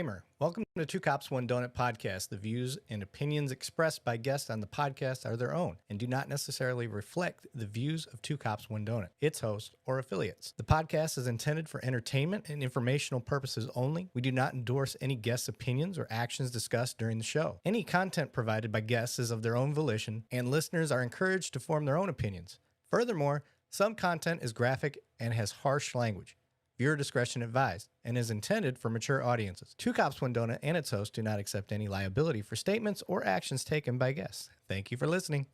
Disclaimer. Welcome to Two Cops, One Donut podcast. The views and opinions expressed by guests on the podcast are their own and do not necessarily reflect the views of Two Cops, One Donut, its host, or affiliates. The podcast is intended for entertainment and informational purposes only. We do not endorse any guests' opinions or actions discussed during the show. Any content provided by guests is of their own volition, and listeners are encouraged to form their own opinions. Furthermore, some content is graphic and has harsh language. Viewer discretion advised and is intended for mature audiences. Two Cops, One Donut and its host do not accept any liability for statements or actions taken by guests. Thank you for listening.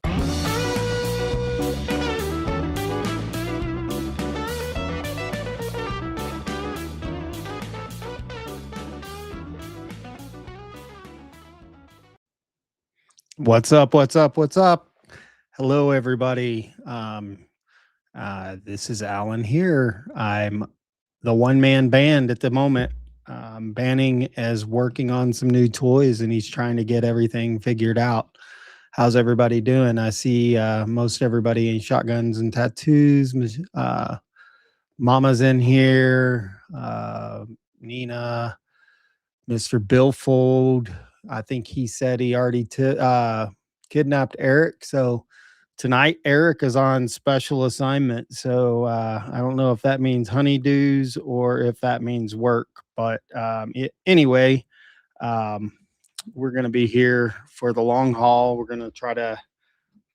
What's up? What's up? What's up? Hello, everybody. This is Alan here. I'm the one-man band at the moment. Banning is working on some new toys, and he's trying to get everything figured out. How's everybody doing? I see most everybody in shotguns and tattoos. Mama's in here. Nina, Mr. Billfold. I think he said he already kidnapped Erik. So tonight, Erik is on special assignment. So I don't know if that means honeydews or if that means work. But anyway, we're going to be here for the long haul. We're going to try to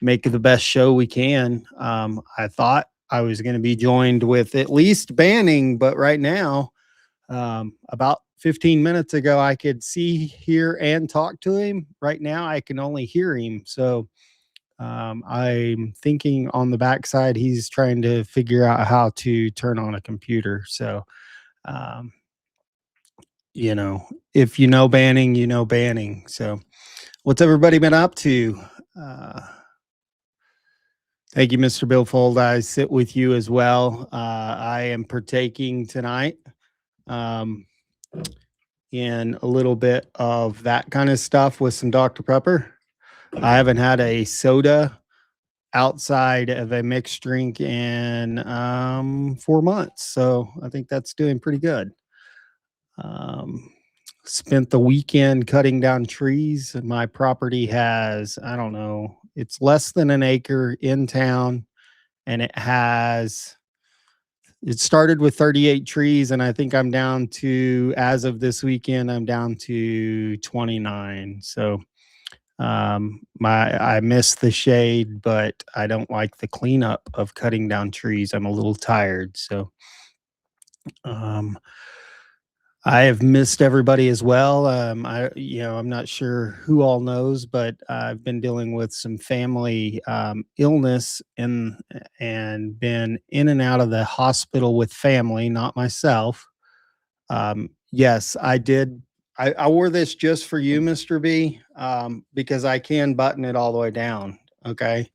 make the best show we can. I thought I was going to be joined with at least Banning, but right now, about 15 minutes ago, I could see, hear, and talk to him. Right now, I can only hear him. So I'm thinking on the backside, he's trying to figure out how to turn on a computer. So, if you know Banning, you know Banning. So what's everybody been up to? Thank you, Mr. Billfold. I sit with you as well. I am partaking tonight in a little bit of that kind of stuff with some Dr. Pepper. I haven't had a soda outside of a mixed drink in 4 months. So I think that's doing pretty good. Spent the weekend cutting down trees. My property has, I don't know, it's less than an acre in town. And it started with 38 trees. And I think I'm down to, as of this weekend, I'm down to 29. So I miss the shade, but I don't like the cleanup of cutting down trees. I'm a little tired. So I have missed everybody as well. I'm not sure who all knows, but I've been dealing with some family illness and been in and out of the hospital with family, not myself. Yes, I did. I wore this just for you, Mr. B, because I can button it all the way down. Okay.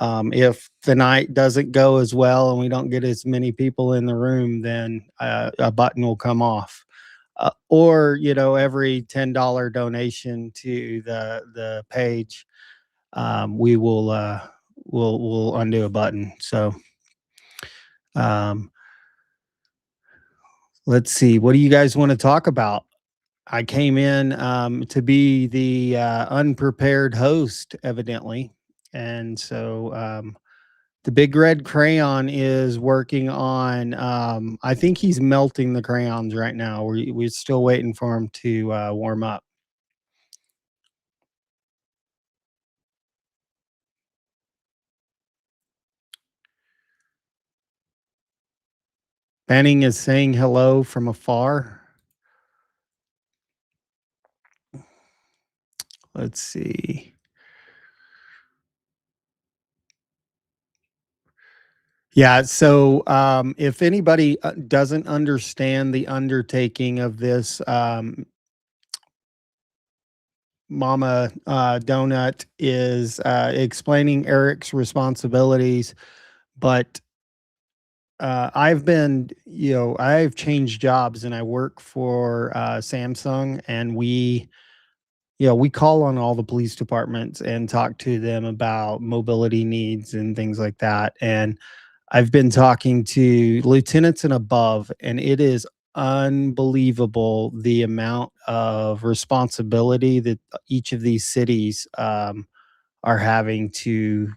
If the night doesn't go as well and we don't get as many people in the room, then a button will come off. Or every $10 donation to the page, we will we'll undo a button. So let's see. What do you guys want to talk about? I came in to be the unprepared host, evidently. And so the big red crayon is working on, I think he's melting the crayons right now. We're still waiting for him to warm up. Banning is saying hello from afar. Let's see. Yeah, so if anybody doesn't understand the undertaking of this, Mama Donut is explaining Erik's responsibilities, but I've been, I've changed jobs and I work for Samsung, and we call on all the police departments and talk to them about mobility needs and things like that. And I've been talking to lieutenants and above, and it is unbelievable the amount of responsibility that each of these cities are having to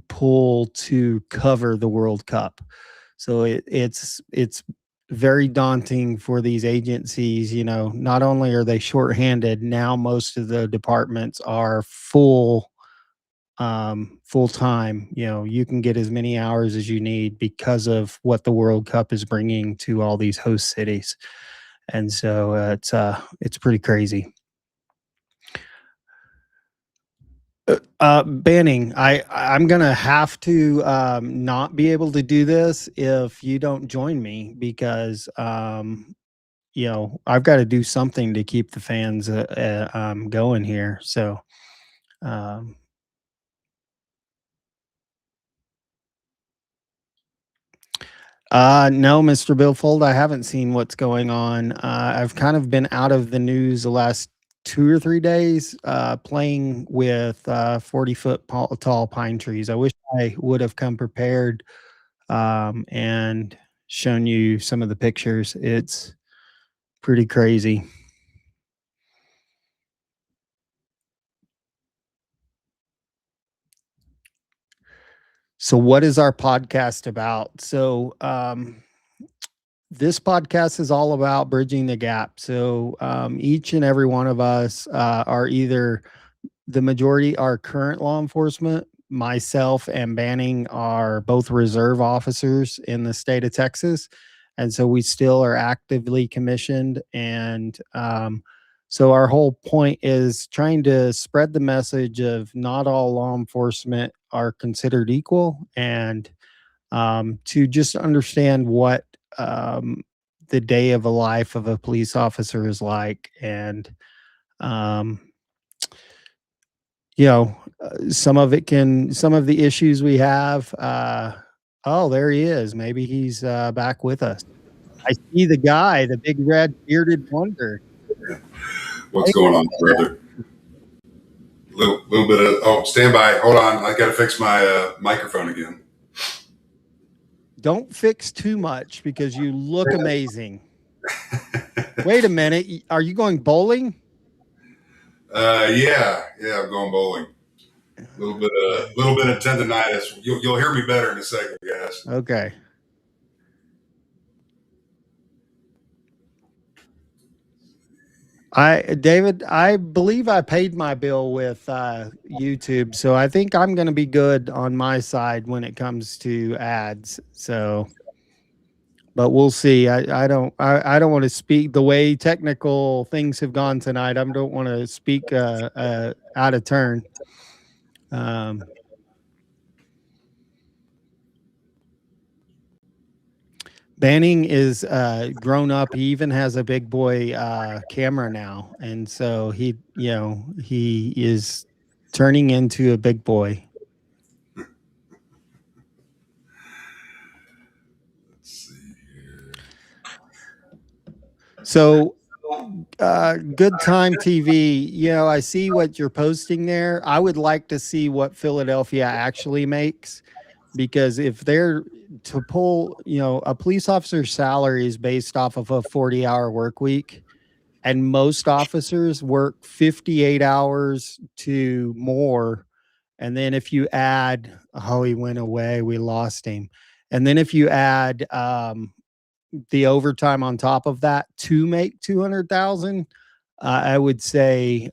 pull to cover the World Cup. So it's very daunting for these agencies. You know, not only are they shorthanded, now most of the departments are full time. You know, you can get as many hours as you need because of what the World Cup is bringing to all these host cities. And so it's pretty crazy. Banning, I'm gonna have to not be able to do this if you don't join me because you know, I've got to do something to keep the fans going here. So um, no, Mr. Billfold, I haven't seen what's going on. I've kind of been out of the news the last 2 or 3 days, playing with 40-foot tall pine trees. I wish I would have come prepared and shown you some of the pictures. It's pretty crazy. So, what is our podcast about? So, this podcast is all about bridging the gap. So, each and every one of us are either the majority are current law enforcement. Myself and Banning are both reserve officers in the state of Texas. And so we still are actively commissioned. And so our whole point is trying to spread the message of not all law enforcement are considered equal, and to just understand what the day of a life of a police officer is like. And um, you know, some of the issues we have. Oh, there he is. Maybe he's back with us. I see the guy, the big red bearded wonder. What's going on, brother? Little bit of stand by. Hold on, I got to fix my microphone again. Don't fix too much because you look amazing. Wait a minute, are you going bowling? Yeah, I'm going bowling. A little bit of tendonitis. You'll hear me better in a second, guys. Okay. David, I believe I paid my bill with YouTube, so I think I'm going to be good on my side when it comes to ads. So, but we'll see. I don't want to speak the way technical things have gone tonight. I don't want to speak out of turn. Banning is grown up. He even has a big boy camera now, and so he is turning into a big boy. Let's see here. So, Good Time TV. You know, I see what you're posting there. I would like to see what Philadelphia actually makes, because if they're to pull, you know, a police officer's salary is based off of a 40-hour work week, and most officers work 58 hours to more. And then if you add, oh, he went away, we lost him. And then if you add the overtime on top of that to make 200,000, I would say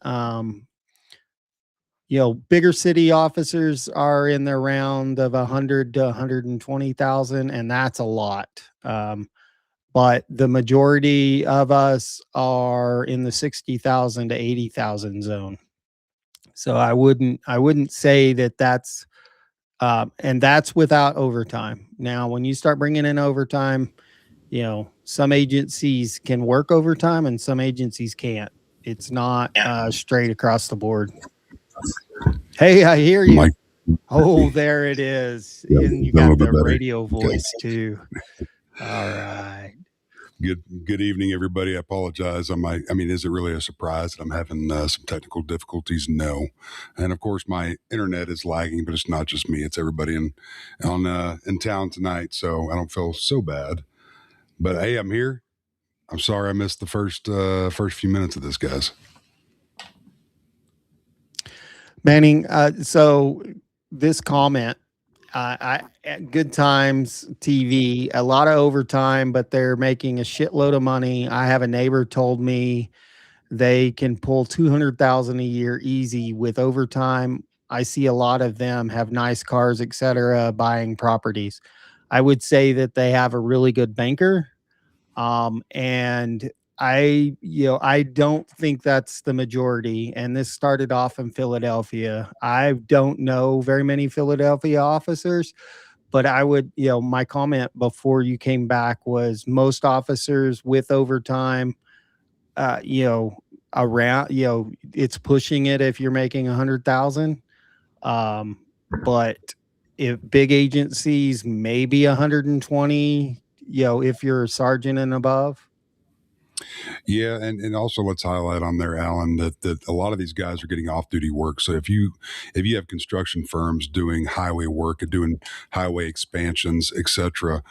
you know, bigger city officers are in the round of 100 to 120,000, and that's a lot. But the majority of us are in the 60,000 to 80,000 zone. So I wouldn't say that that's and that's without overtime. Now, when you start bringing in overtime, you know, some agencies can work overtime and some agencies can't. It's not straight across the board. Hey, I hear you. Oh, there it is. Yeah, and you got the radio voice too. All right. Good evening, everybody. I apologize. I mean, is it really a surprise that I'm having some technical difficulties? No. And of course, my internet is lagging, but it's not just me. It's everybody in town tonight. So I don't feel so bad. But hey, I'm here. I'm sorry I missed the first few minutes of this, guys. Manning, so this comment, at Good Times TV, a lot of overtime, but they're making a shitload of money. I have a neighbor told me they can pull 200,000 a year easy with overtime. I see a lot of them have nice cars, etc., buying properties. I would say that they have a really good banker. And I don't think that's the majority. And this started off in Philadelphia. I don't know very many Philadelphia officers, but I would, my comment before you came back was most officers with overtime, around, it's pushing it if you're making 100,000. But if big agencies, maybe 120, if you're a sergeant and above. Yeah, and also let's highlight on there, Alan, that a lot of these guys are getting off duty work. So if you have construction firms doing highway work and doing highway expansions, etc.,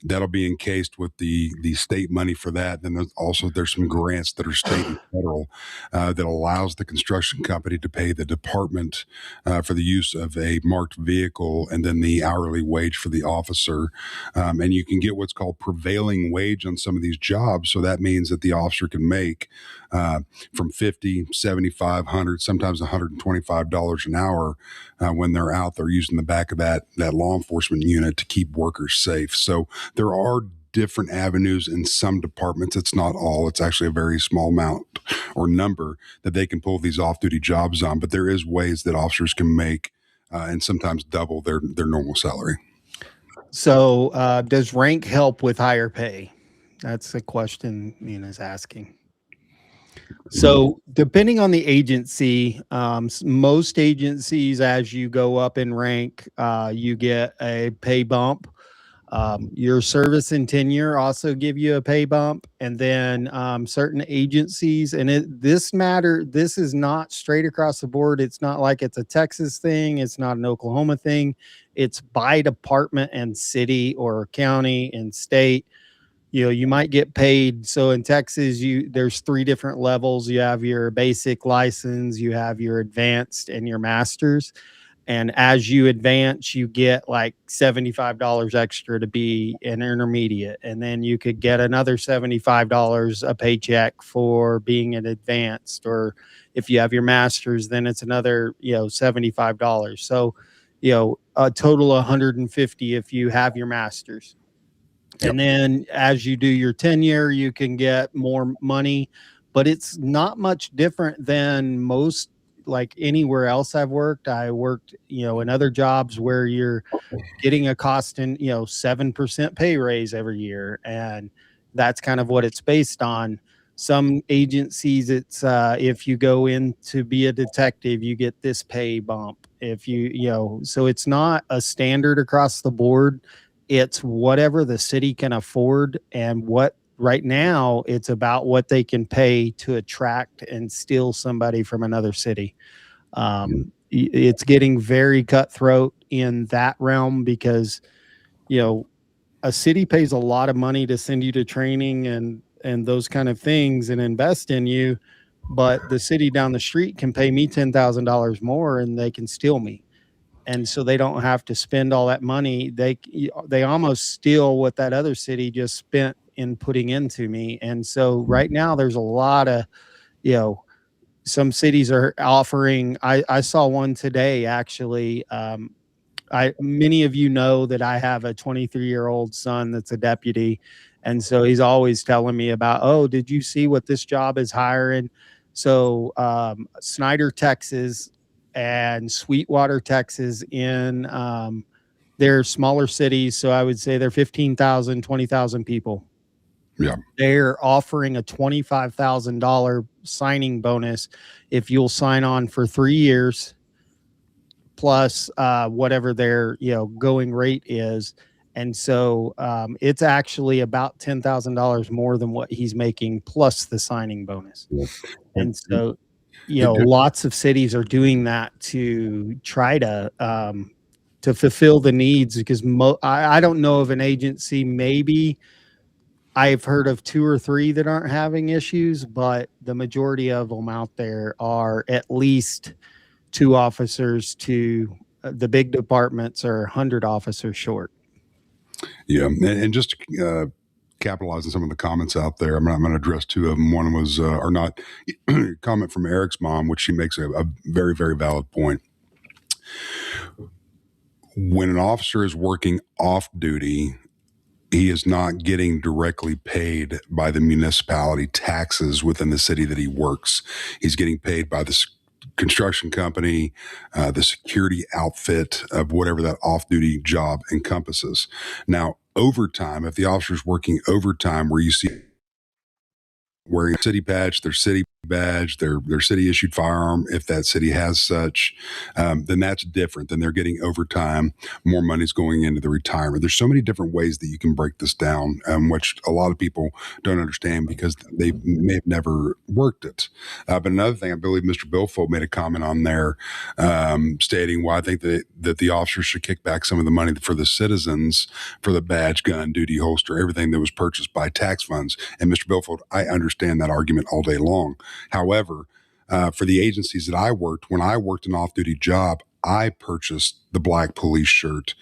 that'll be encased with the state money for that. Then there's some grants that are state and federal that allows the construction company to pay the department for the use of a marked vehicle and then the hourly wage for the officer. And you can get what's called prevailing wage on some of these jobs. So that means that the officer can make from 50, 75, 100, sometimes $125 an hour when they're out there using the back of that law enforcement unit to keep workers safe. So there are different avenues in some departments. It's not all. It's actually a very small amount or number that they can pull these off-duty jobs on. But there is ways that officers can make and sometimes double their normal salary. So does rank help with higher pay? That's the question Nina's asking. So depending on the agency, most agencies, as you go up in rank, you get a pay bump. Your service and tenure also give you a pay bump. And then certain agencies, and this is not straight across the board. It's not like it's a Texas thing. It's not an Oklahoma thing. It's by department and city or county and state. You might get paid. So in Texas, there's 3 different levels. You have your basic license, you have your advanced, and your master's. And as you advance, you get like $75 extra to be an intermediate. And then you could get another $75 a paycheck for being an advanced. Or if you have your master's, then it's another, $75. So, a total of $150 if you have your master's. Yep. And then as you do your tenure, you can get more money, but it's not much different than most, like anywhere else I've worked. I worked, in other jobs where you're getting a cost in, 7% pay raise every year. And that's kind of what it's based on. Some agencies, it's if you go in to be a detective, you get this pay bump. If so it's not a standard across the board. It's whatever the city can afford, and right now it's about what they can pay to attract and steal somebody from another city. It's getting very cutthroat in that realm because, a city pays a lot of money to send you to training and those kind of things and invest in you. But the city down the street can pay me $10,000 more and they can steal me. And so they don't have to spend all that money. They almost steal what that other city just spent in putting into me. And so right now there's a lot of, some cities are offering, I saw one today, actually. Many of you know that I have a 23-year-old son that's a deputy. And so he's always telling me about, oh, did you see what this job is hiring? So Snyder, Texas, and Sweetwater, Texas, in they're smaller cities. So I would say they're 15,000, 20,000 people. Yeah. They're offering a $25,000 signing bonus if you'll sign on for 3 years plus whatever their going rate is. And so it's actually about $10,000 more than what he's making plus the signing bonus. Yeah. And so lots of cities are doing that to try to fulfill the needs, because I don't know of an agency, maybe I've heard of 2 or 3 that aren't having issues, but the majority of them out there are at least 2 officers to the big departments are 100 officers short. Yeah, and just to capitalize on some of the comments out there, I'm going to address 2 of them. One was, or not, comment from Eric's mom, which she makes a very, very valid point. When an officer is working off duty, he is not getting directly paid by the municipality taxes within the city that he works. He's getting paid by the construction company, the security outfit of whatever that off-duty job encompasses. Now, overtime, if the officer's working overtime where you see wearing a city badge, their city badge, their city issued firearm, if that city has such, then that's different. Then they're getting overtime. More money's going into the retirement. There's so many different ways that you can break this down, which a lot of people don't understand because they may have never worked it. But another thing, I believe Mr. Billfold made a comment on there, stating why I think that the officers should kick back some of the money for the citizens for the badge, gun, duty, holster, everything that was purchased by tax funds. And Mr. Billfold, I understand that argument all day long. However, for the agencies that I worked, when I worked an off-duty job, I purchased the black police shirt.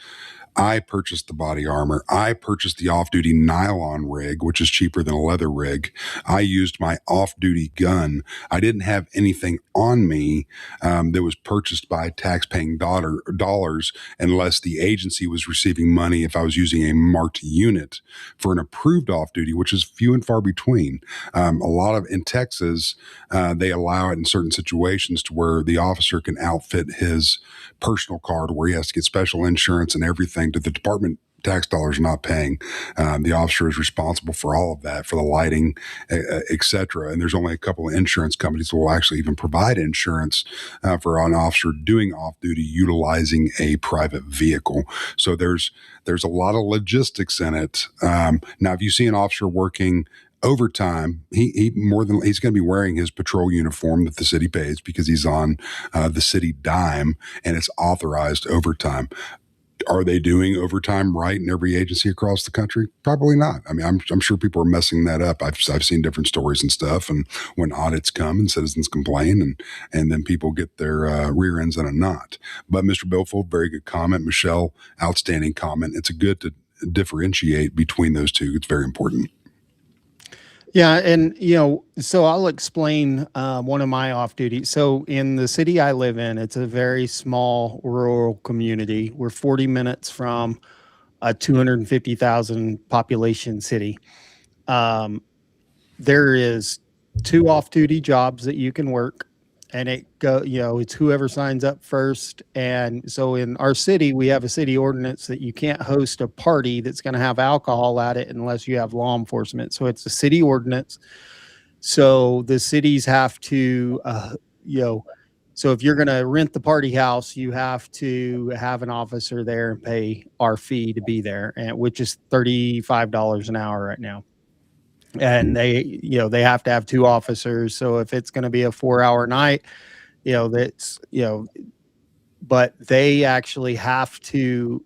I purchased the body armor. I purchased the off-duty nylon rig, which is cheaper than a leather rig. I used my off-duty gun. I didn't have anything on me that was purchased by tax-paying dollars unless the agency was receiving money if I was using a marked unit for an approved off-duty, which is few and far between. A lot of, in Texas, they allow it in certain situations to where the officer can outfit his personal car to where he has to get special insurance and everything that the department tax dollars are not paying. The officer is responsible for all of that, for the lighting, et cetera. And there's only a couple of insurance companies that will actually even provide insurance for an officer doing off-duty utilizing a private vehicle. So there's a lot of logistics in it. Now, if you see an officer working overtime, he's going to be wearing his patrol uniform that the city pays because he's on the city dime, and it's authorized overtime. Are they doing overtime right in every agency across the country? Probably not. I mean, I'm sure people are messing that up. I've seen different stories and stuff, and when audits come and citizens complain, and then people get their rear ends in a knot. But Mr. Billfold, very good comment. Michelle, outstanding comment. It's good to differentiate between those two. It's very important. Yeah, and so I'll explain one of my off duty. So in the city I live in, it's a very small rural community. We're 40 minutes from a 250,000 population city. There is 2 off duty jobs that you can work, and it's whoever signs up first. And so in our city, we have a city ordinance that you can't host a party that's going to have alcohol at it unless you have law enforcement. So it's a city ordinance. So the cities have to, so if you're going to rent the party house, you have to have an officer there and pay our fee to be there, which is $35 an hour right now. And they have to have 2 officers. So if it's going to be a 4-hour night, but they actually have to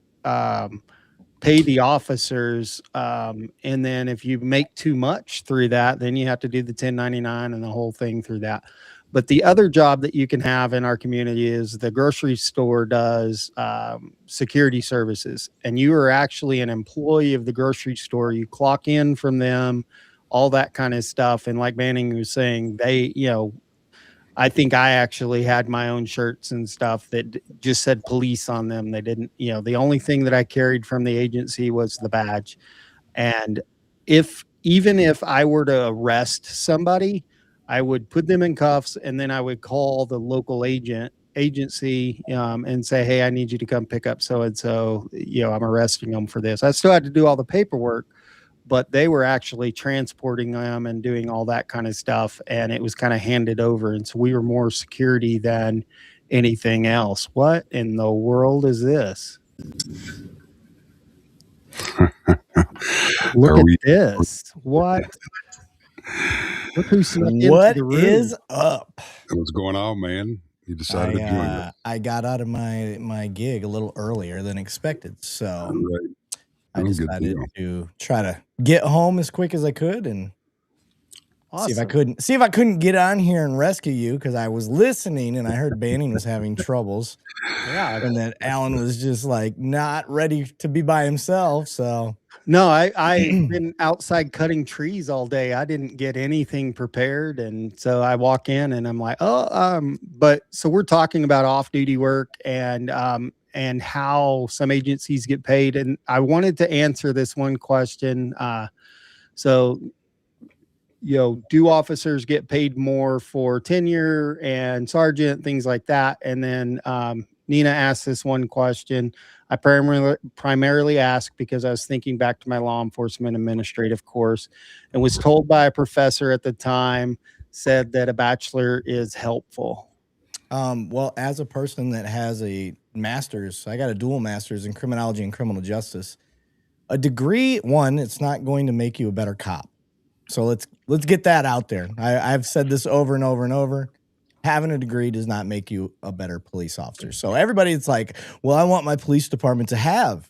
pay the officers. And then if you make too much through that, then you have to do the 1099 and the whole thing through that. But the other job that you can have in our community is the grocery store does security services. And you are actually an employee of the grocery store. You clock in from them, all that kind of stuff. And like Manning was saying, I think I actually had my own shirts and stuff that just said police on them. They didn't, the only thing that I carried from the agency was the badge. And even if I were to arrest somebody, I would put them in cuffs, and then I would call the local agency and say, hey, I need you to come pick up so-and-so, I'm arresting them for this. I still had to do all the paperwork, but they were actually transporting them and doing all that kind of stuff, and it was kind of handed over. And so we were more security than anything else. What in the world is this? Look at this. What? Look who snuck into the room. What is up? What's going on, man? You decided to join us. I got out of my gig a little earlier than expected. So right. I Oh, good decided deal. to try to get home as quick as I could and see if I Awesome. couldn't get on here and rescue you because I was listening and I heard Banning was having troubles Yeah. and that Alan was just like not ready to be by himself. So No, I've been outside cutting trees all day. I didn't get anything prepared, and so I walk in and I'm like, "Oh, but so we're talking about off-duty work and how some agencies get paid, and I wanted to answer this one question. So, do officers get paid more for tenure and sergeant, things like that? And then Nina asked this one question. I primarily asked because I was thinking back to my law enforcement administrative course and was told by a professor at the time said that a bachelor is helpful. well, as a person that has a master's, I got a dual master's in criminology and criminal justice. A degree, one, it's not going to make you a better cop. So let's get that out there. I've said this over and over and over. Having a degree does not make you a better police officer. So everybody's like, well, I want my police department to have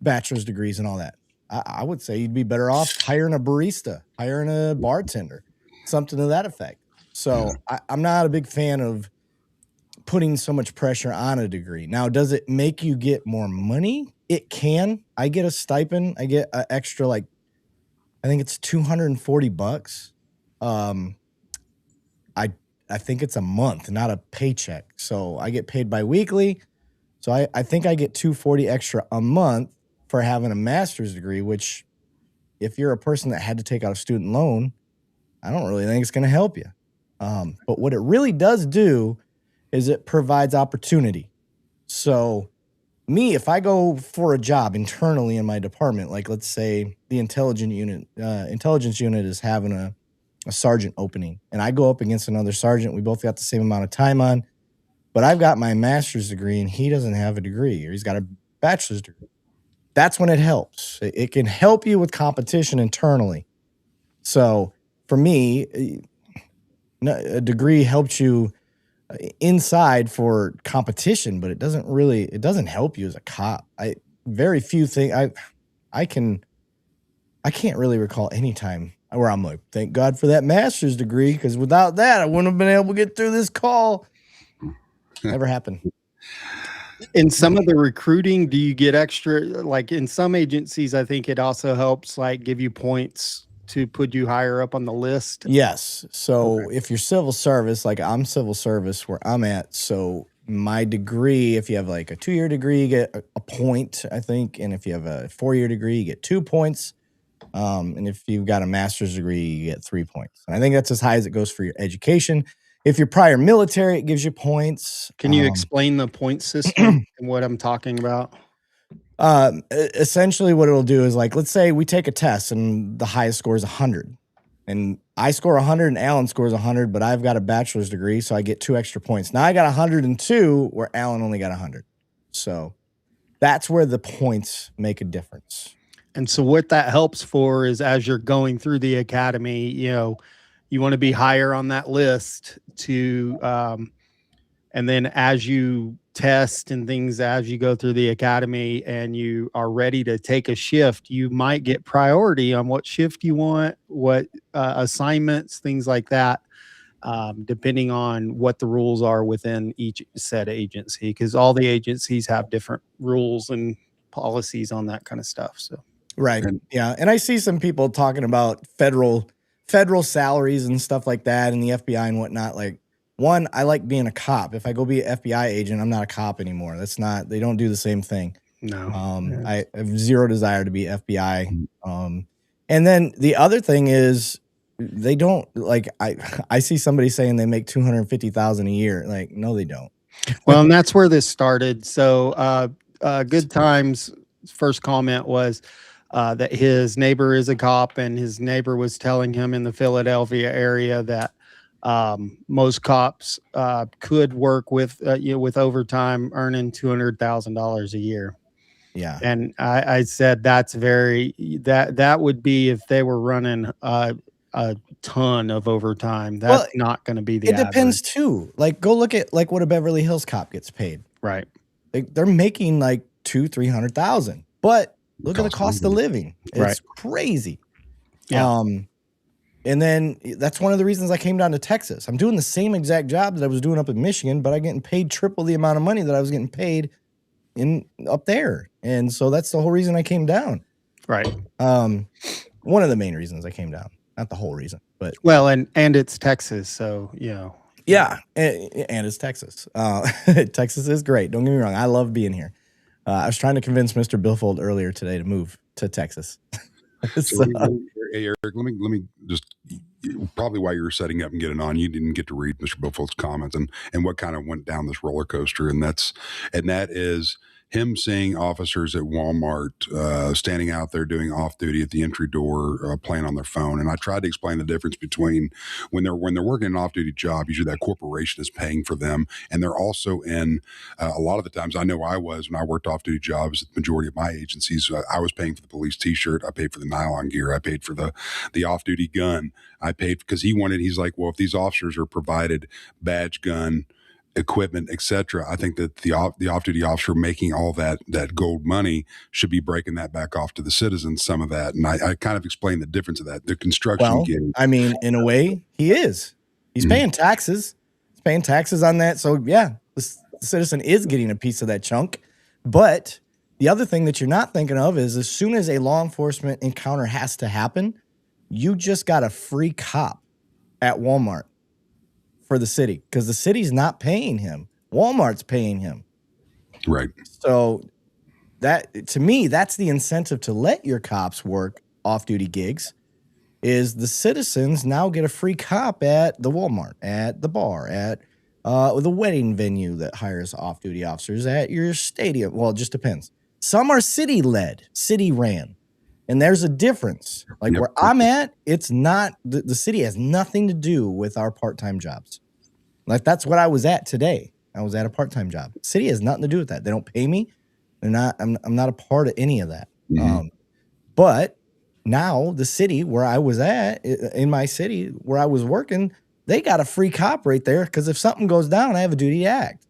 bachelor's degrees and all that. I would say you'd be better off hiring a barista, hiring a bartender, something to that effect. So I'm not a big fan of putting so much pressure on a degree. Now, does it make you get more money? It can. I get a stipend. I get an extra, like, I think it's $240. I think it's a month, not a paycheck. So I get paid biweekly. So I think I get $240 extra a month for having a master's degree, which if you're a person that had to take out a student loan, I don't really think it's going to help you. But what it really does do is it provides opportunity. So me, if I go for a job internally in my department, like let's say the intelligence unit is having a sergeant opening, and I go up against another sergeant, we both got the same amount of time on, but I've got my master's degree and he doesn't have a degree, or he's got a bachelor's degree. That's when it helps. It can help you with competition internally. So for me, a degree helps you inside for competition, but it doesn't help you as a cop. Very few things I can't really recall any time where I'm like, thank God for that master's degree, because without that I wouldn't have been able to get through this call. Never happened. In some of the recruiting, do you get extra, like in some agencies, I think it also helps like give you points to put you higher up on the list? Yes. So Okay. if you're civil service, like I'm civil service where I'm at, so my degree, if you have like a 2-year degree, you get a point, I think. And if you have a 4-year degree, you get 2 points. And if you've got a master's degree, you get 3 points. And I think that's as high as it goes for your education. If you're prior military, it gives you points. Can you explain the point system and what I'm talking about? Essentially what it'll do is, like, let's say we take a test and the highest score is 100, and I score 100 and Alan scores 100, but I've got a bachelor's degree, so I get 2 extra points. Now I got 102 where Alan only got 100. So that's where the points make a difference. And so what that helps for is as you're going through the academy, you want to be higher on that list and then as you test and things, as you go through the academy and you are ready to take a shift, you might get priority on what shift you want, what assignments, things like that, depending on what the rules are within each said agency, because all the agencies have different rules and policies on that kind of stuff. So. Right. Yeah. And I see some people talking about federal salaries and stuff like that, and the FBI and whatnot. Like, one, I like being a cop. If I go be an FBI agent, I'm not a cop anymore. They don't do the same thing. No. I have zero desire to be FBI. And then the other thing is they don't, like, I see somebody saying they make $250,000 a year. Like, no, they don't. Well, and that's where this started. So Good Times' first comment was that his neighbor is a cop, and his neighbor was telling him in the Philadelphia area that most cops could work with overtime, earning $200,000 a year. Yeah. And I said that would be if they were running a ton of overtime. That's not going to be the It depends average. too. Like, go look at like what a Beverly Hills cop gets paid. Right. They're making like $200,000-300,000, but Look at the cost of living. It's crazy. Yeah. And then that's one of the reasons I came down to Texas. I'm doing the same exact job that I was doing up in Michigan, but I'm getting paid triple the amount of money that I was getting paid up there. And so that's the whole reason I came down. Right. One of the main reasons I came down, not the whole reason, but well, and it's Texas, so yeah, and it's Texas. Texas is great. Don't get me wrong. I love being here. I was trying to convince Mr. Billfold earlier today to move to Texas. So hey, Eric, let me just, probably while you were setting up and getting on, you didn't get to read Mr. Billfold's comments and what kind of went down this roller coaster, and that is him seeing officers at Walmart standing out there doing off duty at the entry door, playing on their phone. And I tried to explain the difference between when they're working an off duty job. Usually that corporation is paying for them, and they're also in a lot of the times. I know I was when I worked off duty jobs at the majority of my agencies. I was paying for the police T-shirt. I paid for the nylon gear. I paid for the off duty gun. I paid because he's like, well, if these officers are provided badge, gun, equipment, etc., I think that the off-duty officer making all that gold money should be breaking that back off to the citizens, some of that. And I kind of explained the difference of that. The construction gig. I mean, in a way, he is. He's paying taxes. He's paying taxes on that. So yeah, the citizen is getting a piece of that chunk. But the other thing that you're not thinking of is as soon as a law enforcement encounter has to happen, you just got a free cop at Walmart for the city because the city's not paying him. Walmart's paying him. Right. So that, to me, that's the incentive to let your cops work off-duty gigs is the citizens now get a free cop at the Walmart, at the bar, at the wedding venue that hires off-duty officers, at your stadium. Well, it just depends. Some are city-led, city-ran. And there's a difference. Like where I'm at, it's not, the city has nothing to do with our part-time jobs. Like that's what I was at today. I was at a part-time job. City has nothing to do with that. They don't pay me. I'm not a part of any of that. But now the city where I was at, in my city where I was working, they got a free cop right there because if something goes down, I have a duty to act.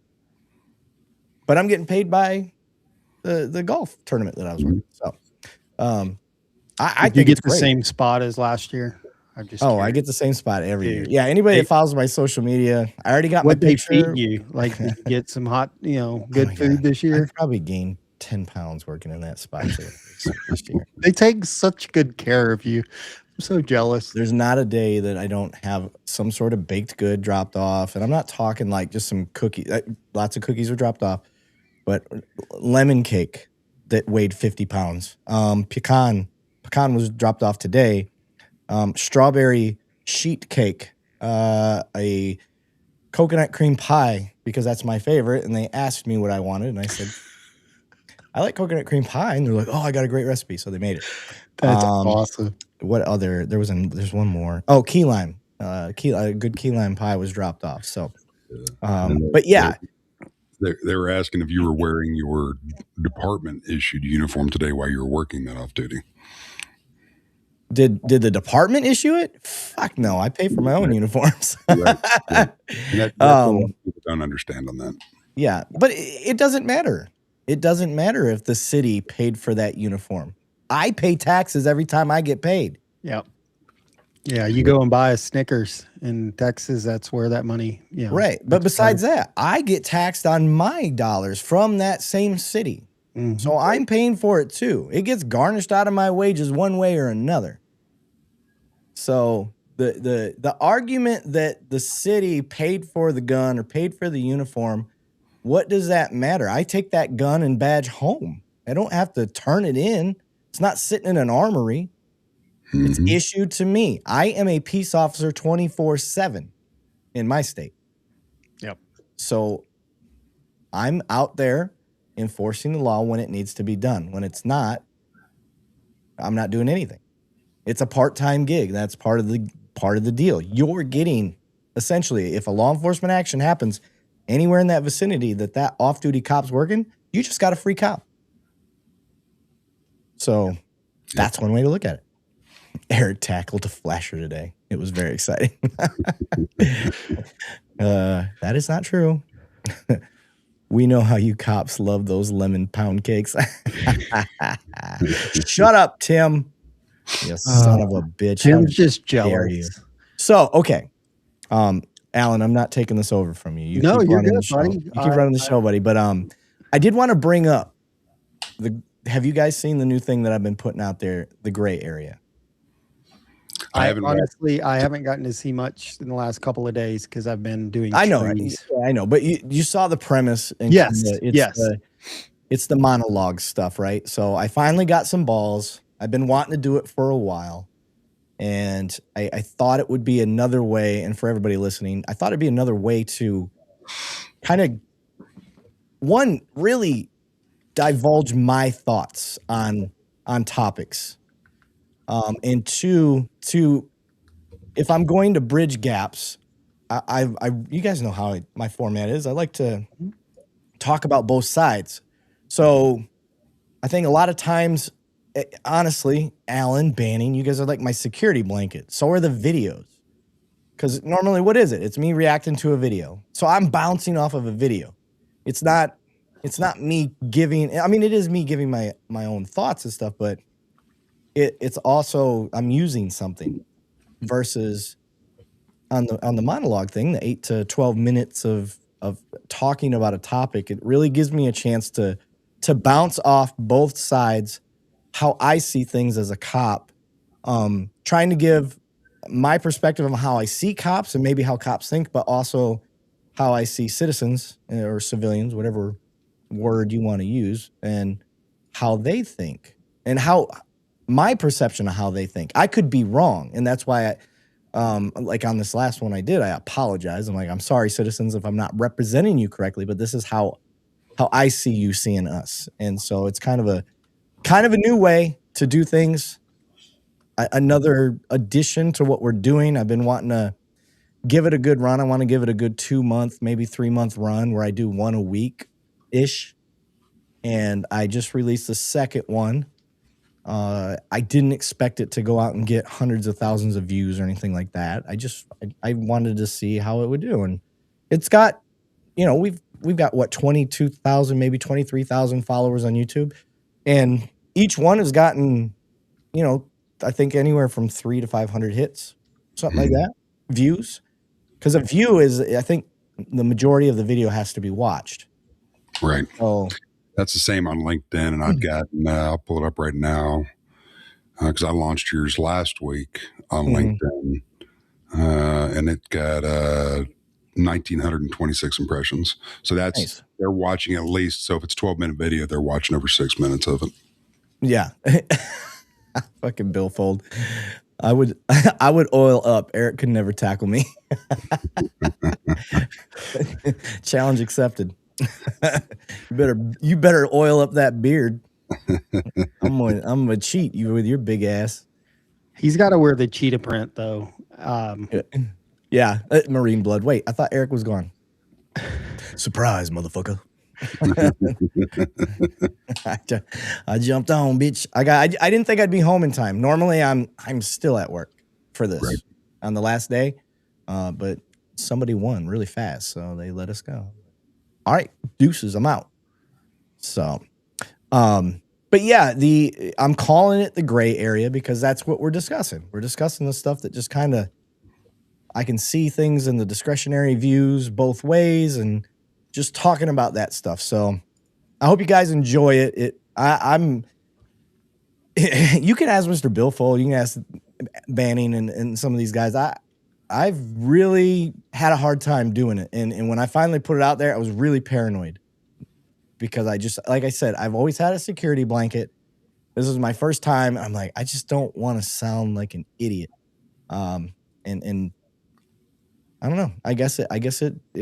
But I'm getting paid by the golf tournament that I was working. So I think you get the same spot as last year. I'm just curious. I get the same spot every year. Yeah, anybody that follows my social media, I already got my picture. What they feed you? Like, did you get some hot, good food this year? I probably gained 10 pounds working in that spot this year. They take such good care of you. I'm so jealous. There's not a day that I don't have some sort of baked good dropped off, and I'm not talking like just some cookies. Lots of cookies were dropped off, but lemon cake that weighed 50 pounds. Pecan was dropped off today. Strawberry sheet cake, a coconut cream pie, because that's my favorite. And they asked me what I wanted. And I said, I like coconut cream pie. And they're like, oh, I got a great recipe. So they made it. That's awesome. What other, there's one more. Oh, key lime. A good key lime pie was dropped off. So, but yeah. They were asking if you were wearing your department issued uniform today while you were working that off duty. Did the department issue it? Fuck no, I pay for my own uniforms. Right. That's what people don't understand on that. Yeah, but it doesn't matter. It doesn't matter if the city paid for that uniform. I pay taxes every time I get paid. Yep. Yeah, you go and buy a Snickers in Texas, that's where that money, Right. But besides that, I get taxed on my dollars from that same city. So I'm paying for it too. It gets garnished out of my wages one way or another. So the argument that the city paid for the gun or paid for the uniform, what does that matter? I take that gun and badge home. I don't have to turn it in. It's not sitting in an armory. It's issued to me. I am a peace officer 24/7 in my state. Yep. So I'm out there enforcing the law when it needs to be done. When it's not, I'm not doing anything. It's a part-time gig. That's part of the deal. You're getting, essentially, if a law enforcement action happens anywhere in that vicinity that off-duty cop's working, you just got a free cop. So that's one way to look at it. Erik tackled a flasher today. It was very exciting. That is not true. We know how you cops love those lemon pound cakes. Shut up, Tim. You son of a bitch. How Tim's just dare jealous. you. So, okay. Alan, I'm not taking this over from you. You No, keep you're running good, the show. buddy. You keep running the show, buddy. But I did want to bring up have you guys seen the new thing that I've been putting out there, the gray area? I haven't gotten to see much in the last couple of days because I've been doing I know, trees. I know, but you saw the premise, and Yes, it's the monologue stuff, right? So I finally got some balls. I've been wanting to do it for a while, and I thought it would be another way. And for everybody listening, I thought it'd be another way to kind of really divulge my thoughts on topics, and two, if I'm going to bridge gaps, you guys know how my format is. I like to talk about both sides. So I think a lot of times, honestly, Alan, Banning, you guys are like my security blanket. So are the videos. Because normally, what is it? It's me reacting to a video. So I'm bouncing off of a video. It's not me giving, I mean, it is me giving my own thoughts and stuff, but it's also, I'm using something versus on the monologue thing, the 8 to 12 minutes of talking about a topic. It really gives me a chance to bounce off both sides, how I see things as a cop, trying to give my perspective on how I see cops and maybe how cops think, but also how I see citizens or civilians, whatever word you want to use, and how they think and how my perception of how they think. I could be wrong. And that's why like on this last one I apologize. I'm like, I'm sorry, citizens, if I'm not representing you correctly, but this is how I see you seeing us. And so it's kind of a new way to do things. Another addition to what we're doing. I've been wanting to give it a good run. I want to give it a good 2-month, maybe 3-month run where I do one a week-ish. And I just released the second one. I didn't expect it to go out and get hundreds of thousands of views or anything like that. I wanted to see how it would do. And it's got, we've got what, 22,000, maybe 23,000 followers on YouTube. And each one has gotten, I think anywhere from 300 to 500 hits, something like that, views. Because a view is, I think the majority of the video has to be watched. Right. So that's the same on LinkedIn. And I've got, I'll pull it up right now because I launched yours last week on LinkedIn. And it got 1,926 impressions. So that's nice. They're watching at least. So if it's 12-minute video, they're watching over 6 minutes of it. Yeah. Fucking billfold. I would oil up. Erik could never tackle me. Challenge accepted. You better oil up that beard. I'm gonna cheat you with your big ass. He's got to wear the cheetah print though. Yeah, marine blood. Wait, I thought Erik was gone. Surprise, motherfucker. I jumped on, bitch. I didn't think I'd be home in time. Normally I'm still at work for this on the last day. But somebody won really fast, so they let us go. All right, deuces, I'm out. So but yeah, I'm calling it the gray area because that's what we're discussing. We're discussing the stuff that just kind of I can see things in the discretionary views both ways and just talking about that stuff. So I hope you guys enjoy it. I'm you can ask Mr. Billfold, you can ask Banning and some of these guys. I've really had a hard time doing it. And when I finally put it out there, I was really paranoid because like I said, I've always had a security blanket. This is my first time. I'm like, I just don't want to sound like an idiot. And I don't know. I guess it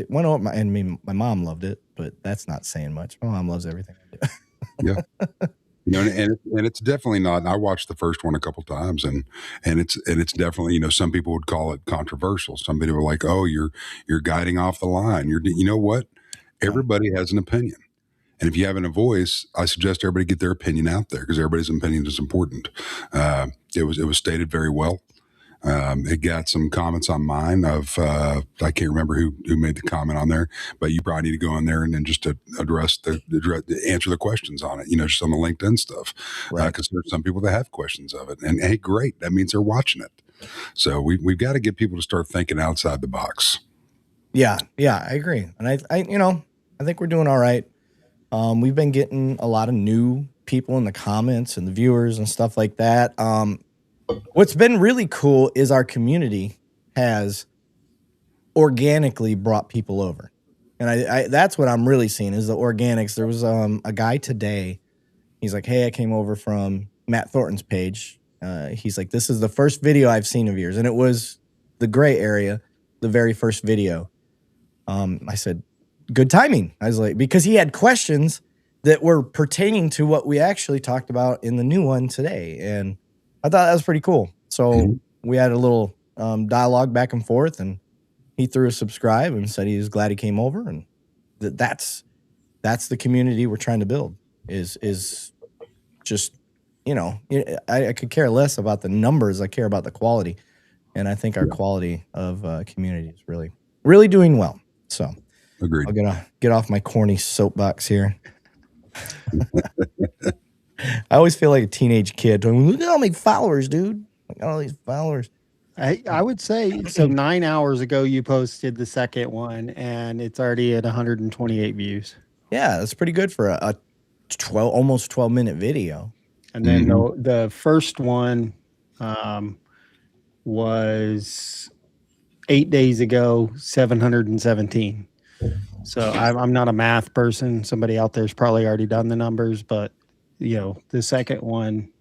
went over my mom loved it, but that's not saying much. My mom loves everything I do. Yeah. And it's definitely not. And I watched the first one a couple times, and it's definitely, some people would call it controversial. Some people were like, "Oh, you're guiding off the line." You know what? Everybody has an opinion, and if you have a voice, I suggest everybody get their opinion out there because everybody's opinion is important. It was stated very well. It got some comments on mine of I can't remember who made the comment on there, but you probably need to go in there and then just to answer the questions on it. Just on the LinkedIn stuff, Right. Because there's some people that have questions of it, and hey, great, that means they're watching it. So we've got to get people to start thinking outside the box. Yeah, I agree, and I think we're doing all right. We've been getting a lot of new people in the comments and the viewers and stuff like that. What's been really cool is our community has organically brought people over. And I that's what I'm really seeing is the organics. There was a guy today. He's like, hey, I came over from Matt Thornton's page. He's like, this is the first video I've seen of yours. And it was the gray area, the very first video. I said, good timing. I was like, because he had questions that were pertaining to what we actually talked about in the new one today. And I thought that was pretty cool. So we had a little dialogue back and forth, and he threw a subscribe and said he was glad he came over. And that's the community we're trying to build is just, I could care less about the numbers. I care about the quality. And I think our quality of community is really, really doing well. So Agreed. I'll get off my corny soapbox here. I always feel like a teenage kid. Look at all my followers, dude. I got all these followers. I would say so. 9 hours ago, you posted the second one, and it's already at 128 views. Yeah, that's pretty good for a almost 12-minute video. And then the first one was 8 days ago, 717. So I'm not a math person. Somebody out there's probably already done the numbers, but the second one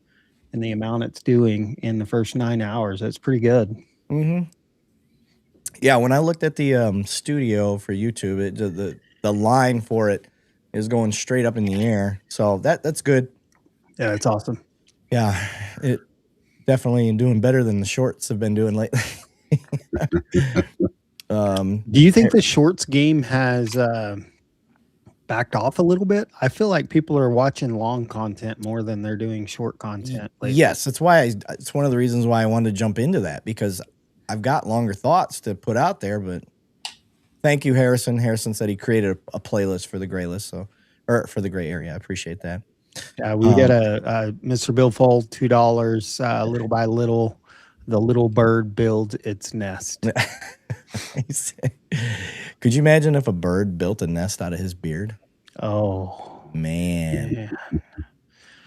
and the amount it's doing in the first 9 hours, that's pretty good. Yeah, when I looked at the studio for YouTube, the line for it is going straight up in the air. So that's good. Yeah, it's awesome. Yeah, it definitely doing better than the shorts have been doing lately. Do you think the shorts game has backed off a little bit? I feel like people are watching long content more than they're doing short content lately. Yes, that's why it's one of the reasons why I wanted to jump into that, because I've got longer thoughts to put out there. But thank you, Harrison. Harrison said he created a playlist for the gray list, or for the gray area. I appreciate that. Yeah, we got a Mr. Billfold, $2. Little by little, the little bird builds its nest. Could you imagine if a bird built a nest out of his beard? Oh man,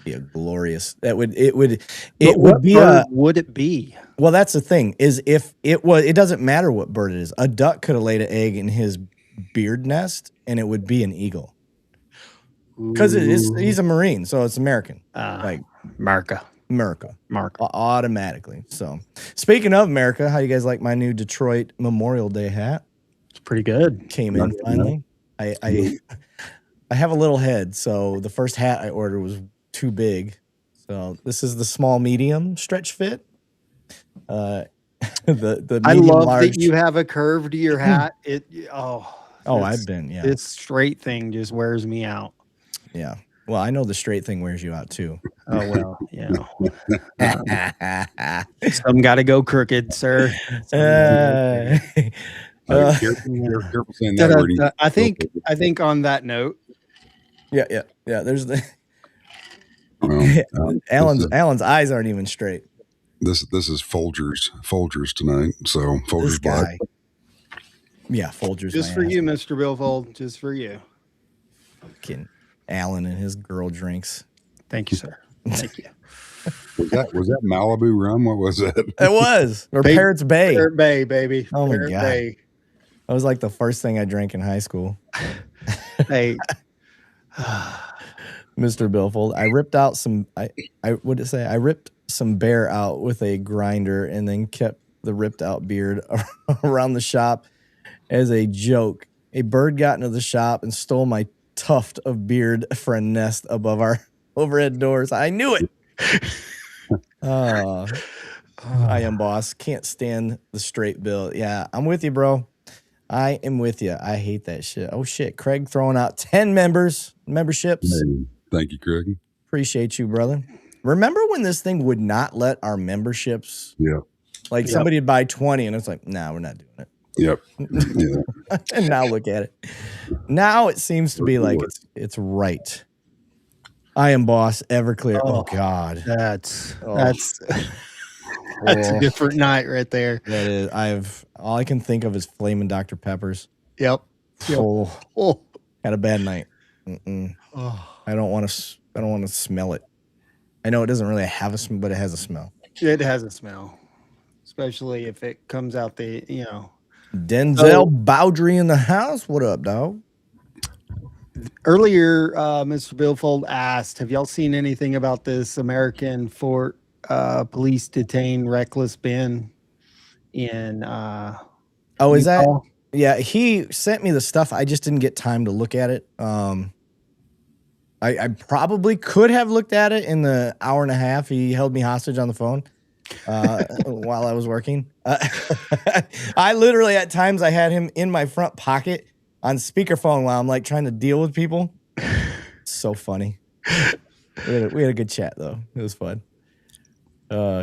be a glorious. It would be? Well, that's the thing is if it was, it doesn't matter what bird it is. A duck could have laid an egg in his beard nest, and it would be an eagle. Because he's a Marine, so it's American. Like America. Automatically. So, speaking of America, how you guys like my new Detroit Memorial Day hat? It's pretty good. Came in finally. I have a little head, so the first hat I ordered was too big. So this is the small medium stretch fit. The medium, I love large. that you have a curve to your hat. I've been This straight thing just wears me out. Yeah. Well, I know the straight thing wears you out too. Oh well, some got to go crooked, sir. Careful saying that. I think on that note. Yeah. There's the Alan's eyes aren't even straight. This is Folgers tonight. So Folgers black. Yeah, Folgers. Just for you, Mr. Billfold. Just for you. Fucking Alan and his girl drinks. Thank you, sir. Thank you. Was that Malibu rum? What was that? It was. Or Parrots Bay. Parrot Bay, baby. Oh my Parrot God. Bay. That was like the first thing I drank in high school. Hey. Mr. Billfold. I ripped out some I ripped some bear out with a grinder and then kept the ripped out beard around the shop as a joke. A bird got into the shop and stole my tuft of beard for a nest above our overhead doors. I knew it. I am boss. Can't stand the straight bill. Yeah, I'm with you, bro. I am with you. I hate that shit. Oh shit, Craig throwing out 10 memberships. Thank you, Craig. Appreciate you, brother. Remember when this thing would not let our memberships Like Yep. somebody would buy 20 and it's like, nah, we're not doing it. Yep. Yeah. And now look at it. Now it seems to be like it's right. I am boss, Everclear. Oh God. That's Oh. that's a different night right there. That is. All I can think of is Flamin' Dr. Peppers. Yep. Oh, had a bad night. Oh. I don't want to smell it. I know it doesn't really have a smell, but it has a smell. It has a smell, especially if it comes out Denzel Bowdry in the house. What up, dog? Earlier, Mr. Billfold asked, have y'all seen anything about this American Fort police detain reckless Ben in is that? Utah? Yeah, he sent me the stuff. I just didn't get time to look at it. I probably could have looked at it in the hour and a half he held me hostage on the phone while I was working. I literally, at times, I had him in my front pocket on speakerphone while I'm like trying to deal with people. So funny. We had a good chat though. It was fun.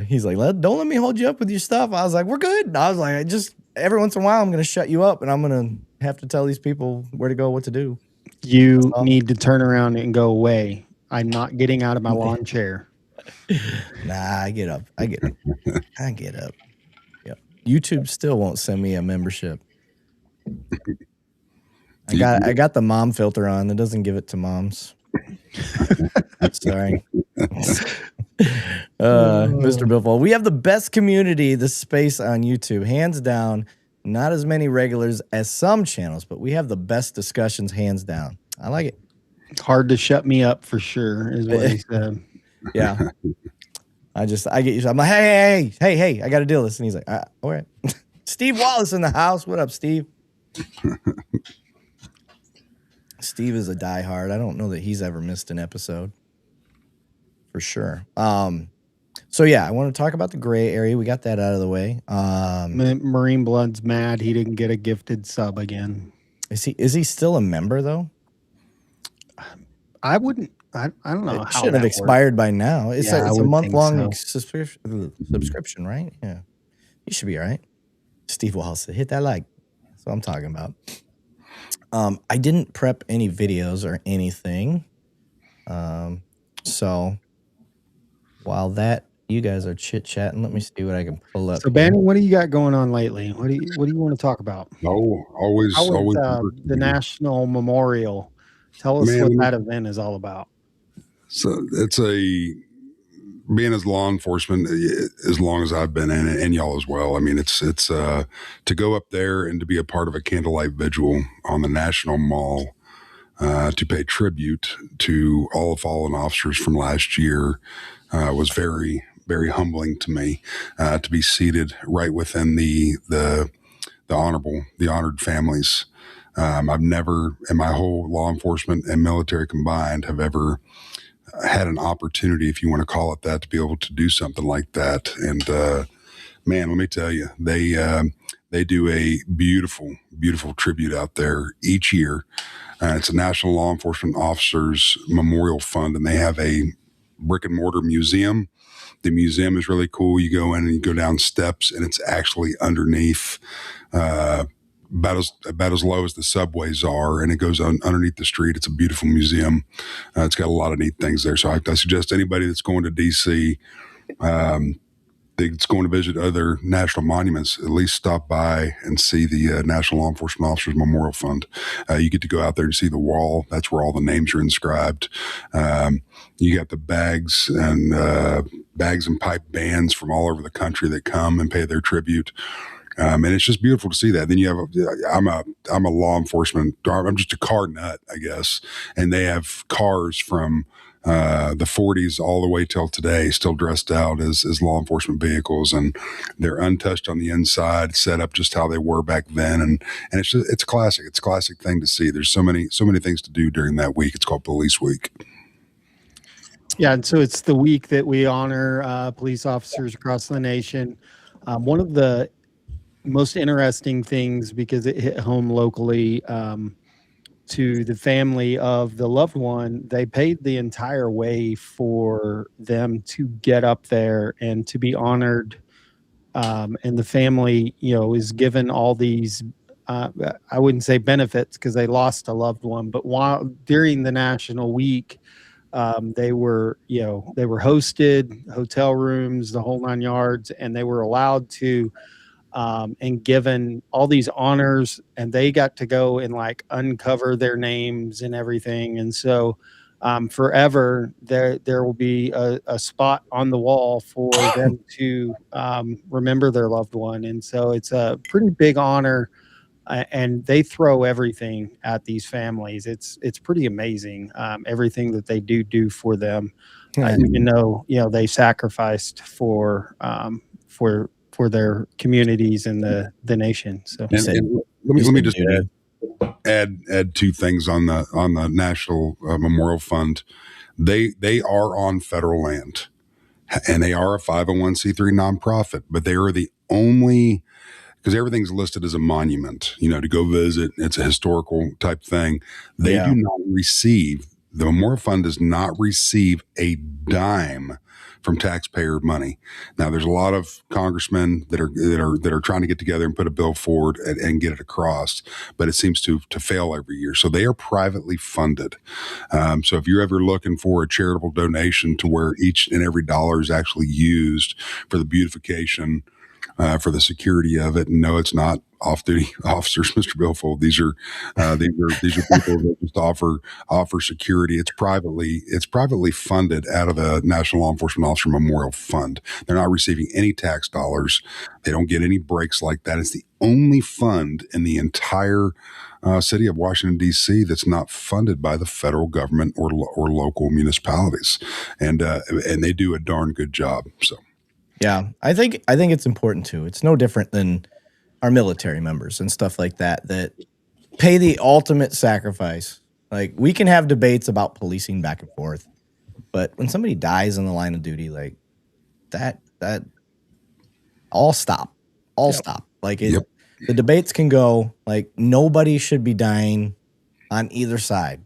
He's like, don't let me hold you up with your stuff. I was like, we're good. And I was like, just every once in a while, I'm going to shut you up and I'm going to have to tell these people where to go, what to do. You need to turn around and go away. I'm not getting out of my lawn chair. Nah, I get up. Yep. YouTube still won't send me a membership. I got the mom filter on. That doesn't give it to moms. Sorry. Mr. Billfold, we have the best community, the space on YouTube, hands down. Not as many regulars as some channels, but we have the best discussions, hands down. I like it. Hard to shut me up for sure, is what he said. Yeah. I get you. I'm like, hey, I got to deal with this. And he's like, all right. Steve Wallace in the house. What up, Steve? Steve is a diehard. I don't know that he's ever missed an episode. For sure. So yeah, I want to talk about the gray area. We got that out of the way. Marine Blood's mad he didn't get a gifted sub again. Is he still a member though? I wouldn't. I don't know. It should have expired by now. It's a month-long subscription, right? Yeah. You should be all right. Steve Wallace said, hit that like. That's what I'm talking about. I didn't prep any videos or anything. So while you guys are chit-chatting, let me see what I can pull up. So, Banny, what do you got going on lately? What do you want to talk about? Oh, always. The National Memorial. Tell us what that event is all about. So it's being as law enforcement as long as I've been in it, and y'all as well. I mean, it's to go up there and to be a part of a candlelight vigil on the National Mall to pay tribute to all the fallen officers from last year was very, very humbling to me. To be seated right within the honored families. I've never, in my whole law enforcement and military combined, have ever had an opportunity, if you want to call it that, to be able to do something like that. And man, let me tell you, they do a beautiful, beautiful tribute out there each year. It's a National Law Enforcement Officers Memorial Fund, and they have a brick and mortar museum. The museum is really cool. You go in and you go down steps, and it's actually underneath. About as low as the subways are, and it goes underneath the street. It's a beautiful museum. It's got a lot of neat things there. So I suggest anybody that's going to DC, that's going to visit other national monuments, at least stop by and see the National Law Enforcement Officers Memorial Fund. You get to go out there and see the wall. That's where all the names are inscribed. You got the bags and pipe bands from all over the country that come and pay their tribute. And it's just beautiful to see that. Then you have I'm a law enforcement, I'm just a car nut, I guess. And they have cars from the 40s all the way till today, still dressed out as law enforcement vehicles, and they're untouched on the inside, set up just how they were back then. And it's classic. It's a classic thing to see. There's so many things to do during that week. It's called Police Week. Yeah. And so it's the week that we honor police officers across the nation. One of the most interesting things, because it hit home locally, to the family of the loved one, they paid the entire way for them to get up there and to be honored and the family, is given all these, I wouldn't say benefits because they lost a loved one, but while during the national week, they were hosted, hotel rooms, the whole 9 yards, and they were allowed to, and given all these honors, and they got to go and like uncover their names and everything. And so, forever there will be a spot on the wall for them to remember their loved one. And so it's a pretty big honor. And they throw everything at these families. It's pretty amazing, everything that they do for them, even though they sacrificed for their communities and the nation. So, and let me just add two things on the National Memorial Fund. They are on federal land, and they are a 501c3 nonprofit, but they are the only, because everything's listed as a monument, to go visit. It's a historical type thing. They do not receive, the Memorial Fund does not receive a dime from taxpayer money. Now, there's a lot of congressmen that are trying to get together and put a bill forward and get it across, but it seems to fail every year. So they are privately funded. So if you're ever looking for a charitable donation to where each and every dollar is actually used for the beautification, for the security of it, and no, it's not off-duty officers, Mr. Billfold. These are people that just offer security. It's privately funded out of the National Law Enforcement Officer Memorial Fund. They're not receiving any tax dollars. They don't get any breaks like that. It's the only fund in the entire city of Washington, D.C. that's not funded by the federal government or local municipalities, and they do a darn good job. So. Yeah, I think it's important too. It's no different than our military members and stuff like that pay the ultimate sacrifice. Like, we can have debates about policing back and forth, but when somebody dies in the line of duty, like that all stop. Like, the debates can go, like, nobody should be dying on either side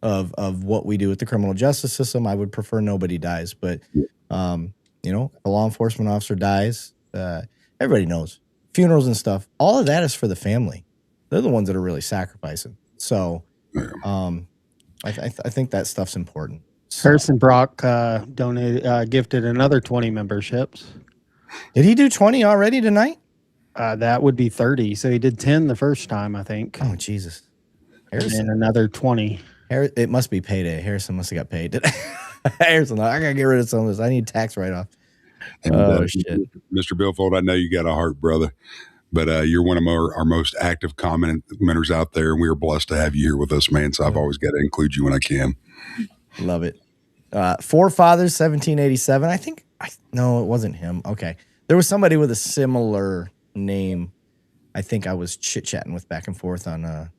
of what we do with the criminal justice system. I would prefer nobody dies, but a law enforcement officer dies, everybody knows. Funerals and stuff, all of that is for the family. They're the ones that are really sacrificing. So I think that stuff's important. So. Harrison Brock gifted another 20 memberships. Did he do 20 already tonight? That would be 30. So he did 10 the first time, I think. Oh, Jesus. Harrison. And another 20. It must be payday. Harrison must have got paid. Harrison, I got to get rid of some of this. I need tax write-off. And, shit. Mr. Billfold, I know you got a heart, brother, but you're one of our most active commenters out there, and we are blessed to have you here with us, man. So I've always got to include you when I can. Love it. Forefathers, 1787. No, it wasn't him. Okay. There was somebody with a similar name I think I was chit-chatting with back and forth on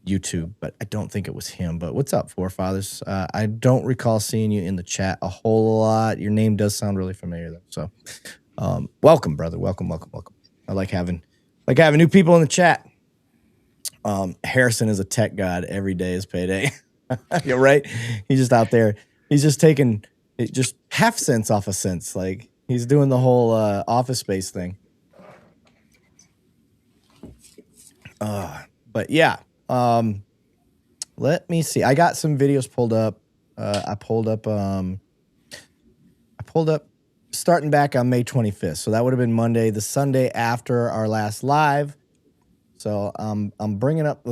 YouTube, but I don't think it was him. But what's up, Forefathers? I don't recall seeing you in the chat a whole lot. Your name does sound really familiar, though. So, welcome, brother. Welcome. I like having new people in the chat. Harrison is a tech god. Every day is payday. You're right. He's just out there. He's just taking just half cents off a cents. Like, he's doing the whole Office Space thing. But yeah. Let me see. I got some videos pulled up. I pulled up starting back on May 25th. So that would have been Monday, the Sunday after our last live. So I'm bringing up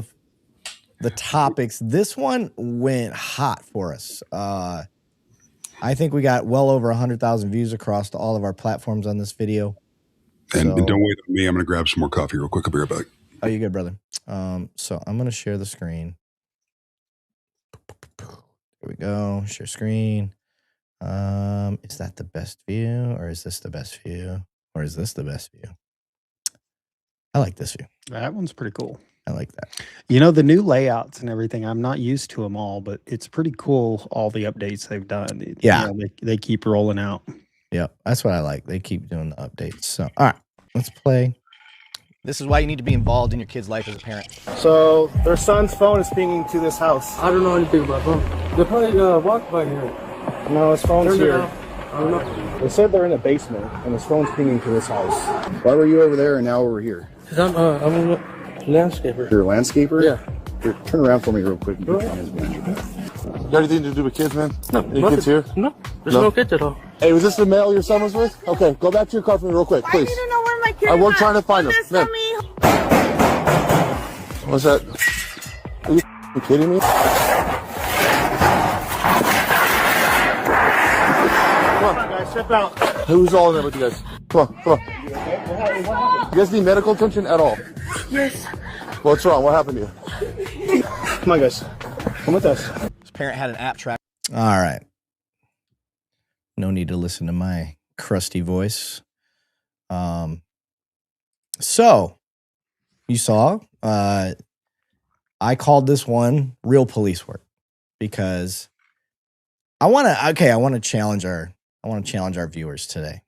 the topics. This one went hot for us. I think we got well over 100,000 views across all of our platforms on this video. And don't wait on me. I'm going to grab some more coffee real quick. I'll be right back. Oh, you good, brother. So I'm going to share the screen. Here we go. Share screen. Is that the best view, or is this the best view, or is this the best view? I like this view. That one's pretty cool. I like that. The new layouts and everything, I'm not used to them all, but it's pretty cool, all the updates they've done. They keep rolling out. Yeah, that's what I like. They keep doing the updates. So, all right, let's play. This is why you need to be involved in your kid's life as a parent. So their son's phone is pinging to this house. I don't know anything about phone. They probably walked by here. No, his phone's here. They said they're in the basement, and his phone's pinging to this house. Why were you over there and now over here? Because I'm a landscaper. You're a landscaper? Yeah. Here, turn around for me real quick and put your hands behind your back. You got anything to do with kids, man? No, Any kids here? No, there's no kids at all. Hey, was this the male your son was with? Okay, go back to your car for me real quick, please. I need to know where my kids are. We're trying to find them. This Man. for me. What's that? Are you kidding me? Come on, Guys, step out. who's all in there with you guys? Come on, come on. You guys need medical attention at all? Yes. What's wrong? What happened to you? Come on, guys. Come with us. His parent had an app track. All right. No need to listen to my crusty voice. So you saw, I called this one real police work because I want to challenge our viewers today.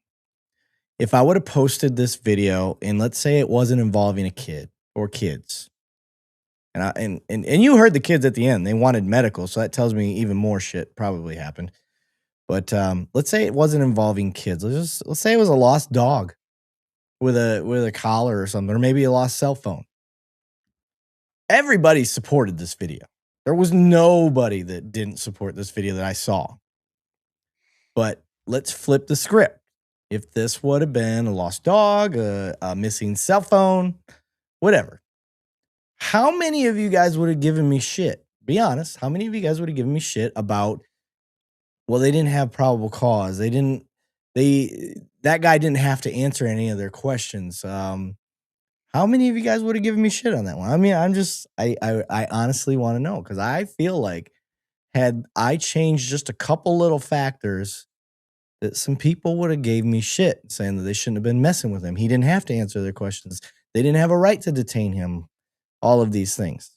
If I would have posted this video and let's say it wasn't involving a kid or kids, and you heard the kids at the end, they wanted medical, so that tells me even more shit probably happened. But let's say it wasn't involving kids. Let's say it was a lost dog with a collar or something, or maybe a lost cell phone. Everybody supported this video. There was nobody that didn't support this video that I saw. But let's flip the script. If this would have been a lost dog, a missing cell phone, whatever. How many of you guys would have given me shit? Be honest. How many of you guys would have given me shit about, well, they didn't have probable cause. That guy didn't have to answer any of their questions. How many of you guys would have given me shit on that one? I mean, I honestly want to know, because I feel like had I changed just a couple little factors, that some people would have gave me shit saying that they shouldn't have been messing with him. He didn't have to answer their questions. They didn't have a right to detain him. All of these things.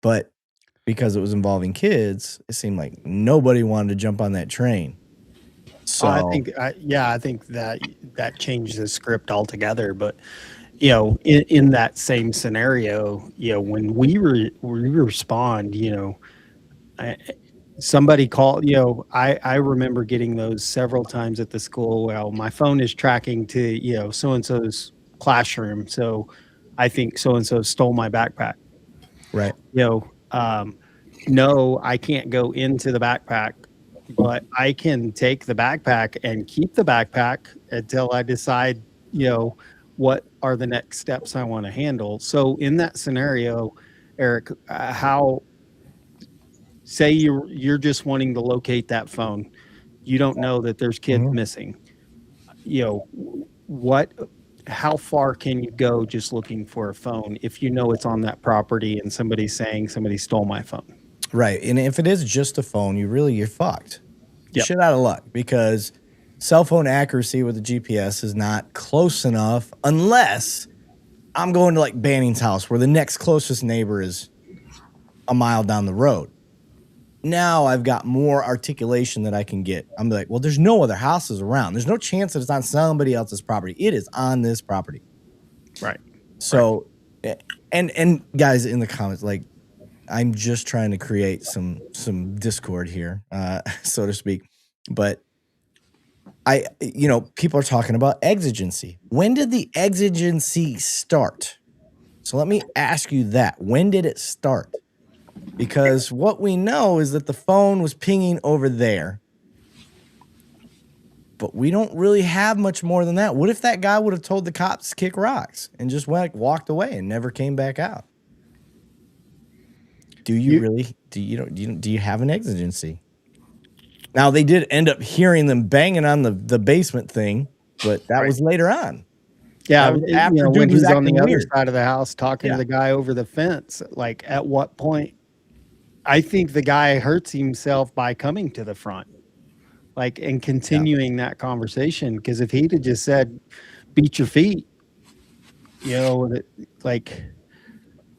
But because it was involving kids, it seemed like nobody wanted to jump on that train. So I think that changed the script altogether. But in that same scenario, when we respond, somebody called. I remember getting those several times at the school. Well, my phone is tracking to so and so's classroom, so I think so and so stole my backpack. right. No, I can't go into the backpack, but I can take the backpack and keep the backpack until I decide, what are the next steps I want to handle. So in that scenario, Eric, say you're just wanting to locate that phone. You don't know that there's kids missing. How far can you go just looking for a phone if you know it's on that property and somebody's saying somebody stole my phone? Right. And if it is just a phone, you're fucked. Yep. Shit out of luck, because cell phone accuracy with the GPS is not close enough unless I'm going to like Banning's house where the next closest neighbor is a mile down the road. Now I've got more articulation that I can get. I'm like, well, there's no other houses around. There's no chance that it's on somebody else's property. It is on this property. Right. So, and guys in the comments, like, I'm just trying to create some discord here, so to speak. But people are talking about exigency. When did the exigency start? So let me ask you that. When did it start? Because what we know is that the phone was pinging over there. But we don't really have much more than that. What if that guy would have told the cops to kick rocks and just walked away and never came back out? Do you have an exigency? Now, they did end up hearing them banging on the basement thing, but that was later on. Yeah, after when he's on the acting other weird. side of the house talking to the guy over the fence, like at what point? I think the guy hurts himself by coming to the front, like, and continuing that conversation. Because if he'd have just said, "Beat your feet," like,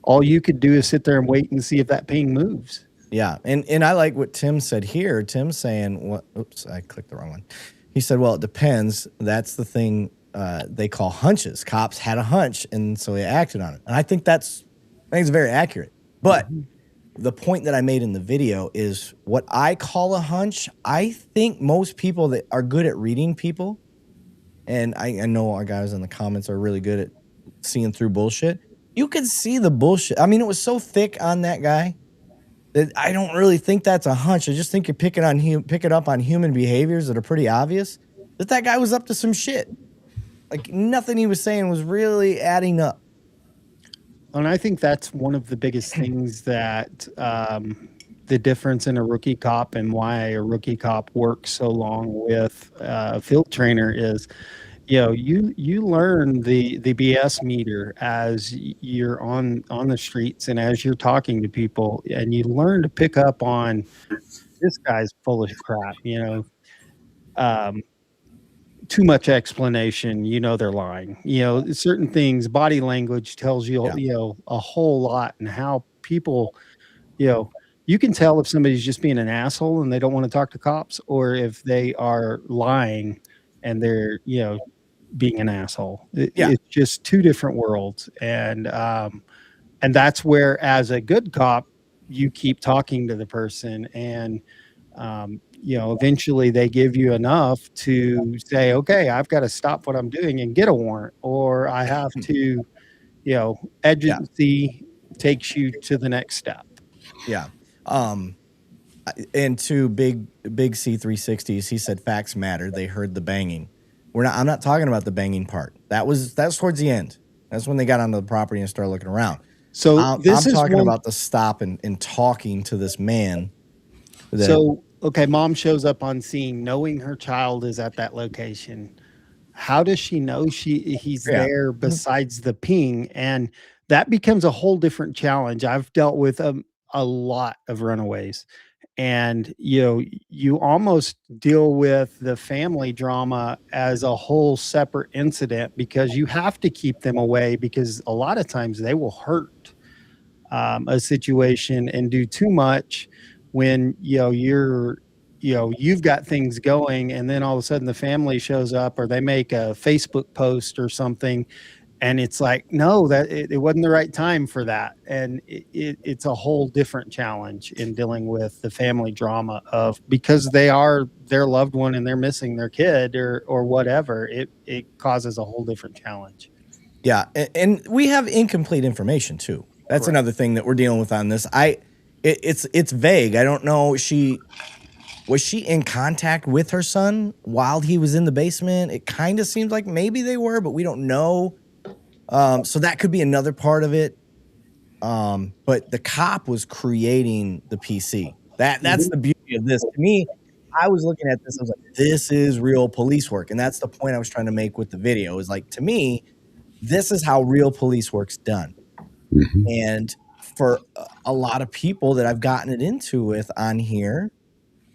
all you could do is sit there and wait and see if that ping moves. Yeah, and I like what Tim said here. Tim's saying, oops, I clicked the wrong one. He said, well, it depends. That's the thing they call hunches. Cops had a hunch, and so they acted on it. And I think it's very accurate. But the point that I made in the video is what I call a hunch. I think most people that are good at reading people, and I know our guys in the comments are really good at seeing through bullshit. You could see the bullshit. I mean, it was so thick on that guy that I don't really think that's a hunch. I just think you're picking up on human behaviors that are pretty obvious. That guy was up to some shit. Like nothing he was saying was really adding up. And I think that's one of the biggest things that the difference in a rookie cop and why a rookie cop works so long with a field trainer is, you learn the BS meter as you're on the streets and as you're talking to people, and you learn to pick up on this guy's full of crap. Too much explanation, they're lying. Certain things, body language tells you, a whole lot, and how people, you can tell if somebody's just being an asshole and they don't want to talk to cops, or if they are lying and they're, being an asshole. It's just two different worlds. And that's where, as a good cop, you keep talking to the person, and eventually they give you enough to say, okay, I've got to stop what I'm doing and get a warrant, or I have to, agency takes you to the next step. Yeah. And to big C360s, he said facts matter. They heard the banging. I'm not talking about the banging part. That's towards the end. That's when they got onto the property and started looking around. So I'm talking about the stop and talking to this man. Okay, mom shows up on scene knowing her child is at that location. How does she know he's there besides the ping? And that becomes a whole different challenge. I've dealt with a lot of runaways, and you almost deal with the family drama as a whole separate incident, because you have to keep them away, because a lot of times they will hurt a situation and do too much when you've got things going, and then all of a sudden the family shows up, or they make a Facebook post or something, and it's like, no, that it wasn't the right time for that. And it's a whole different challenge in dealing with the family drama because they are their loved one and they're missing their kid or whatever. It causes a whole different challenge. Yeah. And we have incomplete information too. That's Correct. Another thing that we're dealing with on this. It's vague. I don't know. Was she in contact with her son while he was in the basement? It kind of seems like maybe they were, but we don't know. So that could be another part of it. But the cop was creating the PC. That's the beauty of this. To me, I was looking at this, I was like, this is real police work. And that's the point I was trying to make with the video, is like, to me, this is how real police work's done. Mm-hmm. And for a lot of people that I've gotten it into with on here,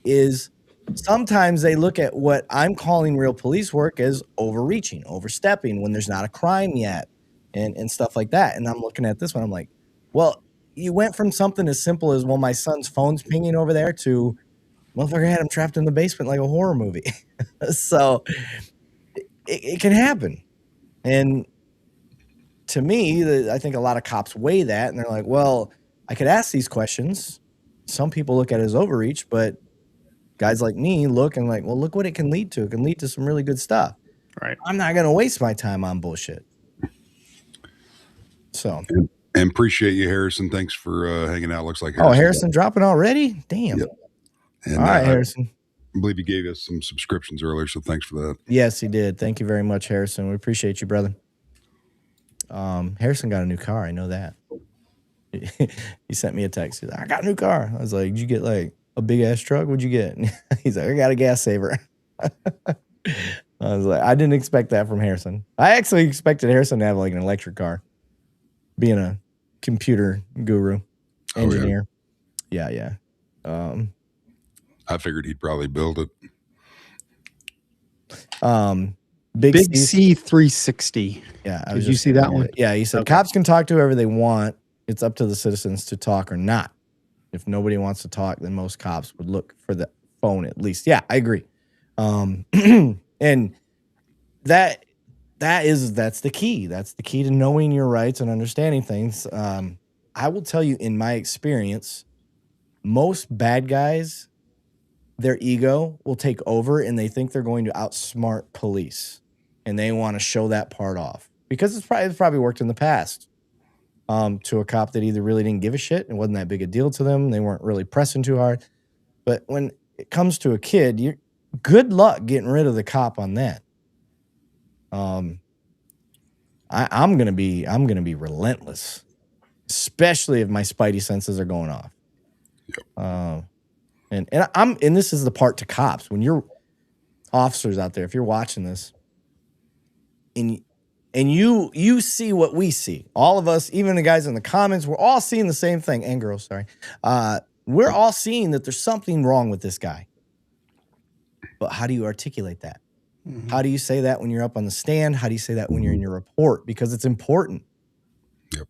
is sometimes they look at what I'm calling real police work as overreaching, overstepping when there's not a crime yet and stuff like that. And I'm looking at this one, I'm like, well, you went from something as simple as, well, my son's phone's pinging over there, to, motherfucker had him trapped in the basement like a horror movie. So it can happen. And to me, I think a lot of cops weigh that, and they're like, well, I could ask these questions. Some people look at it as overreach, but guys like me look and like, well, look what it can lead to. It can lead to some really good stuff. Right. I'm not going to waste my time on bullshit. So. And appreciate you, Harrison. Thanks for hanging out. Looks like Harrison dropping already? Damn. Yep. And, all right, Harrison. I believe he gave us some subscriptions earlier, so thanks for that. Yes, he did. Thank you very much, Harrison. We appreciate you, brother. Harrison got a new car. I know that. He sent me a text. He's like, I got a new car. I was like, did you get like a big ass truck? What'd you get? He's like, I got a gas saver. I was like, I didn't expect that from Harrison. I actually expected Harrison to have like an electric car, being a computer guru, engineer. Yeah. I figured he'd probably build it. Big C360. Yeah. Did you see that one? Yeah. He said, cops can talk to whoever they want. It's up to the citizens to talk or not. If nobody wants to talk, then most cops would look for the phone at least. Yeah, I agree. And that's the key. That's the key to knowing your rights and understanding things. I will tell you, in my experience, most bad guys, their ego will take over and they think they're going to outsmart police, and they want to show that part off because it's probably worked in the past to a cop that either really didn't give a shit and wasn't that big a deal to them. They weren't really pressing too hard. But when it comes to a kid, you're good luck getting rid of the cop on that. I'm gonna be relentless, especially if my spidey senses are going off. And this is the part to cops. When you're officers out there, if you're watching this, and you see what we see, all of us, even the guys in the comments, we're all seeing the same thing. And girls, sorry, we're all seeing that there's something wrong with this guy. But how do you articulate that? Mm-hmm. How do you say that when you're up on the stand? How do you say that when you're in your report? Because it's important. Yep.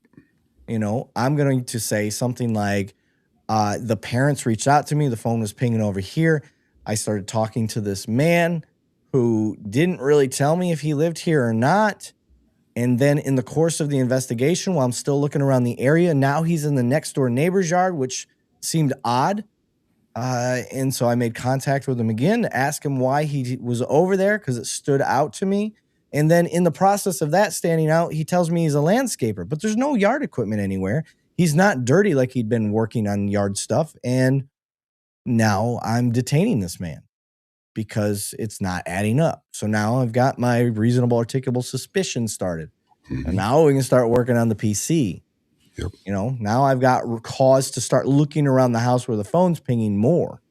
You know, I'm going to say something like, the parents reached out to me. The phone was pinging over here. I started talking to this man who didn't really tell me if he lived here or not. And then in the course of the investigation, while I'm still looking around the area, now he's in the next door neighbor's yard, which seemed odd. And so I made contact with him again to ask him why he was over there, because it stood out to me. And then in the process of that standing out, he tells me he's a landscaper, but there's no yard equipment anywhere. He's not dirty like he'd been working on yard stuff. And now I'm detaining this man because it's not adding up. So now I've got my reasonable articulable suspicion started. Mm-hmm. And now we can start working on the PC. Yep. You know, now I've got cause to start looking around the house where the phone's pinging more.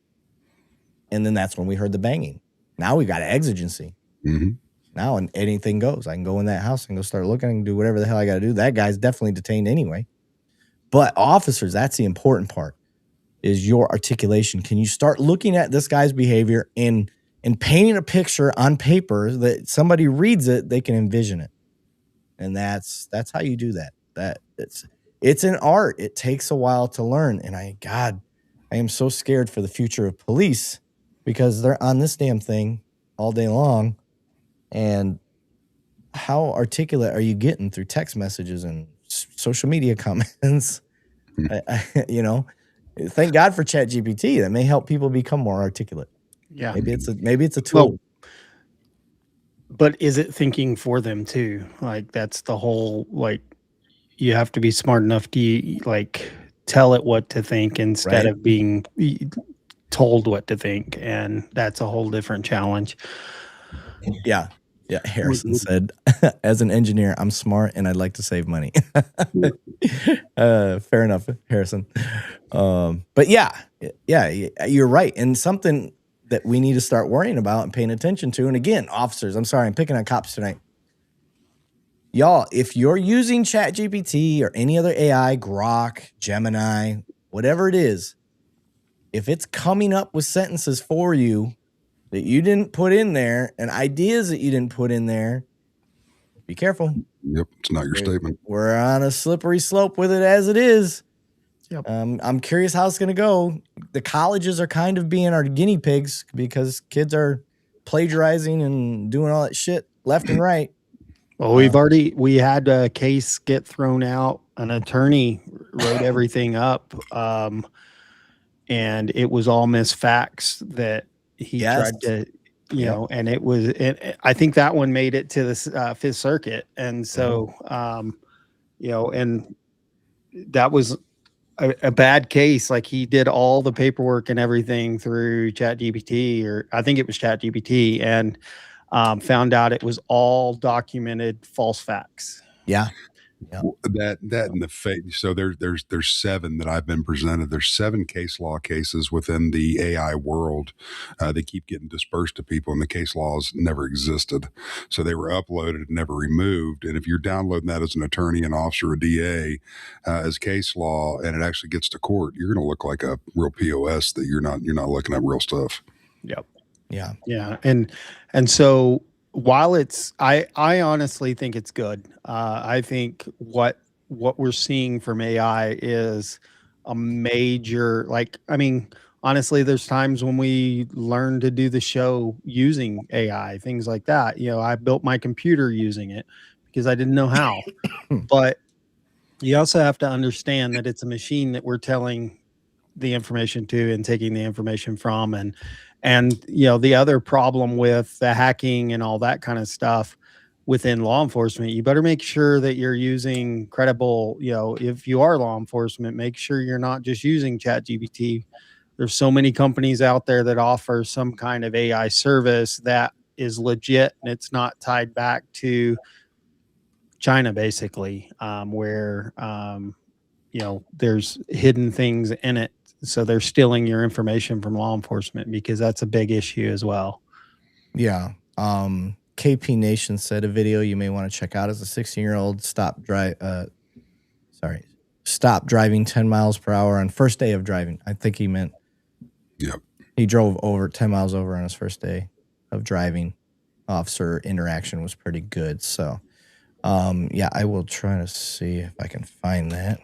And then that's when we heard the banging. Now we got an exigency. Mm-hmm. Now anything goes. I can go in that house and go start looking and do whatever the hell I got to do. That guy's definitely detained anyway. But officers, that's the important part, is your articulation. Can you start looking at this guy's behavior and painting a picture on paper that somebody reads it, they can envision it. And that's how you do that. It's an art. It takes a while to learn. And I am so scared for the future of police because they're on this damn thing all day long. And how articulate are you getting through text messages and social media comments? You know, thank God for ChatGPT. That may help people become more articulate. Yeah. Maybe it's a tool. Well, but is it thinking for them too? Like, that's the whole, like, you have to be smart enough to, like, tell it what to think instead of being told what to think. And that's a whole different challenge. Yeah. Yeah. Harrison said, as an engineer, I'm smart and I'd like to save money. Fair enough, Harrison. But yeah, you're right. And something that we need to start worrying about and paying attention to. And again, officers, I'm sorry, I'm picking on cops tonight. Y'all, if you're using ChatGPT or any other AI, Grok, Gemini, whatever it is, if it's coming up with sentences for you that you didn't put in there and ideas that you didn't put in there, be careful. Yep, it's not your statement. We're on a slippery slope with it as it is. Yep. I'm curious how it's going to go. The colleges are kind of being our guinea pigs because kids are plagiarizing and doing all that shit left and right. Well, we had a case get thrown out. An attorney wrote everything up, and it was all misfacts that he tried to, you know, and I think that one made it to the Fifth Circuit. And so, you know, and that was a bad case. Like, he did all the paperwork and everything through ChatGPT, or I think it was ChatGPT, and found out it was all documented false facts. Yeah. That and the fake. So there's 7 that I've been presented. There's 7 case law cases within the AI world. They keep getting dispersed to people, and the case laws never existed. So they were uploaded and never removed. And if you're downloading that as an attorney, an officer, a DA, as case law, and it actually gets to court, you're going to look like a real POS that you're not looking at real stuff. Yep. Yeah. Yeah. And so, while I honestly think it's good. I think what we're seeing from AI is a major, like, I mean, honestly, there's times when we learn to do the show using AI, things like that. You know, I built my computer using it because I didn't know how. But you also have to understand that it's a machine that we're telling the information to and taking the information from. And you know, the other problem with the hacking and all that kind of stuff within law enforcement, you better make sure that you're using credible, you know, if you are law enforcement, make sure you're not just using ChatGPT. There's so many companies out there that offer some kind of AI service that is legit and it's not tied back to China, basically, where you know, there's hidden things in it. So they're stealing your information from law enforcement, because that's a big issue as well. Yeah. KP Nation said a video you may want to check out as a 16-year-old stop driving 10 miles per hour on first day of driving. I think he meant he drove over 10 miles over on his first day of driving. Officer interaction was pretty good. So yeah, I will try to see if I can find that.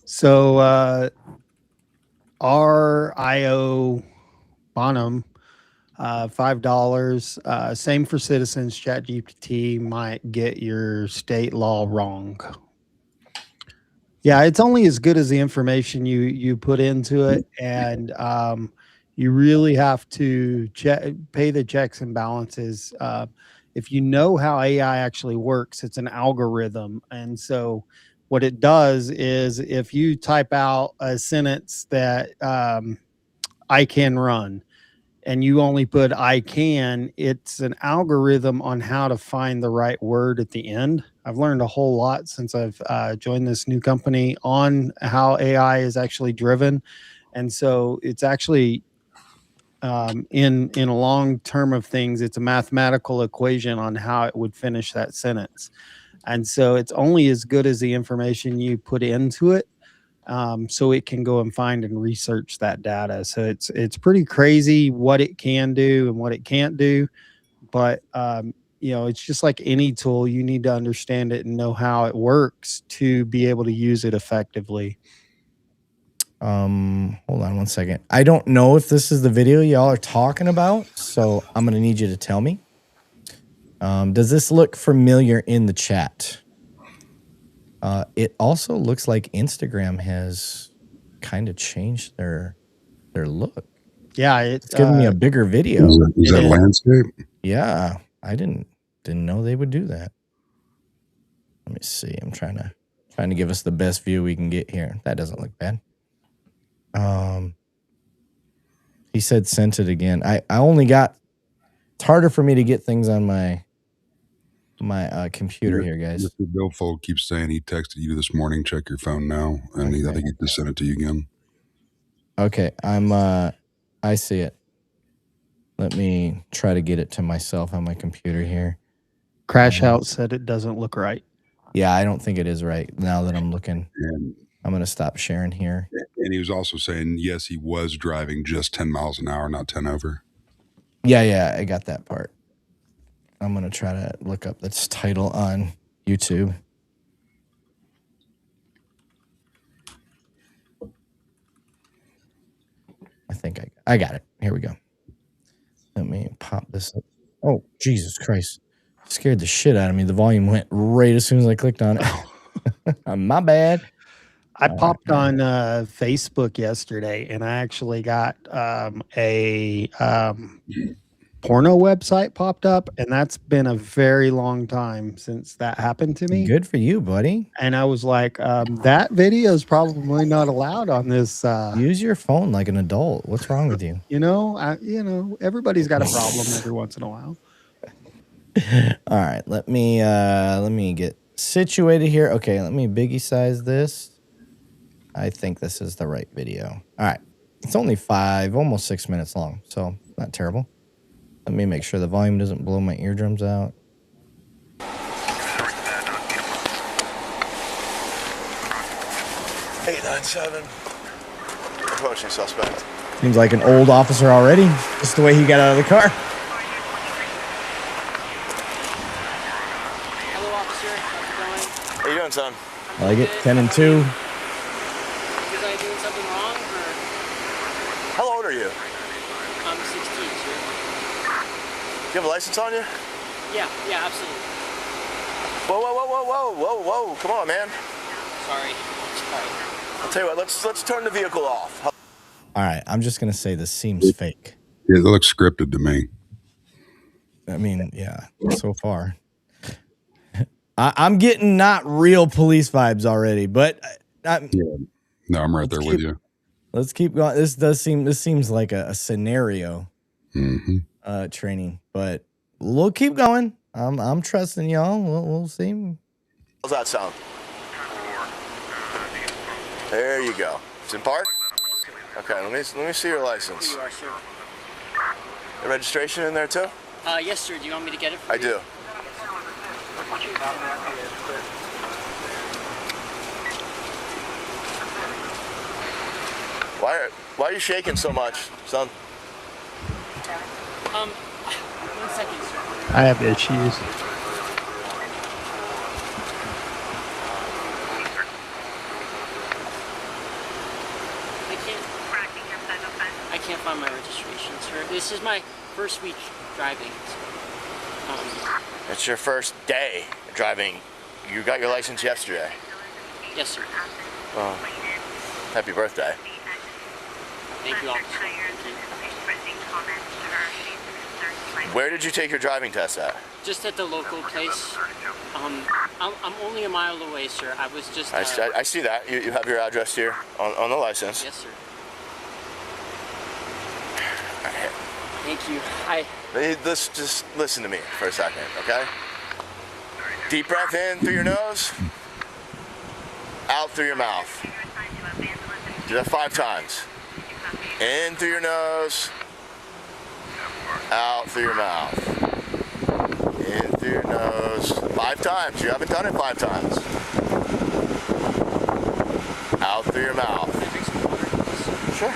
So RIO Bonham, $5. Same for citizens. ChatGPT might get your state law wrong. Yeah, it's only as good as the information you put into it, and you really have to pay the checks and balances. If you know how AI actually works, it's an algorithm, and so what it does is if you type out a sentence that I can run, and you only put I can, it's an algorithm on how to find the right word at the end. I've learned a whole lot since I've joined this new company on how AI is actually driven. And so it's actually in a long term of things, it's a mathematical equation on how it would finish that sentence. And so it's only as good as the information you put into it. So it can go and find and research that data. So it's pretty crazy what it can do and what it can't do. But you know, it's just like any tool, you need to understand it and know how it works to be able to use it effectively. Hold on one second. I don't know if this is the video y'all are talking about, so I'm gonna need you to tell me. Does this look familiar in the chat? It also looks like Instagram has kind of changed their look. Yeah, it's giving me a bigger video. Is that landscape? Yeah, I didn't know they would do that. Let me see. I'm trying to give us the best view we can get here. That doesn't look bad. He said sent it again. I only got. It's harder for me to get things on my computer here, guys. Mr. Billfold keeps saying he texted you this morning. Check your phone now, and I think he just sent it to you again. Okay, I see it. Let me try to get it to myself on my computer here. Crash Out said it doesn't look right. Yeah, I don't think it is right now that I'm looking. And I'm going to stop sharing here. And he was also saying, yes, he was driving just 10 miles an hour, not 10 over. Yeah, I got that part. I'm going to try to look up this title on YouTube. I think I got it. Here we go. Let me pop this up. Oh, Jesus Christ. Scared the shit out of me. The volume went right as soon as I clicked on it. My bad. I popped on Facebook yesterday, and I actually got a porno website popped up, and that's been a very long time since that happened to me. Good for you, buddy. And I was like, that video is probably not allowed on this. Use your phone like an adult. What's wrong with you? You know, everybody's got a problem every once in a while. All right, let me get situated here. Okay, let me biggie size this. I think this is the right video. All right, it's only almost 6 minutes long, so not terrible. Let me make sure the volume doesn't blow my eardrums out. 897. Approaching suspect. Seems like an old officer already, just the way he got out of the car. Hello, officer. How's it going? How you doing, son? I like it. 10 and 2. Was I doing something wrong, or? How old are you? I'm 16, sir. You have a license on you? Yeah, absolutely. Whoa. Come on, man. Sorry. I'll tell you what, let's turn the vehicle off. All right, I'm just gonna say this seems fake. It looks scripted to me. I mean, yeah, so far. I'm getting not real police vibes already, but Yeah. No, I'm right there with you. Let's keep going. This seems like a scenario training, but we'll keep going. I'm trusting y'all. We'll see. How's that sound? There you go. It's in park? Okay, let me see your license. You are, sir. The registration in there too? Yes, sir. Do you want me to get it for I you? do. Why are you shaking so much, son? 1 second, sir. I have issues. I can't find my registration, sir. This is my first week driving. It's your first day driving. You got your license yesterday. Yes, sir. Well, happy birthday. Thank you, officer. Where did you take your driving test at? Just at the local place. I'm only a mile away, sir. I was just. I see that. You have your address here on the license. Yes, sir. Thank you. Just listen to me for a second, okay? Deep breath in through your nose, out through your mouth. Do that 5 times. In through your nose, out through your mouth. In through your nose. 5 times. You haven't done it 5 times. Out through your mouth. Sure.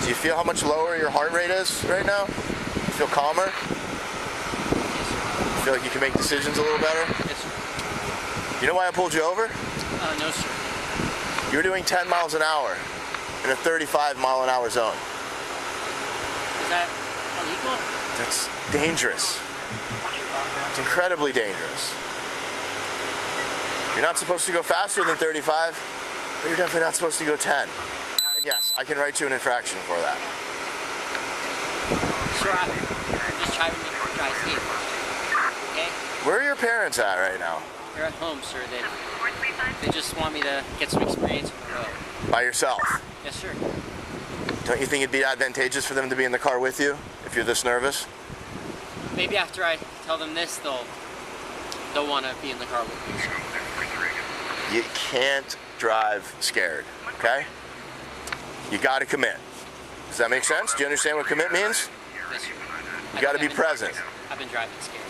Do you feel how much lower your heart rate is right now? You feel calmer? You feel like you can make decisions a little better? Yes, sir. You know why I pulled you over? No, sir. You were doing 10 miles an hour in a 35-mile-an-hour zone. Is that illegal? That's dangerous. It's incredibly dangerous. You're not supposed to go faster than 35, but you're definitely not supposed to go 10. And yes, I can write you an infraction for that. Sure, I'm just trying to drive safe. Okay? Where are your parents at right now? They're at home, sir. They just want me to get some experience on the road. By yourself? Yes, sir. Don't you think it'd be advantageous for them to be in the car with you if you're this nervous? Maybe after I tell them this, they'll want to be in the car with me, sir. You can't drive scared, okay? You got to commit. Does that make sense? Do you understand what commit means? Yes, sir. You got to be present. I've been driving scared.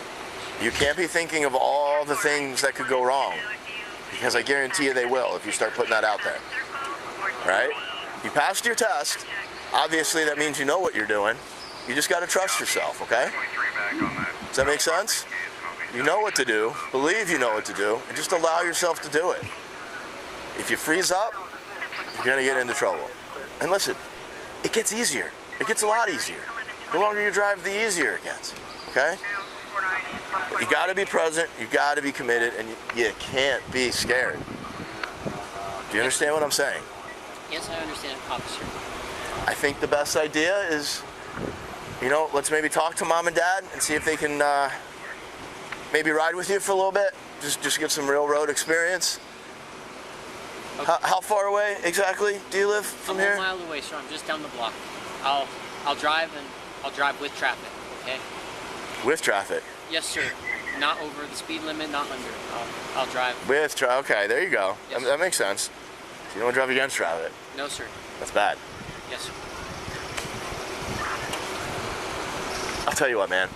You can't be thinking of all the things that could go wrong, because I guarantee you they will if you start putting that out there, right? You passed your test. Obviously, that means you know what you're doing. You just got to trust yourself, okay? Does that make sense? You know what to do, believe you know what to do, and just allow yourself to do it. If you freeze up, you're going to get into trouble. And listen, it gets easier. It gets a lot easier. The longer you drive, the easier it gets, okay? You got to be present, you got to be committed, and you can't be scared. Do you understand what I'm saying? Yes, I understand, officer. I think the best idea is, let's maybe talk to mom and dad and see if they can maybe ride with you for a little bit. Just get some real road experience. Okay. How far away exactly do you live from here? I'm 1 mile away, so I'm just down the block. I'll drive, and I'll drive with traffic, okay? With traffic? Yes, sir. Not over the speed limit, not under. I'll drive. With traffic, okay, there you go. Yes, that makes sense. So you don't drive against traffic? No, sir. That's bad. Yes, sir. I'll tell you what, man.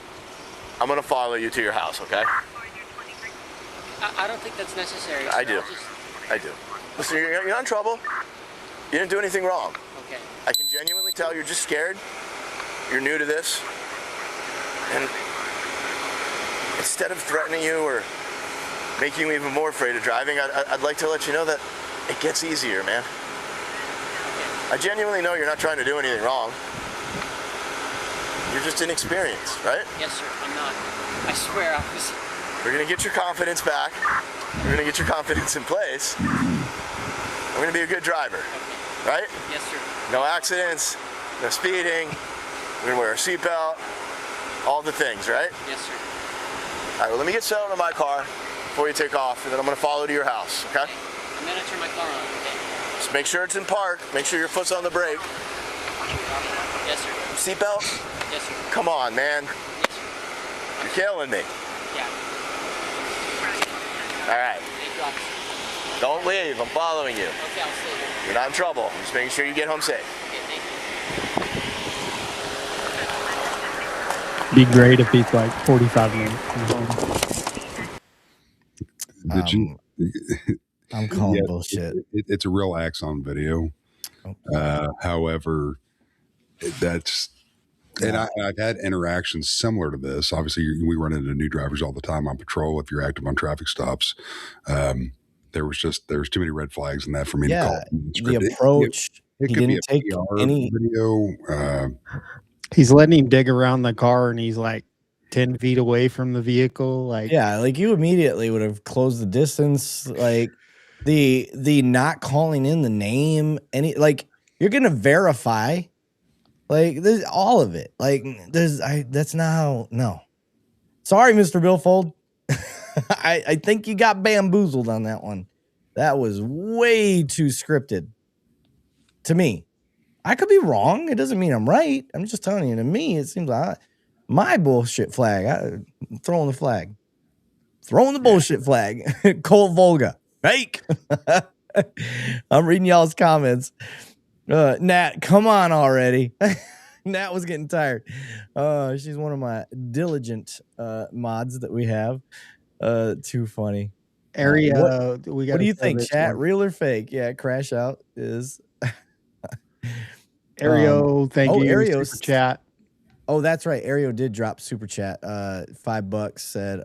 I'm going to follow you to your house, okay? I don't think that's necessary. I do. I do. Listen, you're not in trouble. You didn't do anything wrong. Okay. I can genuinely tell you're just scared. You're new to this. And instead of threatening you or making you even more afraid of driving, I'd like to let you know that it gets easier, man. I genuinely know you're not trying to do anything wrong. You're just inexperienced, right? Yes, sir. I'm not. I swear I was. We're going to get your confidence back. We're going to get your confidence in place. We're going to be a good driver, right? Yes, sir. No accidents, no speeding. We're going to wear a seatbelt, all the things, right? Yes, sir. All right, well, let me get settled in my car before you take off, and then I'm going to follow to your house, okay? I'm going to turn my car on, okay? Just make sure it's in park. Make sure your foot's on the brake. Yes, sir. Seatbelt? Yes, sir. Come on, man. Yes, sir. You're killing me. Yeah. All right. Thank you, officer. Don't leave. I'm following you. Okay, I'll stay here. You're not in trouble. I'm just making sure you get home safe. Okay, thank Be you. great if he's like 45 minutes from home. Did you? I'm calling bullshit. It's a real Axon video. However, that's. And I've had interactions similar to this. Obviously, we run into new drivers all the time on patrol. If you're active on traffic stops, there was too many red flags in that for me to call. The approach. It He could be didn't a take PR any video. He's letting him dig around the car, and he's like 10 feet away from the vehicle. Like, yeah, like you immediately would have closed the distance. Like the not calling in the name, like you're gonna verify. Like there's all of it. Like that's not how. No, sorry, Mr. Billfold. I think you got bamboozled on that one. That was way too scripted. To me, I could be wrong. It doesn't mean I'm right. I'm just telling you. To me, it seems like my bullshit flag. I'm throwing the flag. Throwing the bullshit flag. Colt Volga. Fake. I'm reading y'all's comments. Nat, come on already. Nat was getting tired. She's one of my diligent mods that we have. Too funny. Area. What do you think, chat? Real or fake? Yeah, crash out is. Ario, thank you. Ario Super chat. Oh, that's right. Ario did drop super chat. $5 said,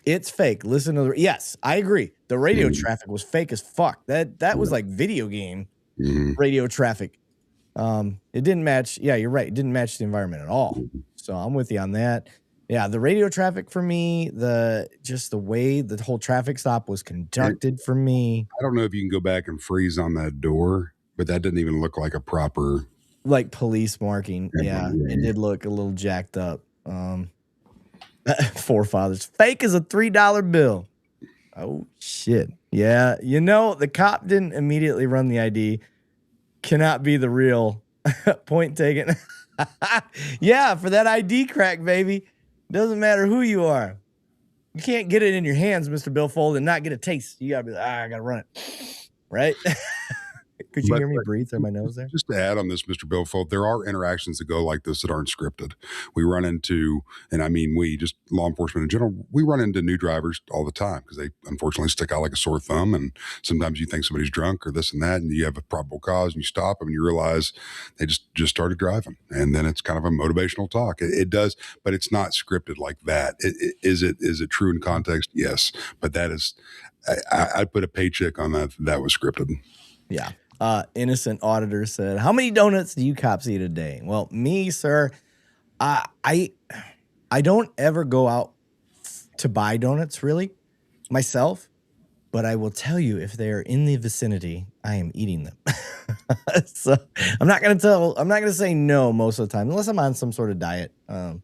it's fake. Listen to the. Yes, I agree. The radio traffic was fake as fuck. That was like video game radio traffic. It didn't match. Yeah, you're right. It didn't match the environment at all. So I'm with you on that. Yeah, the radio traffic for me, just the way the whole traffic stop was conducted for me. I don't know if you can go back and freeze on that door, but that didn't even look like a proper like police marking. Yeah, it did look a little jacked up. Forefathers. Fake as a $3 bill. Oh shit. Yeah, the cop didn't immediately run the ID. Cannot be the real. Point taken. Yeah, for that ID crack, baby. Doesn't matter who you are. You can't get it in your hands, Mr. Billfold, and not get a taste. You gotta be like, I gotta run it. Right? Could you hear me breathe through my nose there? Just to add on this, Mr. Billfold, there are interactions that go like this that aren't scripted. We run into, and I mean just law enforcement in general, we run into new drivers all the time because they unfortunately stick out like a sore thumb. And sometimes you think somebody's drunk or this and that, and you have a probable cause and you stop them and you realize they just started driving. And then it's kind of a motivational talk. It does, but it's not scripted like that. Is it true in context? Yes. But that is, I'd put a paycheck on that. That was scripted. Yeah. Innocent auditor said, how many donuts do you cops eat a day? Well, me, sir, I don't ever go out to buy donuts really myself, but I will tell you if they are in the vicinity, I am eating them. So I'm not going to say no most of the time, unless I'm on some sort of diet. I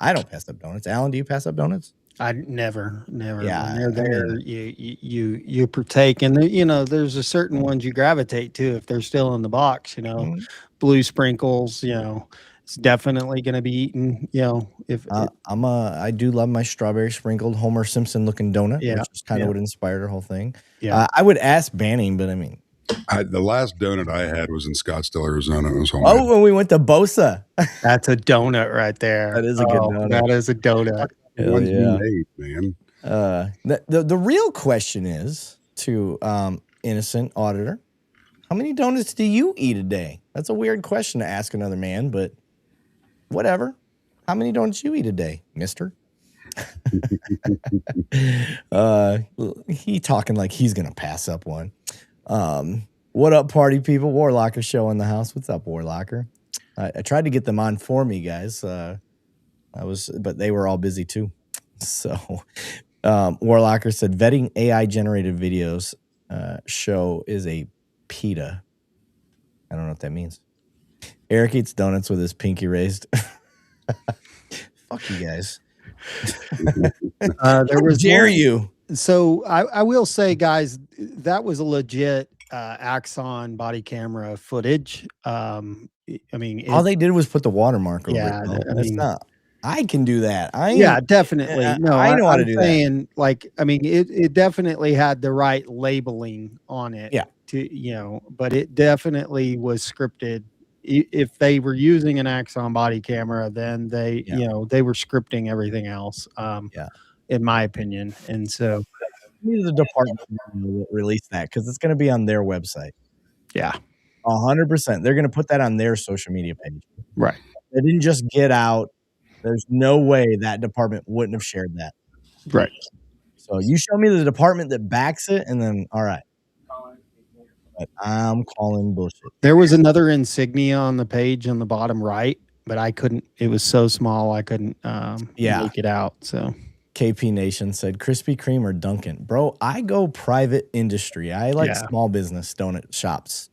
don't pass up donuts. Alan, do you pass up donuts? I never. Yeah, when they're there, you partake, and there's a certain ones you gravitate to if they're still in the box. Blue sprinkles. It's definitely going to be eaten. I do love my strawberry sprinkled Homer Simpson looking donut, which is kind of what inspired our whole thing. Yeah, I would ask Banning, but I mean, the last donut I had was in Scottsdale, Arizona. It was homemade. Oh, when we went to Bosa. That's a donut right there. That is a good donut. That is a donut. Hell yeah. Made, man. The real question is to innocent auditor, how many donuts do you eat a day? That's a weird question to ask another man, but whatever. How many donuts you eat a day, mister? He talking like he's gonna pass up one. What up, party people? Warlocker show in the house. What's up, Warlocker? I tried to get them on for me, guys. But they were all busy too. So, Warlocker said vetting AI generated videos show is a PETA. I don't know what that means. Eric eats donuts with his pinky raised. Fuck you guys. There was dare one- you? So I will say, guys, that was a legit Axon body camera footage. I mean, All they did was put the watermark over Yeah, it. Though. I That's mean- not. I can do that. yeah, definitely. No, I know how to I'm do that. saying, like, I mean, it definitely had the right labeling on it. Yeah. But it definitely was scripted. If they were using an Axon body camera, then they, they were scripting everything else. In my opinion, and so The department will release that because it's going to be on their website. Yeah, 100%. They're going to put that on their social media page. Right. It didn't just get out. There's no way that department wouldn't have shared that. Right. So you show me the department that backs it, and then all right. But I'm calling bullshit. There was another insignia on the page on the bottom right, but I couldn't. It was so small I couldn't make it out. So KP Nation said Krispy Kreme or Dunkin'. Bro, I go private industry. I like small business donut shops.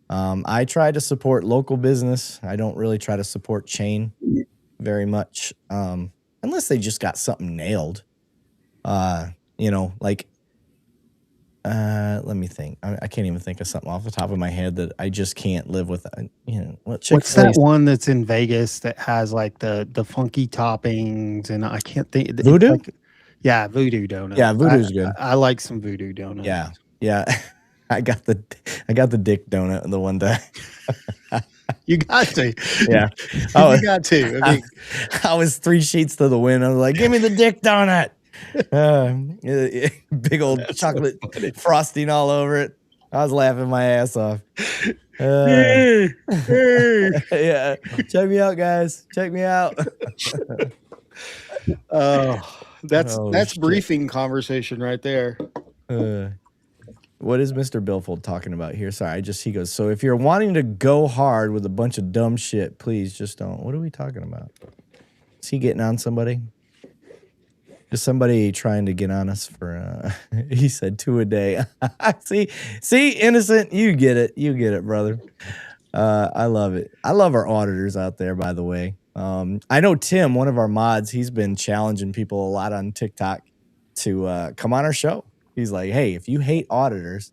I try to support local business. I don't really try to support chain very much, unless they just got something nailed. Let me think. I can't even think of something off the top of my head that I just can't live with. What's that one that's in Vegas that has like the funky toppings, and I can't think. Voodoo? Yeah, Voodoo Donut. Yeah, Voodoo's good. I like some Voodoo Donuts. Yeah. I got the dick donut the one day. You got to. Yeah. You got to. I mean, I was 3 sheets to the wind. I was like, give me the dick donut. Big old chocolate frosting all over it. I was laughing my ass off. Yeah. Check me out, guys. Check me out. that's briefing conversation right there. What is Mr. Billfold talking about here? Sorry, he goes, so if you're wanting to go hard with a bunch of dumb shit, please just don't. What are we talking about? Is he getting on somebody? Is somebody trying to get on us for, he said 2 a day. See, innocent, you get it, brother. I love it. I love our auditors out there, by the way. I know Tim, one of our mods, he's been challenging people a lot on TikTok to come on our show. He's like, hey, if you hate auditors,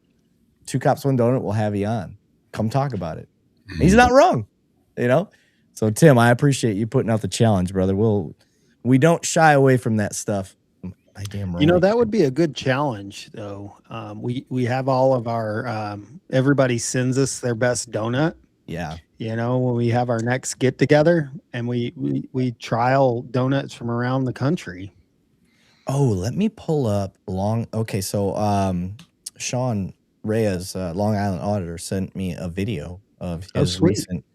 2 Cops, 1 Donut will have you on. Come talk about it. He's not wrong, So, Tim, I appreciate you putting out the challenge, brother. We don't shy away from that stuff. I damn right. That would be a good challenge, though. We have all of our everybody sends us their best donut. Yeah. When we have our next get together, and we trial donuts from around the country. Oh, let me pull up Okay, so Sean Reyes, Long Island auditor, sent me a video of his recent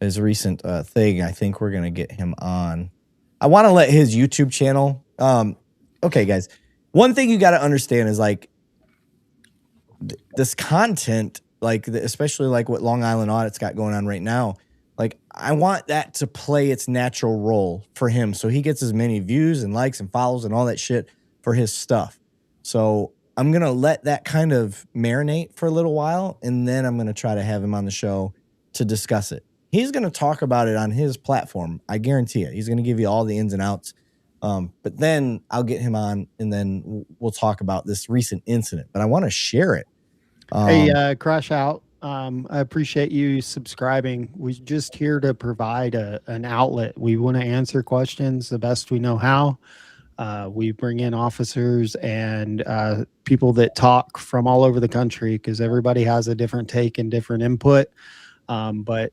thing. I think we're gonna get him on. I want to let his YouTube channel. Okay, guys. One thing you got to understand is like this content, especially like what Long Island Audit's got going on right now. Like, I want that to play its natural role for him, so he gets as many views and likes and follows and all that shit for his stuff. So I'm gonna let that kind of marinate for a little while, and then I'm gonna try to have him on the show to discuss it. He's gonna talk about it on his platform. I guarantee it. He's gonna give you all the ins and outs. But then I'll get him on, and then we'll talk about this recent incident. But I want to share it. Hey, Crash Out. I appreciate you subscribing. We're just here to provide an outlet. We want to answer questions the best we know how. We bring in officers and people that talk from all over the country because everybody has a different take and different input. But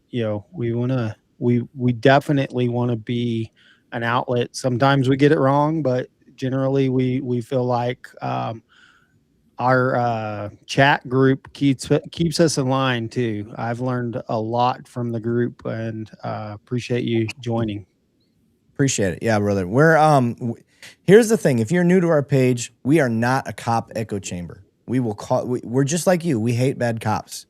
we definitely want to be an outlet. Sometimes we get it wrong, but generally we feel like our chat group keeps us in line too. I've learned a lot from the group, and appreciate you joining. Appreciate it. Yeah, brother. Here's the thing. If you're new to our page, we are not a cop echo chamber. We're just like you. We hate bad cops.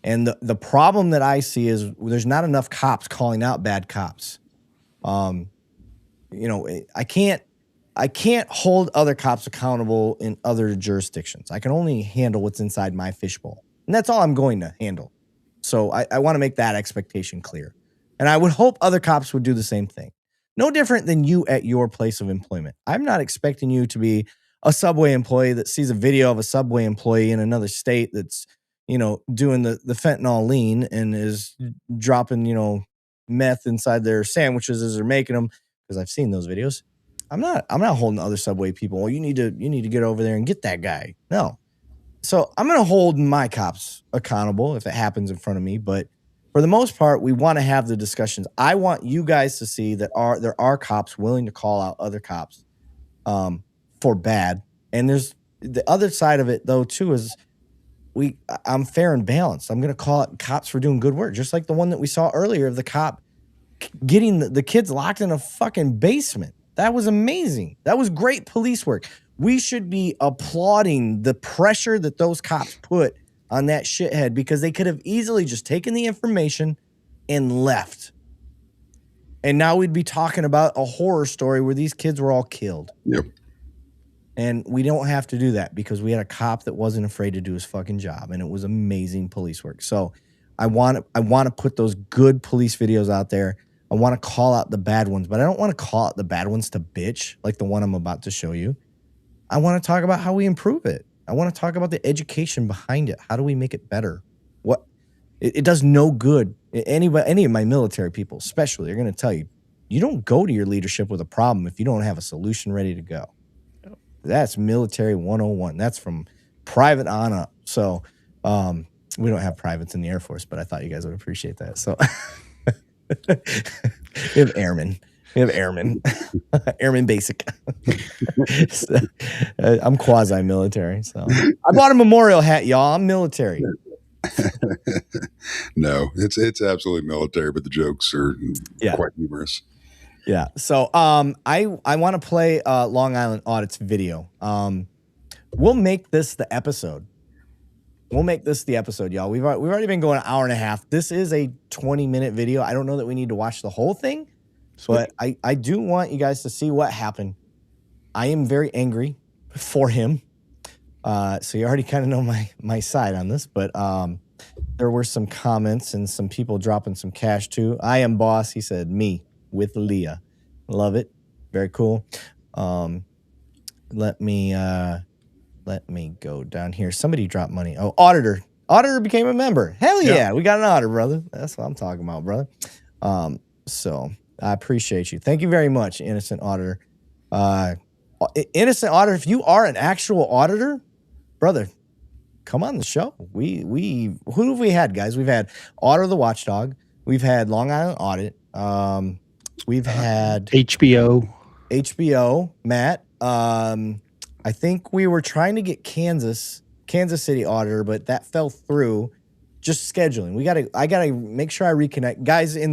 And the problem that I see is there's not enough cops calling out bad cops. I I can't hold other cops accountable in other jurisdictions. I can only handle what's inside my fishbowl. And that's all I'm going to handle. So I want to make that expectation clear. And I would hope other cops would do the same thing. No different than you at your place of employment. I'm not expecting you to be a Subway employee that sees a video of a Subway employee in another state that's, doing the fentanyl lean and is dropping, meth inside their sandwiches as they're making them, because I've seen those videos. I'm not holding other Subway people. Well, you need to get over there and get that guy. No. So I'm going to hold my cops accountable if it happens in front of me. But for the most part, we want to have the discussions. I want you guys to see that there are cops willing to call out other cops for bad. And there's the other side of it, though, too, is I'm fair and balanced. I'm going to call out cops for doing good work, just like the one that we saw earlier of the cop getting the kids locked in a fucking basement. That was amazing. That was great police work. We should be applauding the pressure that those cops put on that shithead, because they could have easily just taken the information and left. And now we'd be talking about a horror story where these kids were all killed. Yep. And we don't have to do that because we had a cop that wasn't afraid to do his fucking job, and it was amazing police work. So I want to put those good police videos out there. I want to call out the bad ones, but I don't want to call out the bad ones to bitch like the one I'm about to show you. I want to talk about how we improve it. I want to talk about the education behind it. How do we make it better? It does no good. Any of my military people, especially, are going to tell you, you don't go to your leadership with a problem if you don't have a solution ready to go. That's military 101. That's from private on up. So we don't have privates in the Air Force, but I thought you guys would appreciate that. So we have airmen. Airman basic. So, I'm quasi-military, so I bought a memorial hat, y'all. I'm military. No, it's absolutely military, but the jokes are quite humorous. Yeah. So I want to play Long Island Audit's video. We'll make this the episode. Y'all. We've already been going an hour and a half. This is a 20-minute video. I don't know that we need to watch the whole thing. But I do want you guys to see what happened. I am very angry for him. So you already kind of know my side on this. But there were some comments and some people dropping some cash too. I am boss. He said, me with Leah. Love it. Very cool. Let me go down here. Somebody dropped money. Oh, Auditor. Auditor became a member. Hell yeah. Yep. We got an auditor, brother. That's what I'm talking about, brother. So I appreciate you. Thank you very much, Innocent Auditor. Innocent Auditor, if you are an actual auditor, brother, come on the show. Who have we had, guys? We've had Auditor the Watchdog. We've had Long Island Audit. We've had HBO, Matt. I think we were trying to get Kansas City Auditor, but that fell through. Just scheduling. I gotta make sure I reconnect, guys. In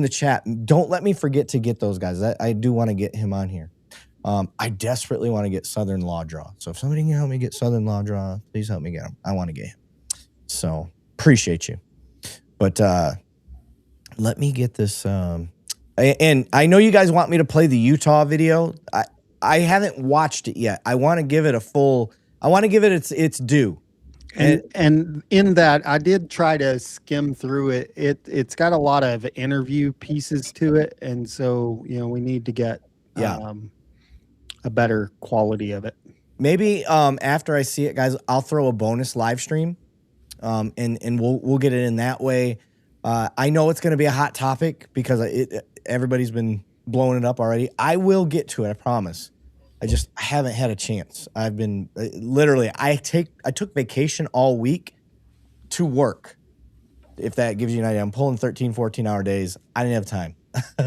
the chat, don't let me forget to get those guys. I do want to get him on here. I desperately want to get Southern Law Draw. So if somebody can help me get Southern Law Draw, please help me get him. I want to get him. So appreciate you. But let me get this. And I know you guys want me to play the Utah video. I haven't watched it yet. I want to give it its due. And in that, I did try to skim through it. It's got a lot of interview pieces to it, and so we need to get a better quality of it. Maybe after I see it, guys, I'll throw a bonus live stream, and we'll get it in that way. I know it's going to be a hot topic because everybody's been blowing it up already. I will get to it, I promise. I haven't had a chance. I've been literally, I took vacation all week to work. If that gives you an idea, I'm pulling 13, 14 hour days. I didn't have time.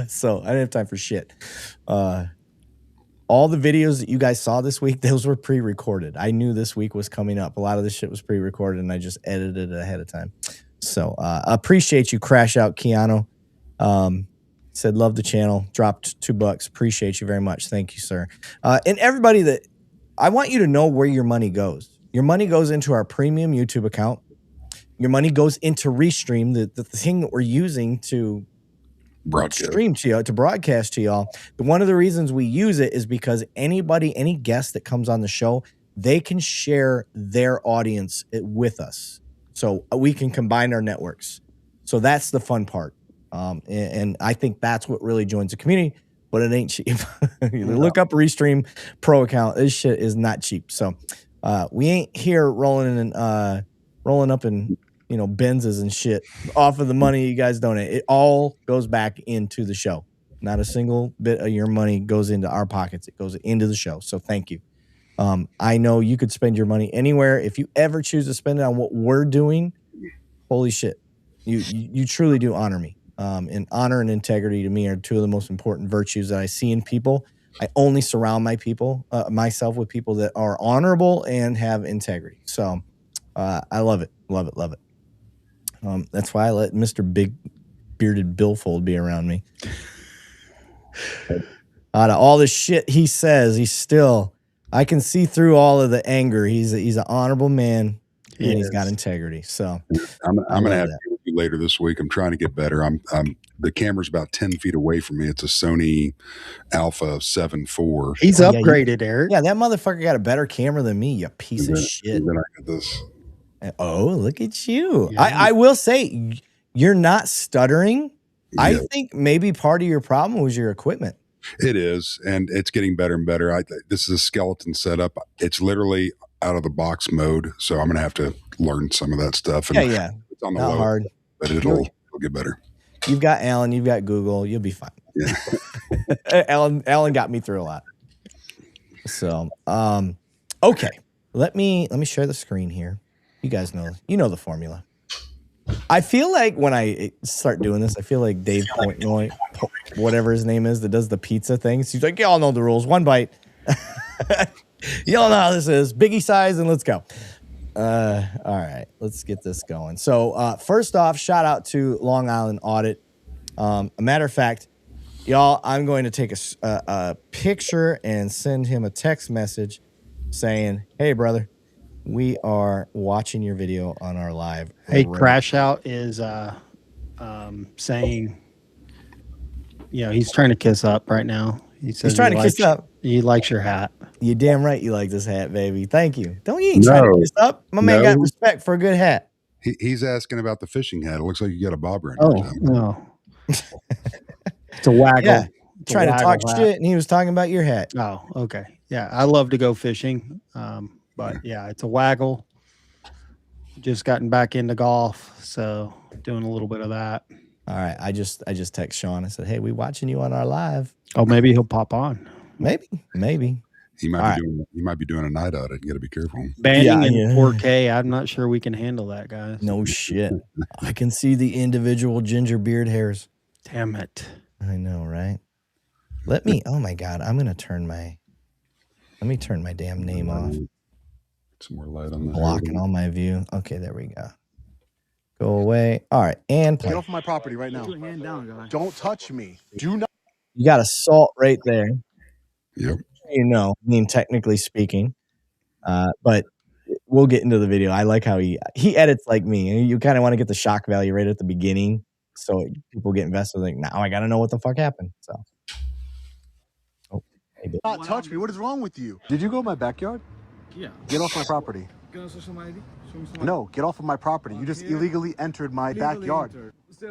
So I didn't have time for shit. All the videos that you guys saw this week, those were pre-recorded. I knew this week was coming up. A lot of this shit was pre-recorded and I just edited it ahead of time. So appreciate you, Crash Out Keanu. Said, love the channel. Dropped $2. Appreciate you very much. Thank you, sir. And everybody I want you to know where your money goes. Your money goes into our premium YouTube account. Your money goes into Restream, the thing that we're using to stream to y'all, to broadcast to y'all. One of the reasons we use it is because any guest that comes on the show, they can share their audience with us. So we can combine our networks. So that's the fun part. And I think that's what really joins the community, but it ain't cheap. Look up Restream Pro account. This shit is not cheap. So we ain't here rolling up in Benzes and shit off of the money you guys donate. It all goes back into the show. Not a single bit of your money goes into our pockets. It goes into the show. So thank you. I know you could spend your money anywhere. If you ever choose to spend it on what we're doing, holy shit, you truly do honor me. And honor and integrity to me are two of the most important virtues that I see in people. I only surround myself with people that are honorable and have integrity. So I love it. That's why I let Mr. Big Bearded Billfold be around me. Out of all the shit he says, I can see through all of the anger. He's an honorable man, and he's got integrity. So I'm gonna have to with you later this week. I'm trying to get better. The camera's about 10 feet away from me. It's a Sony Alpha 7 IV. He's upgraded, Eric. Yeah, that motherfucker got a better camera than me, you piece of shit. Then I get this. Oh, look at you. Yeah. I will say, you're not stuttering. Yeah. I think maybe part of your problem was your equipment. It is, and it's getting better and better. This is a skeleton setup. It's literally out of the box mode, so I'm going to have to learn some of that stuff. And yeah. It's on the not low, hard. But it'll get better. You've got Alan, you've got Google, you'll be fine. Yeah. Alan got me through a lot. So, okay. Let me share the screen here. You guys know the formula. I feel like when I start doing this, I feel like Dave Portnoy, whatever his name is, that does the pizza things. He's like, y'all know the rules. One bite. Y'all know how this is. Biggie size, and let's go. All right, let's get this going. So first off, shout out to Long Island Audit. A matter of fact, y'all, I'm going to take a picture and send him a text message saying, hey, brother, we are watching your video on our live. Hey, Crash Out is saying, he's trying to kiss up right now. He says he's trying to kiss up. He likes your hat. You're damn right you like this hat, baby. Thank you. Don't you ain't trying to kiss up? My man got respect for a good hat. He's asking about the fishing hat. It looks like you got a bob right now. No. It's a waggle. Yeah. Trying to talk shit, and he was talking about your hat. Oh, okay. Yeah, I love to go fishing. But yeah, it's a waggle. Just gotten back into golf, so doing a little bit of that. All right, I just text Sean. I said, "Hey, we watching you on our live." Oh, maybe he'll pop on. Maybe. He might be doing a night audit. You got to be careful. Banning in 4K. I'm not sure we can handle that, guys. No shit. I can see the individual ginger beard hairs. Damn it. I know, right? Oh my God, let me turn my damn name off. Some more light on that. Blocking all my view. Okay, there we go. Go away. All right, and play. Get off my property right now. Put your hand down, guy. Don't touch me. Do not. You got assault right there. Yep. Technically speaking, but we'll get into the video. I like how he edits like me, and you kind of want to get the shock value right at the beginning, so people get invested. Like, now I got to know what the fuck happened. So, Do not touch me. What is wrong with you? Did you go in my backyard? Yeah. Get off my property. No, get off of my property. You just illegally entered my backyard.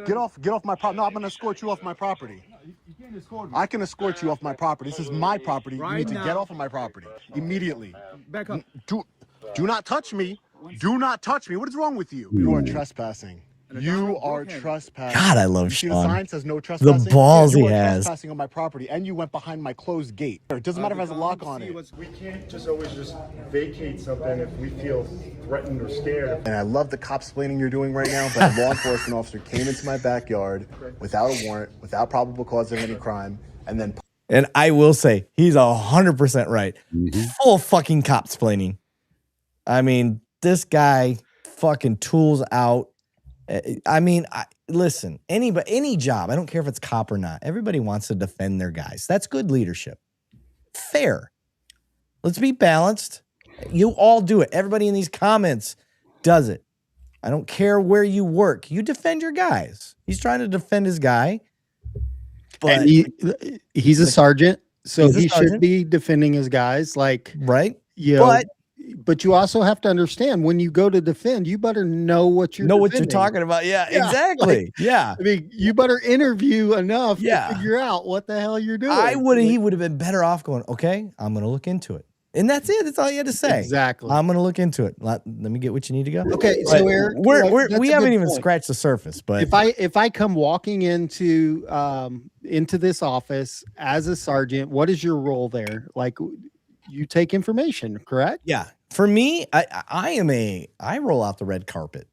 Get off my property. No, I'm going to escort you off my property. I can escort you off my property. This is my property. You need to get off of my property immediately. Back up. Do not touch me. Do not touch me. What is wrong with you? You are trespassing. You are trespassing. God, I love Sean. Sean. The sign says no trespassing. The balls he has. Trespassing on my property, and you went behind my closed gate. It doesn't matter if it has a lock on it. We can't just always vacate something if we feel threatened or scared. And I love the cop-splaining you're doing right now, but a law enforcement officer came into my backyard without a warrant, without probable cause of any crime, and then... And I will say, he's 100% right. Mm-hmm. Full fucking cop-splaining. I mean, this fucking tools out. I mean, listen, any job, I don't care if it's cop or not. Everybody wants to defend their guys. That's good leadership. Fair. Let's be balanced. You all do it. Everybody in these comments does it. I don't care where you work. You defend your guys. He's trying to defend his guy. But he's a sergeant, so he's a he sergeant. should be defending his guys. Like, right? You know, but you also have to understand when you go to defend, you better know what you're what you're talking about. Yeah, exactly. I mean, you better interview enough to figure out what the hell you're doing. He would have been better off going, okay, I'm going to look into it. And that's it. That's all you had to say. Exactly. I'm going to look into it. Let me get what you need to go. Okay. But So Eric, we haven't even scratched the surface, but if I come walking into this office as a sergeant, what is your role there? Like, you take information, correct? Yeah. For me, I roll out the red carpet.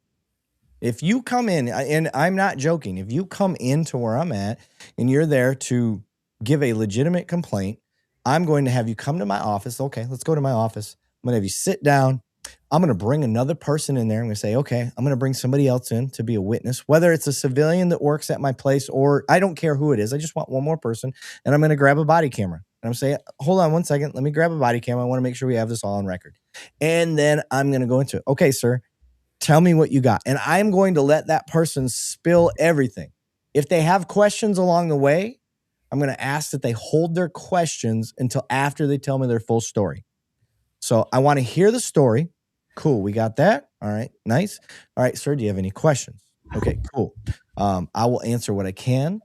If you come in, and I'm not joking, if you come into where I'm at and you're there to give a legitimate complaint, I'm going to have you come to my office. Okay, let's go to my office. I'm going to have you sit down. I'm going to bring another person in there. I'm going to say, okay, I'm going to bring somebody else in to be a witness, whether it's a civilian that works at my place or I don't care who it is. I just want one more person. And I'm going to grab a body camera. And I'm saying, hold on 1 second. Let me grab a body camera. I want to make sure we have this all on record. And then I'm going to go into it. Okay, sir, tell me what you got. And I'm going to let that person spill everything. If they have questions along the way, I'm going to ask that they hold their questions until after they tell me their full story. So I want to hear the story. Cool. We got that. All right. Nice. All right, sir. Do you have any questions? Okay, cool. I will answer what I can.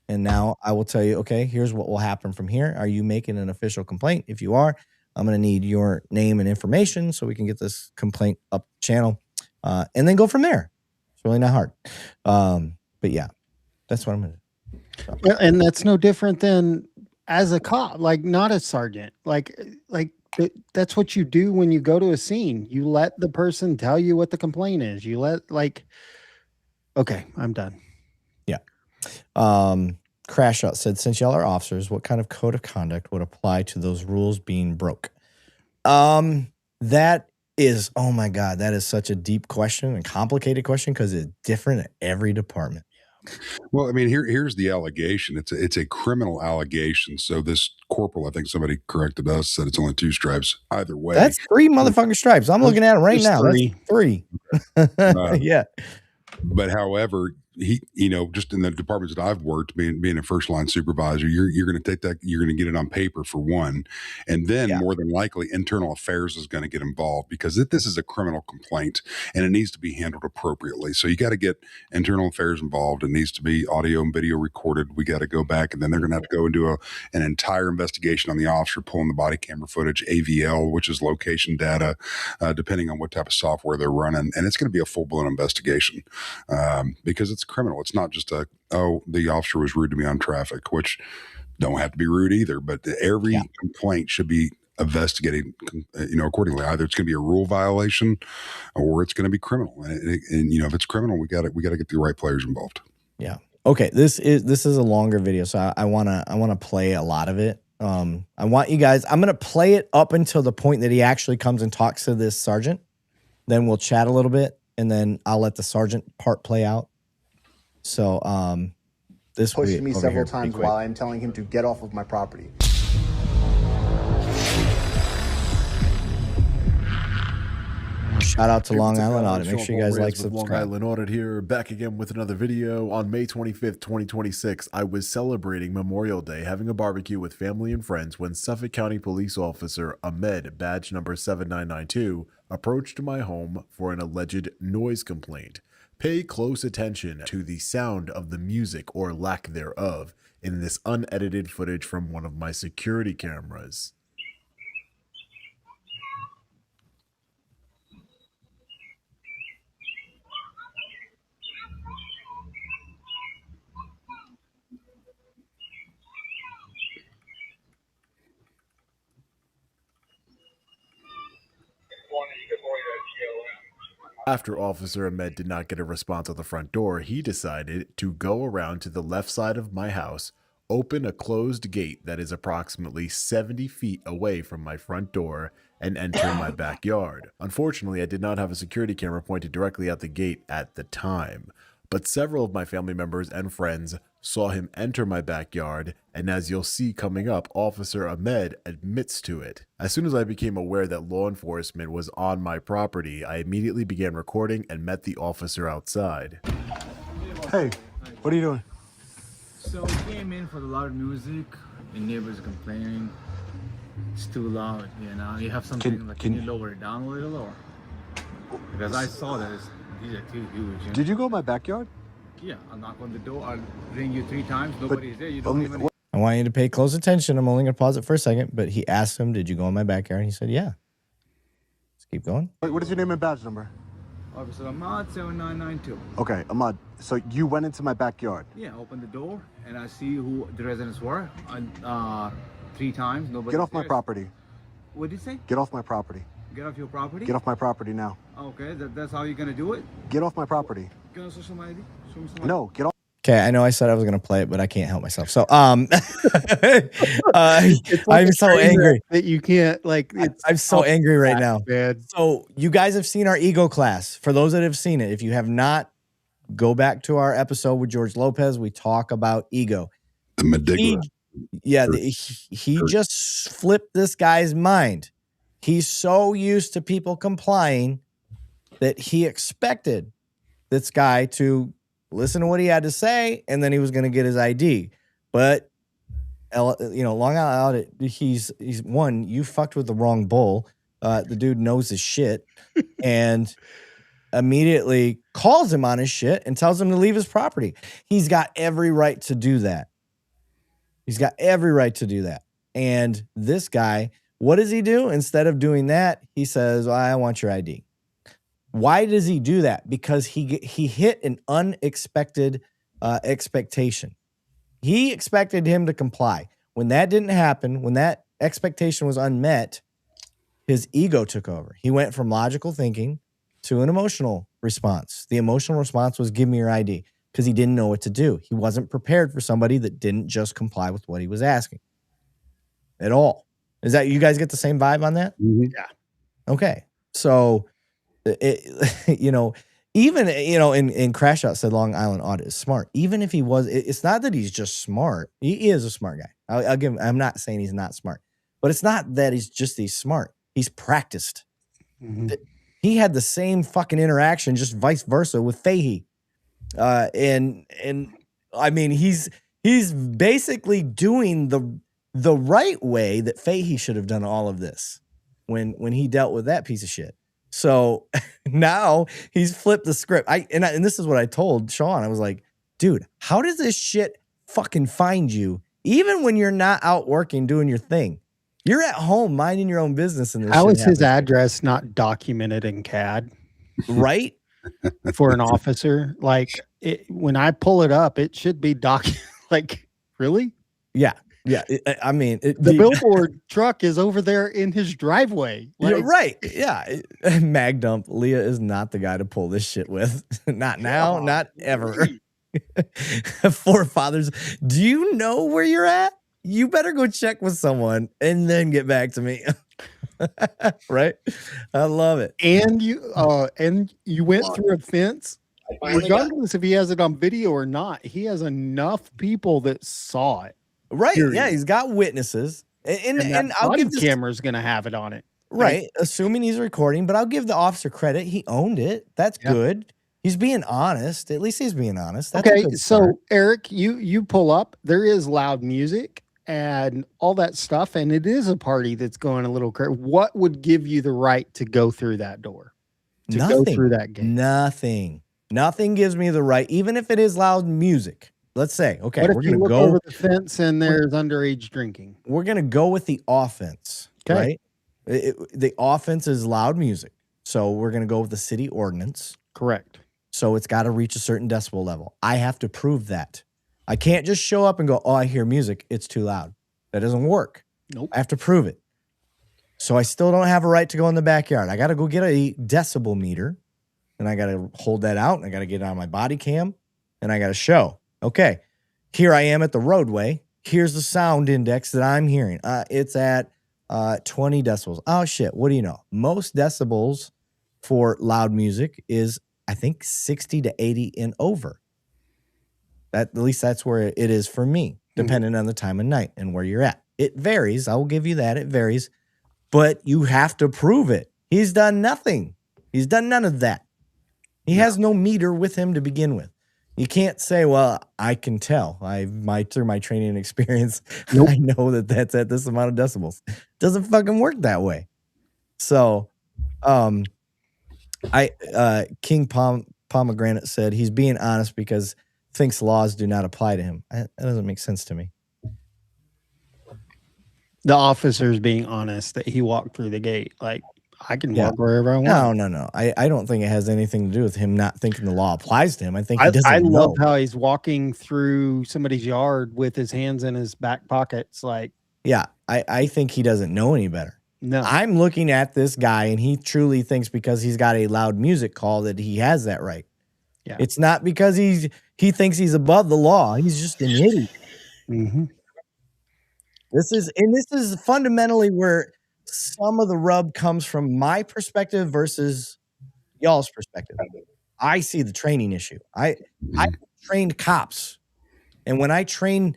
And now I will tell you, okay, here's what will happen from here. Are you making an official complaint? If you are, I'm going to need your name and information so we can get this complaint up the channel and then go from there. It's really not hard. But yeah, that's what I'm going to do. So. And that's no different than as a cop, like not a sergeant, like that's what you do when you go to a scene. You let the person tell you what the complaint is. You let okay, I'm done. Yeah. Crash Out said, since y'all are officers, what kind of code of conduct would apply to those rules being broke? That is, oh my God, that is such a deep question and complicated question because it's different at every department. Well, I mean, here's the allegation. It's a criminal allegation. So this corporal, I think somebody corrected us, said it's only 2 stripes. Either way, that's 3 motherfucking stripes. I'm looking at it right now. 3. That's 3. Yeah. But however, he, just in the departments that I've worked, being a first line supervisor, you're going to take that, you're going to get it on paper for one, and then more than likely, internal affairs is going to get involved because this is a criminal complaint and it needs to be handled appropriately. So you got to get internal affairs involved. It needs to be audio and video recorded. We got to go back, and then they're going to have to go and do an entire investigation on the officer, pulling the body camera footage, AVL, which is location data, depending on what type of software they're running, and it's going to be a full blown investigation because it's criminal. It's not just the officer was rude to me on traffic, which don't have to be rude either, but every complaint should be investigated, accordingly. Either it's going to be a rule violation or it's going to be criminal. And if it's criminal, we got to get the right players involved. Yeah. Okay. This is a longer video. So I want to play a lot of it. I want you guys, I'm going to play it up until the point that he actually comes and talks to this sergeant. Then we'll chat a little bit and then I'll let the sergeant part play out. So, this pushed me several times while I'm telling him to get off of my property. Shout out to Long Island Audit. Make sure you guys like, subscribe. Long Island Audit here, back again with another video. On May 25th, 2026, I was celebrating Memorial Day, having a barbecue with family and friends when Suffolk County Police Officer Ahmed, badge number 7992, approached my home for an alleged noise complaint. Pay close attention to the sound of the music or lack thereof in this unedited footage from one of my security cameras. After Officer Ahmed did not get a response at the front door, he decided to go around to the left side of my house, open a closed gate that is approximately 70 feet away from my front door, and enter my backyard. Unfortunately, I did not have a security camera pointed directly at the gate at the time, but several of my family members and friends saw him enter my backyard, and as you'll see coming up, Officer Ahmed admits to it. As soon as I became aware that law enforcement was on my property, I immediately began recording and met the officer outside. Hey, what are you doing? So we came in for the loud music. The neighbors complaining. It's too loud, you know. You have something can you lower it down a little, or because I saw that these are too huge. You know? Did you go in my backyard? Yeah, I'll knock on the door. I'll ring you 3 times. Nobody's there. You don't even. I want you to pay close attention. I'm only going to pause it for a second. But he asked him, "Did you go in my backyard?" And he said, "Yeah." Let's keep going. What is your name and badge number? Officer Ahmad 7992. Okay, Ahmad. So you went into my backyard. Yeah, open the door and I see who the residents were. 3 times. Nobody. Get off my property. What did you say? Get off my property. Get off your property? Get off my property now. Okay, that's how you're gonna do it? Get off my property. Can I show some ID? Show me some ID. No, get off. Okay, I know I said I was going to play it, but I can't help myself. So, I'm so angry that you can't I'm so angry right now. Man. So, you guys have seen our ego class. For those that have seen it, if you have not, go back to our episode with George Lopez. We talk about ego. The medigla. He just flipped this guy's mind. He's so used to people complying that he expected this guy to listen to what he had to say, and then he was going to get his ID. But Long Island, he's one. You fucked with the wrong bull. The dude knows his shit, and immediately calls him on his shit and tells him to leave his property. He's got every right to do that. He's got every right to do that. And this guy, what does he do? Instead of doing that, he says, well, I want your ID. Why does he do that? Because he hit an unexpected expectation. He expected him to comply. When that didn't happen, when that expectation was unmet, his ego took over. He went from logical thinking to an emotional response. The emotional response was, give me your ID, because he didn't know what to do. He wasn't prepared for somebody that didn't just comply with what he was asking at all. Is that, you guys get the same vibe on that? Mm-hmm. Yeah. Okay. So, even, in Crash Out said Long Island Audit is smart. Even if he was, it's not that he's just smart. He is a smart guy. I'll give him, I'm not saying he's not smart, but it's not that he's smart. He's practiced. Mm-hmm. He had the same fucking interaction, just vice versa with Fahey. And I mean, he's basically doing the right way that Fahey should have done all of this when he dealt with that piece of shit. So now he's flipped the script. And this is what I told Sean. I was like, dude, how does this shit fucking find you even when you're not out working doing your thing? You're at home minding your own business. And how is his address not documented in CAD? Right? For an officer, when I pull it up, it should be documented. Really? Yeah. Yeah. The billboard truck is over there in his driveway. You're right. Yeah. Mag dump. Leah is not the guy to pull this shit with. Not now, not ever. Forefathers. Do you know where you're at? You better go check with someone and then get back to me. Right? I love it. And you went through a fence. Regardless if he has it on video or not, he has enough people that saw it. Right. Period. Yeah, he's got witnesses. And I'll give the camera's going to have it on it. Right. Assuming he's recording, but I'll give the officer credit. He owned it. That's good. He's being honest. At least he's being honest. That's okay. So Eric, you pull up, there is loud music and all that stuff. And it is a party that's going a little crazy. What would give you the right to go through that door? Nothing. Go through that gate? Nothing gives me the right, even if it is loud music. Let's say, okay, we're going to go over the fence and there's underage drinking. We're going to go with the offense, right? The offense is loud music. So we're going to go with the city ordinance. Correct. So it's got to reach a certain decibel level. I have to prove that. I can't just show up and go, oh, I hear music. It's too loud. That doesn't work. Nope. I have to prove it. So I still don't have a right to go in the backyard. I got to go get a decibel meter and I got to hold that out and I got to get it on my body cam and I got to show. Okay, here I am at the roadway. Here's the sound index that I'm hearing. It's at 20 decibels. Oh, shit. What do you know? Most decibels for loud music is, I think, 60 to 80 and over. At least that's where it is for me, depending on the time of night and where you're at. It varies. I will give you that. It varies. But you have to prove it. He's done nothing. He's done none of that. He has no meter with him to begin with. You can't say, well, I can tell. Through my training and experience, Nope. I know that that's at this amount of decibels. Doesn't fucking work that way. So, King Pomegranate said he's being honest because thinks laws do not apply to him. That doesn't make sense to me. The officer's being honest that he walked through the gate. Like, I can walk wherever I want. No. I don't think it has anything to do with him not thinking the law applies to him. I think he doesn't I know. love how he's walking through somebody's yard with his hands in his back pockets. Like, yeah, I think he doesn't know any better. No. I'm looking at this guy and he truly thinks because he's got a loud music call that he has that right. Yeah. It's not because he thinks he's above the law. He's just an idiot. Mm-hmm. This is fundamentally where some of the rub comes from my perspective versus y'all's perspective. I see the training issue. I trained cops, and when I train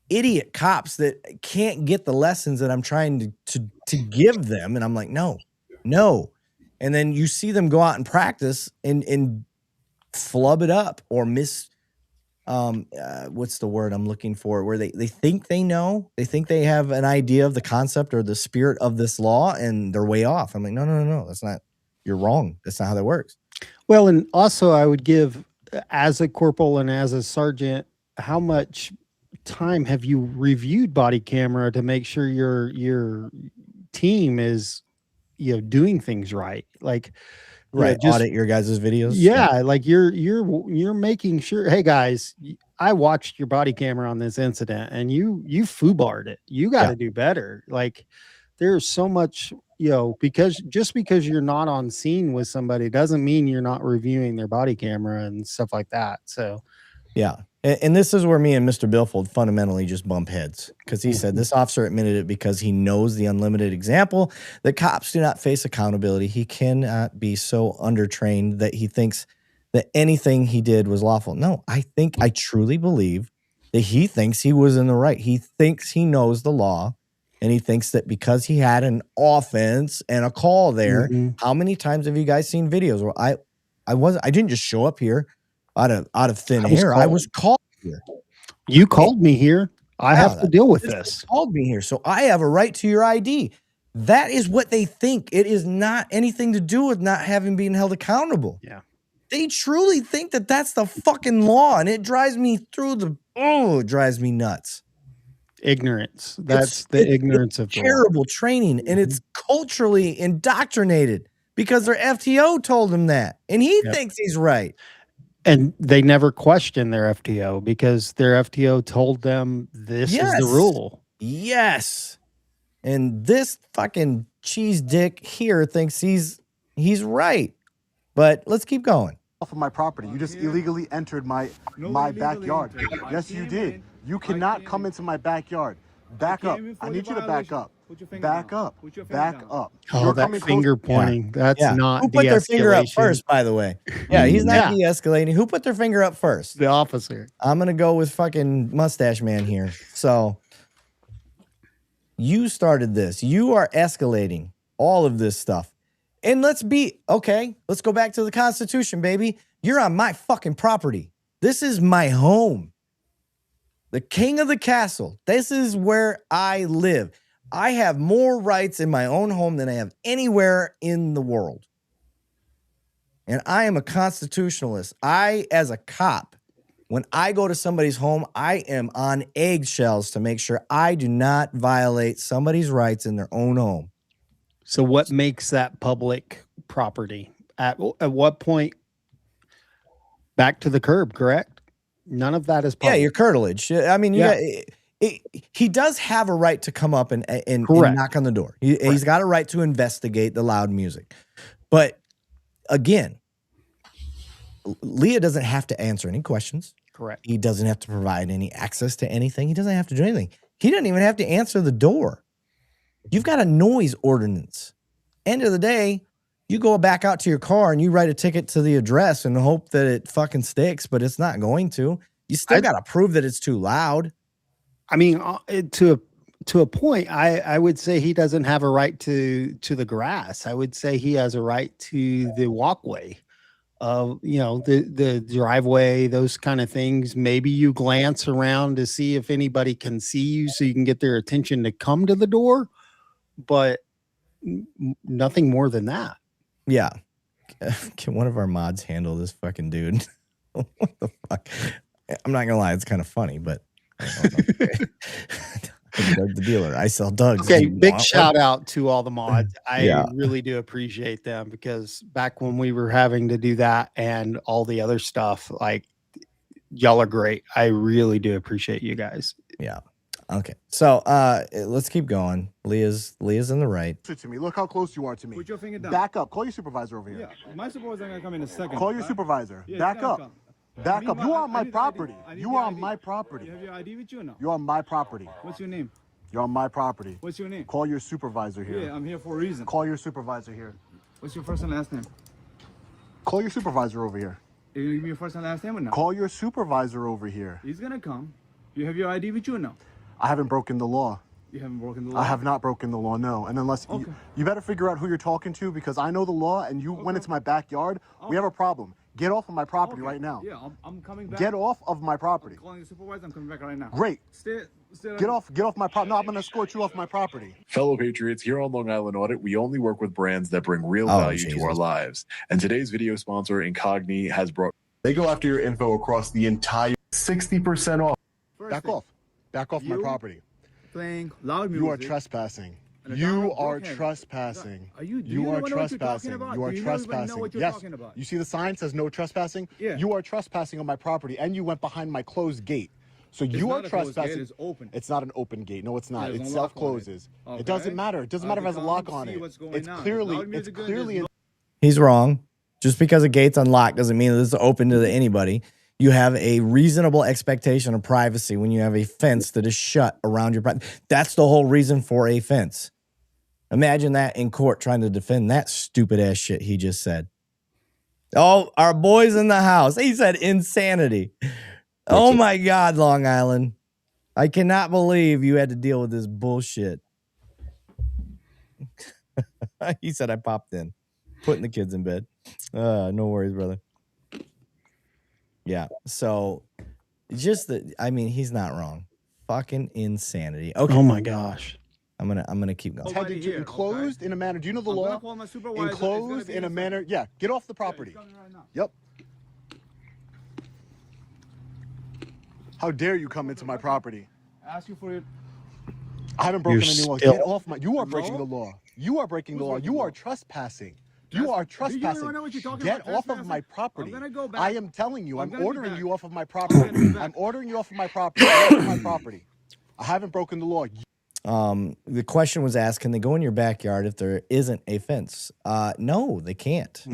idiot cops that can't get the lessons that I'm trying to give them, and I'm like, no, and then you see them go out and practice and flub it up or miss. What's the word I'm looking for? Where they think they know, they think they have an idea of the concept or the spirit of this law, and they're way off. I'm like, no, that's not. You're wrong. That's not how that works. Well, and also I would give, as a corporal and as a sergeant, how much time have you reviewed body camera to make sure your team is, doing things right? Like, right, audit your guys' videos. Yeah, like you're making sure. Hey guys, I watched your body camera on this incident, and you foobarred it. You got to do better. Like, there's so much, because you're not on scene with somebody doesn't mean you're not reviewing their body camera and stuff like that. So, yeah. And this is where me and Mr. Billfold fundamentally just bump heads, because he said this officer admitted it because he knows the unlimited example that cops do not face accountability. He cannot be so undertrained that he thinks that anything he did was lawful. No, I truly believe that he thinks he was in the right. He thinks he knows the law, and he thinks that because he had an offense and a call there. How many times have you guys seen videos where I didn't just show up here out of thin air. I was called here. You called me here. I have to deal with this. Called me here, so I have a right to your ID. That is what they think. It is not anything to do with not having been held accountable. Yeah, they truly think that that's the fucking law, and it drives me it drives me nuts. Ignorance. That's the ignorance of terrible training, and it's culturally indoctrinated because their FTO told him that, and he thinks he's right. And they never question their FTO because their FTO told them this is the rule. Yes. And this fucking cheese dick here thinks he's right. But let's keep going. Off of my property. You just illegally entered my backyard. Yes, you did. You cannot come into my backyard. Back up. I need you to back up. Back up. Back up. Oh, that finger pointing. That's not Who put their finger up first, by the way? Yeah, he's not de-escalating. Who put their finger up first? The officer. I'm going to go with fucking Mustache Man here. So, you started this. You are escalating all of this stuff. And let's go back to the Constitution, baby. You're on my fucking property. This is my home. The king of the castle. This is where I live. I have more rights in my own home than I have anywhere in the world. And I am a constitutionalist. I, as a cop, when I go to somebody's home, I am on eggshells to make sure I do not violate somebody's rights in their own home. So what makes that public property? At what point? Back to the curb, correct? None of that is public. Yeah, your curtilage. I mean, he does have a right to come up and knock on the door. He's got a right to investigate the loud music. But again, Leah doesn't have to answer any questions. Correct. He doesn't have to provide any access to anything. He doesn't have to do anything. He doesn't even have to answer the door. You've got a noise ordinance. End of the day, you go back out to your car and you write a ticket to the address and hope that it fucking sticks, but it's not going to. You still got to prove that it's too loud. I mean, to a point, I would say he doesn't have a right to the grass. I would say he has a right to the walkway. of, the driveway, those kind of things. Maybe you glance around to see if anybody can see you so you can get their attention to come to the door, but nothing more than that. Yeah. Can one of our mods handle this fucking dude? What the fuck? I'm not gonna lie, it's kind of funny, but I'm Doug the dealer. I sell Dougs. Okay, big shout out to all the mods. I Yeah. really do appreciate them, because back when we were having to do that and all the other stuff, like, y'all are great. I really do appreciate you guys. Yeah. Okay. So let's keep going. Leah's in the right. To me, look how close you are to me. Put your finger down. Back up. Call your supervisor over here. Yeah, my supervisor's gonna come in a second. Call your supervisor. Yeah, Back he's gonna up. come. Back up. You are on my I need the property. ID. I need You the are on ID. my property. You have your ID with you or no? You're on my property. What's your name? You're on my property. What's your name? Call your supervisor here. Yeah, I'm here for a reason. Call your supervisor here. What's your first and last name? Call your supervisor over here. Are you gonna give me your first and last name or no? Call your supervisor over here. He's gonna come. You have your ID with you or no? I haven't broken the law. You haven't broken the law? I have not broken the law, no. And unless you better figure out who you're talking to, because I know the law, and you went into my backyard. We have a problem. Get off of my property right now. Yeah, I'm coming back. Get off of my property. I'm calling the supervisor. I'm coming back right now. Great. Stay Get off my property. No, I'm going to escort you off my property. Fellow Patriots, here on Long Island Audit, we only work with brands that bring real value to our lives. And today's video sponsor, Incogni, has brought... They go after your info across the entire 60% off. Back off. Back off my property. Playing loud music. You are trespassing. You are trespassing. You are trespassing. You are trespassing. Yes. You see the sign says no trespassing? Yeah. You are trespassing on my property, and you went behind my closed gate. So you are trespassing. It's open. It's not an open gate. No, it's not. Yeah, It self-closes. It doesn't matter. It doesn't matter if it has a lock on it. It's clearly. He's wrong. Just because a gate's unlocked doesn't mean that it's open to anybody. You have a reasonable expectation of privacy when you have a fence that is shut around your property. That's the whole reason for a fence. Imagine that in court trying to defend that stupid ass shit he just said. Oh, our boy's in the house. He said insanity. Oh my God, Long Island. I cannot believe you had to deal with this bullshit. He said I popped in, putting the kids in bed. No worries, brother. Yeah. So just he's not wrong. Fucking insanity. Okay. Oh my gosh. I'm gonna keep going. Intended to enclosed in a manner. Do you know the law? Enclosed in a manner. Yeah. Get off the property. Yep. How dare you come into my property? Ask you for it. I haven't broken any law. Get off my. You are breaking the law. You are breaking the law. You are trespassing. You are trespassing. Get off of my property. I am telling you. I'm ordering you off of my property. I'm ordering you off of my property. Get off of my property. I haven't broken the law. The question was asked, can they go in your backyard if there isn't a fence? No, they can't.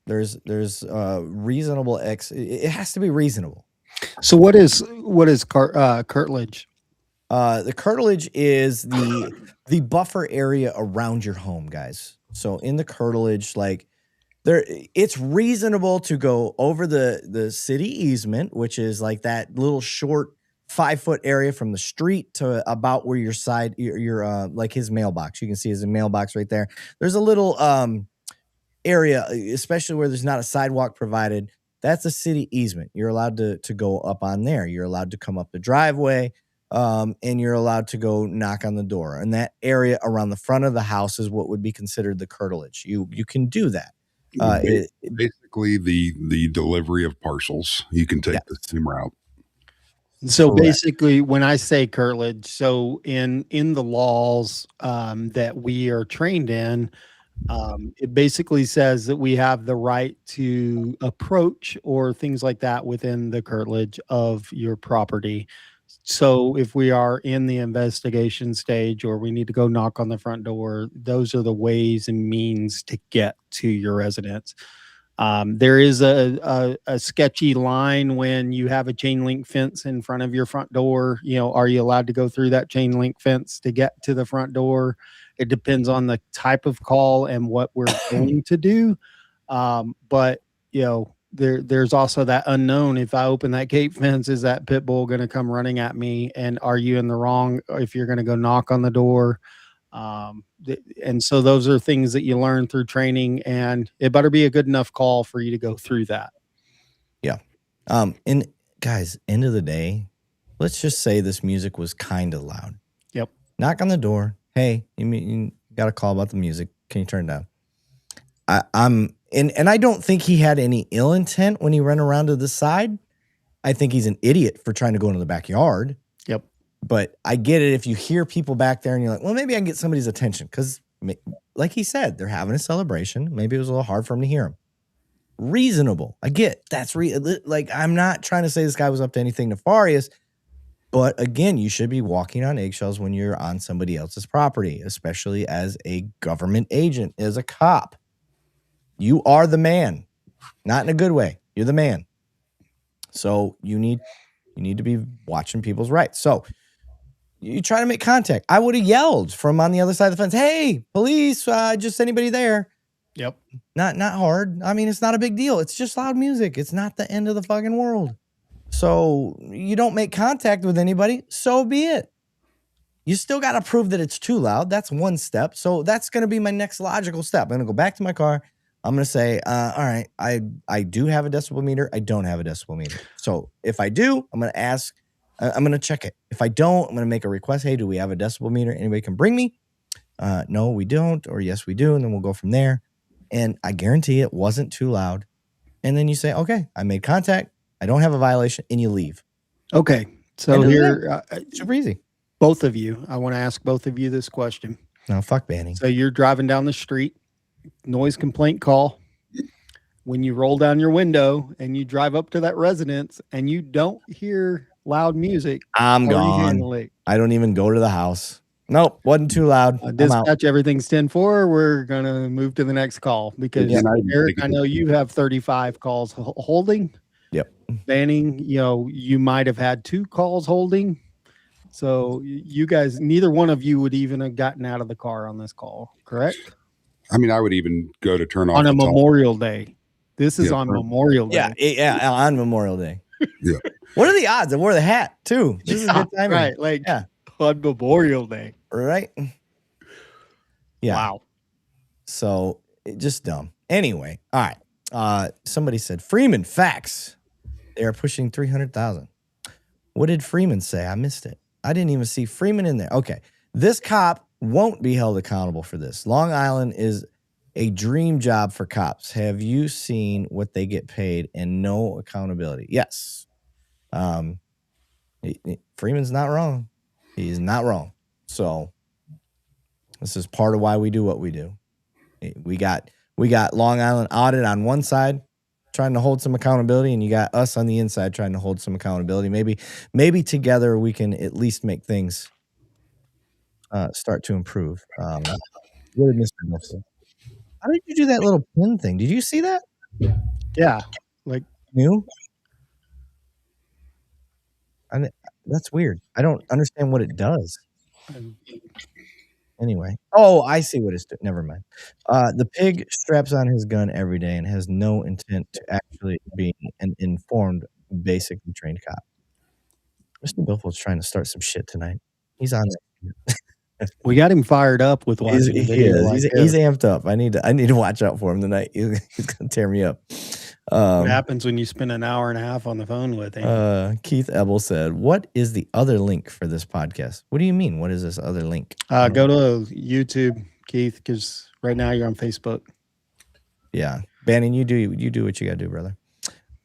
There's reasonable it has to be reasonable. So what is curtilage? The curtilage is the buffer area around your home, guys. So in the curtilage, it's reasonable to go over the city easement, which is like that little short 5-foot area from the street to about where your like his mailbox. You can see his mailbox right there. There's a little area, especially where there's not a sidewalk provided. That's a city easement. You're allowed to go up on there. You're allowed to come up the driveway, and you're allowed to go knock on the door. And that area around the front of the house is what would be considered the curtilage. You can do that. Basically, the delivery of parcels. You can take the same route. So basically, when I say curtilage, so in the laws that we are trained in, it basically says that we have the right to approach or things like that within the curtilage of your property. So if we are in the investigation stage or we need to go knock on the front door, those are the ways and means to get to your residence. There is a sketchy line when you have a chain link fence in front of your front door. Are you allowed to go through that chain link fence to get to the front door? It depends on the type of call and what we're going to do. But there's also that unknown. If I open that gate fence, is that pit bull going to come running at me? And are you in the wrong if you're going to go knock on the door? And so those are things that you learn through training, and it better be a good enough call for you to go through that. Yeah. And guys, end of the day, let's just say this music was kind of loud. Yep. Knock on the door. Hey, you got a call about the music. Can you turn it down? And I don't think he had any ill intent when he ran around to the side. I think he's an idiot for trying to go into the backyard. Yep. But I get it if you hear people back there and you're like, well, maybe I can get somebody's attention. Because like he said, they're having a celebration. Maybe it was a little hard for him to hear him. Reasonable. I get that's like, I'm not trying to say this guy was up to anything nefarious. But again, you should be walking on eggshells when you're on somebody else's property, especially as a government agent, as a cop. You are the man, not in a good way. You're the man. So you need to be watching people's rights. So you try to make contact. I would have yelled from on the other side of the fence, hey, police, just anybody there. Yep. Not hard. I mean, it's not a big deal. It's just loud music. It's not the end of the fucking world. So you don't make contact with anybody, so be it. You still got to prove that it's too loud. That's one step. So that's going to be my next logical step. I'm going to go back to my car. I'm going to say, all right, I do have a decibel meter. I don't have a decibel meter. So if I do, I'm going to ask, I'm going to check it. If I don't, I'm going to make a request. Hey, do we have a decibel meter? Anybody can bring me? No, we don't. Or yes, we do. And then we'll go from there. And I guarantee it wasn't too loud. And then you say, okay, I made contact. I don't have a violation, and you leave. Okay. So here, super easy. Both of you, I want to ask both of you this question. No, fuck banning. So you're driving down the street, noise complaint call. When you roll down your window and you drive up to that residence and you don't hear loud music, I'm gone. I don't even go to the house. Nope, wasn't too loud. Dispatch, everything's 10-4. We're going to move to the next call because Eric, I know you have 35 calls holding. Yep. Banning, you might have had 2 calls holding. So you guys, neither one of you would even have gotten out of the car on this call, correct? I mean, I would even go to turn off on a Memorial Day. This is on Memorial Day. Yeah, on Memorial Day. Yeah. What are the odds? I wore the hat too. This is a good time. Right, on Memorial Day. Right. Yeah. Wow. So just dumb. Anyway, all right. Somebody said Freeman facts. They are pushing 300,000. What did Freeman say? I missed it. I didn't even see Freeman in there. Okay. This cop won't be held accountable for this. Long Island is a dream job for cops. Have you seen what they get paid and no accountability? Yes. Freeman's not wrong. He's not wrong. So this is part of why we do what we do. We got Long Island audit on one side trying to hold some accountability, and you got us on the inside trying to hold some accountability. Maybe together we can at least make things start to improve. What did Mr. Nixon? How did you do that little pin thing? Did you see that? Yeah. Like new? That's weird. I don't understand what it does. Anyway. Oh, I see what it's doing. Never mind. The pig straps on his gun every day and has no intent to actually be an informed, basically trained cop. Mr. Billfold's trying to start some shit tonight. He's on it. We got him fired up with watching the video. He's amped up. I need to watch out for him tonight. He's gonna tear me up. What happens when you spend an hour and a half on the phone with him? Keith Ebel said, "What is the other link for this podcast?" What do you mean? What is this other link? Go to YouTube, Keith, because right now you're on Facebook. Yeah, Bannon, you do what you gotta do, brother.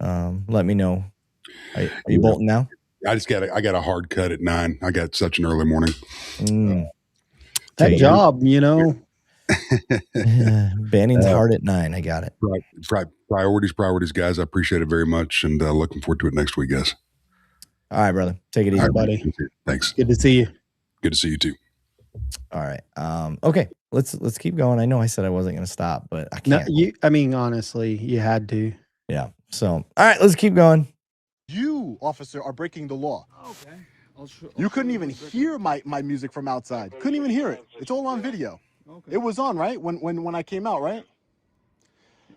Let me know. Are you bolting now? I got a hard cut at 9. I got such an early morning. That job, Banning's hard at 9. I got it. Right. Priorities, guys. I appreciate it very much, and looking forward to it next week, guys. All right, brother. Take it easy, buddy. Thanks. Good to see you. Good to see you too. All right. Okay. Let's keep going. I know I said I wasn't going to stop, but I can't. No, honestly, you had to. Yeah. So, all right, let's keep going. You, officer, are breaking the law. Okay. You couldn't even hear my music from outside. Couldn't even hear it. It's all on video. Okay. It was on, right? When I came out, right?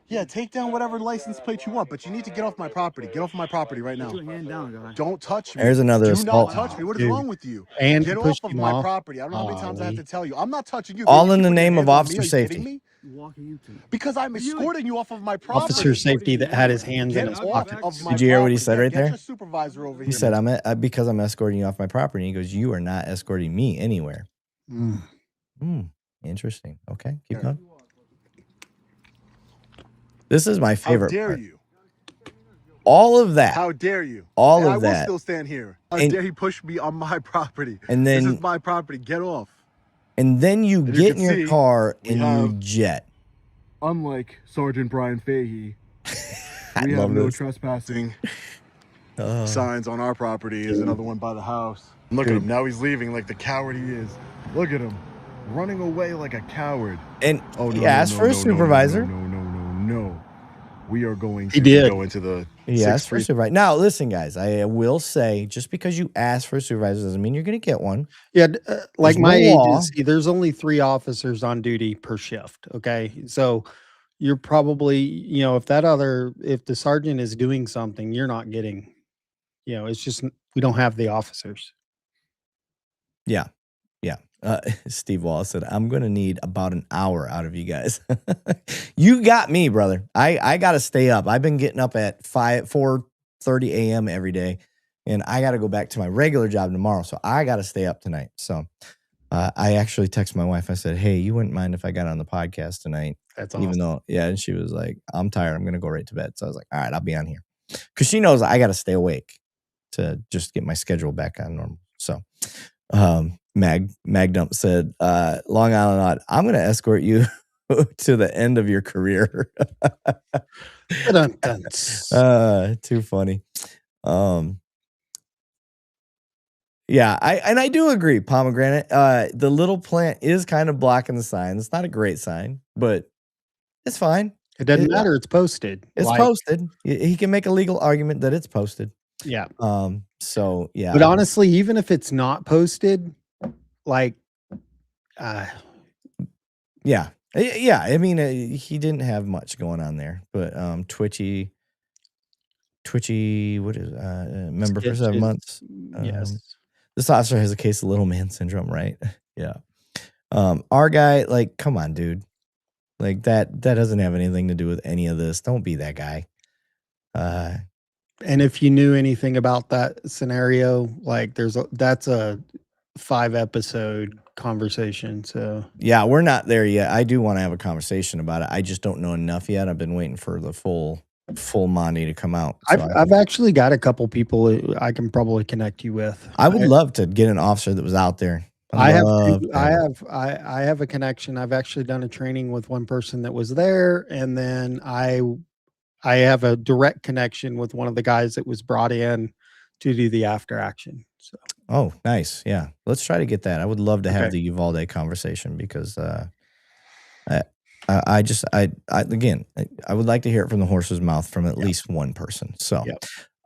Yeah, take down whatever license plate you want, but you need to get off my property. Get off my property right now. Put your hand down, guy. Don't touch me. There's another Do not assault. touch me. What is Dude. wrong with you? And Get push off of him my off. property. I don't know how many times I have to tell you. I'm not touching you. All You in the put your name of hands on me. officer Are you safety. kidding me? Walking into it. Because I'm escorting you off of my property. Officer safety that had his hands in Get his off pocket. of my Did you hear what he property. said right Get there? your supervisor over He here. said, because I'm escorting you off my property. He goes, you are not escorting me anywhere. Interesting. Okay, keep going. This is my favorite How dare part. you? All of that. How dare you? All and of I will that. still stand here. How And- dare he push me on my property? And then- this is my property. Get off. And then you And get you in can your see car we and you have- jet. Unlike Sergeant Brian Fahey, I we love have no this. trespassing signs on our property. Is another one by the house. Look at him. Now he's leaving like the coward he is. Look at him. Running away like a coward. And Oh, no, he no, asked no, for a no, no, supervisor. No. We are going He to did. go into the He asked for a 6-3. supervisor. Now, listen, guys, I will say just because you ask for a supervisor doesn't mean you're going to get one. Yeah, like There's my no law. agency, there's only 3 officers on duty per shift. Okay, so you're probably, if the sergeant is doing something, you're not getting, it's just we don't have the officers. Yeah. Steve Wallace said, I'm going to need about an hour out of you guys. You got me, brother. I got to stay up. I've been getting up at 4:30 a.m. every day, and I got to go back to my regular job tomorrow. So I got to stay up tonight. So I actually texted my wife. I said, hey, you wouldn't mind if I got on the podcast tonight? That's awesome. Even though, and she was like, I'm tired. I'm going to go right to bed. So I was like, all right, I'll be on here. Because she knows I got to stay awake to just get my schedule back on normal. So Magdump said, Long Island Odd, I'm going to escort you to the end of your career. Too funny. Yeah, I do agree, Pomegranate. The little plant is kind of blocking the sign. It's not a great sign, but it's fine. It doesn't matter. It's posted. It's posted. He can make a legal argument that it's posted. Yeah. So yeah. But honestly, even if it's not posted, yeah. I mean, he didn't have much going on there, but Twitchy, what is member for 7 months? Yes. This officer has a case of little man syndrome, right? Yeah. Our guy, like, come on, dude. Like that doesn't have anything to do with any of this. Don't be that guy. And if you knew anything about that scenario, like that's a 5-episode conversation. So yeah, we're not there yet. I do want to have a conversation about it. I just don't know enough yet. I've been waiting for the full Monty to come out. So I've actually got a couple people I can probably connect you with. I would love to get an officer that was out there. I have a connection. I've actually done a training with one person that was there, and then I have a direct connection with one of the guys that was brought in to do the after action. So oh, nice. Yeah, let's try to get that. I would love to have the Uvalde conversation because I would like to hear it from the horse's mouth from at least one person. So.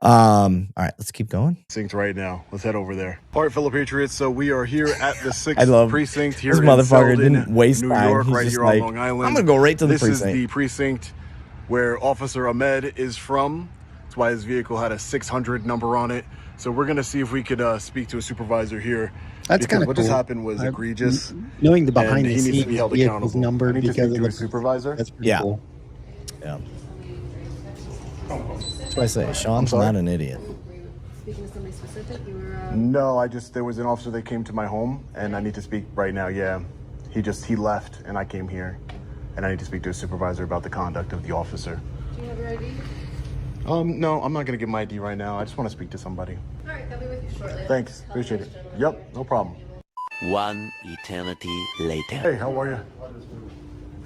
All right, let's keep going. Precinct right now. Let's head over there. All right, fellow patriots. So we are here at the 6th precinct here this in motherfucker Selden, didn't waste New time. York, He's right just here like, on Long Island. I'm gonna go right to the this precinct. This is the precinct where Officer Ahmed is from. That's why his vehicle had a 600 number on it. So we're gonna see if we could speak to a supervisor here. That's kind of what just happened was egregious. Knowing the behind and the he needs scenes to be held vehicle's accountable. number I need to because speak of to a the supervisor. That's pretty cool. Yeah. That's why I say Sean's not an idiot. Speaking to somebody specific, you were. No, there was an officer that came to my home, and I need to speak right now. Yeah, he left, and I came here, and I need to speak to a supervisor about the conduct of the officer. Do you have your ID? No, I'm not gonna give my ID right now. I just want to speak to somebody. All right, I'll be with you shortly. Thanks, appreciate it. Yep, no problem. One eternity later. Hey, how are you?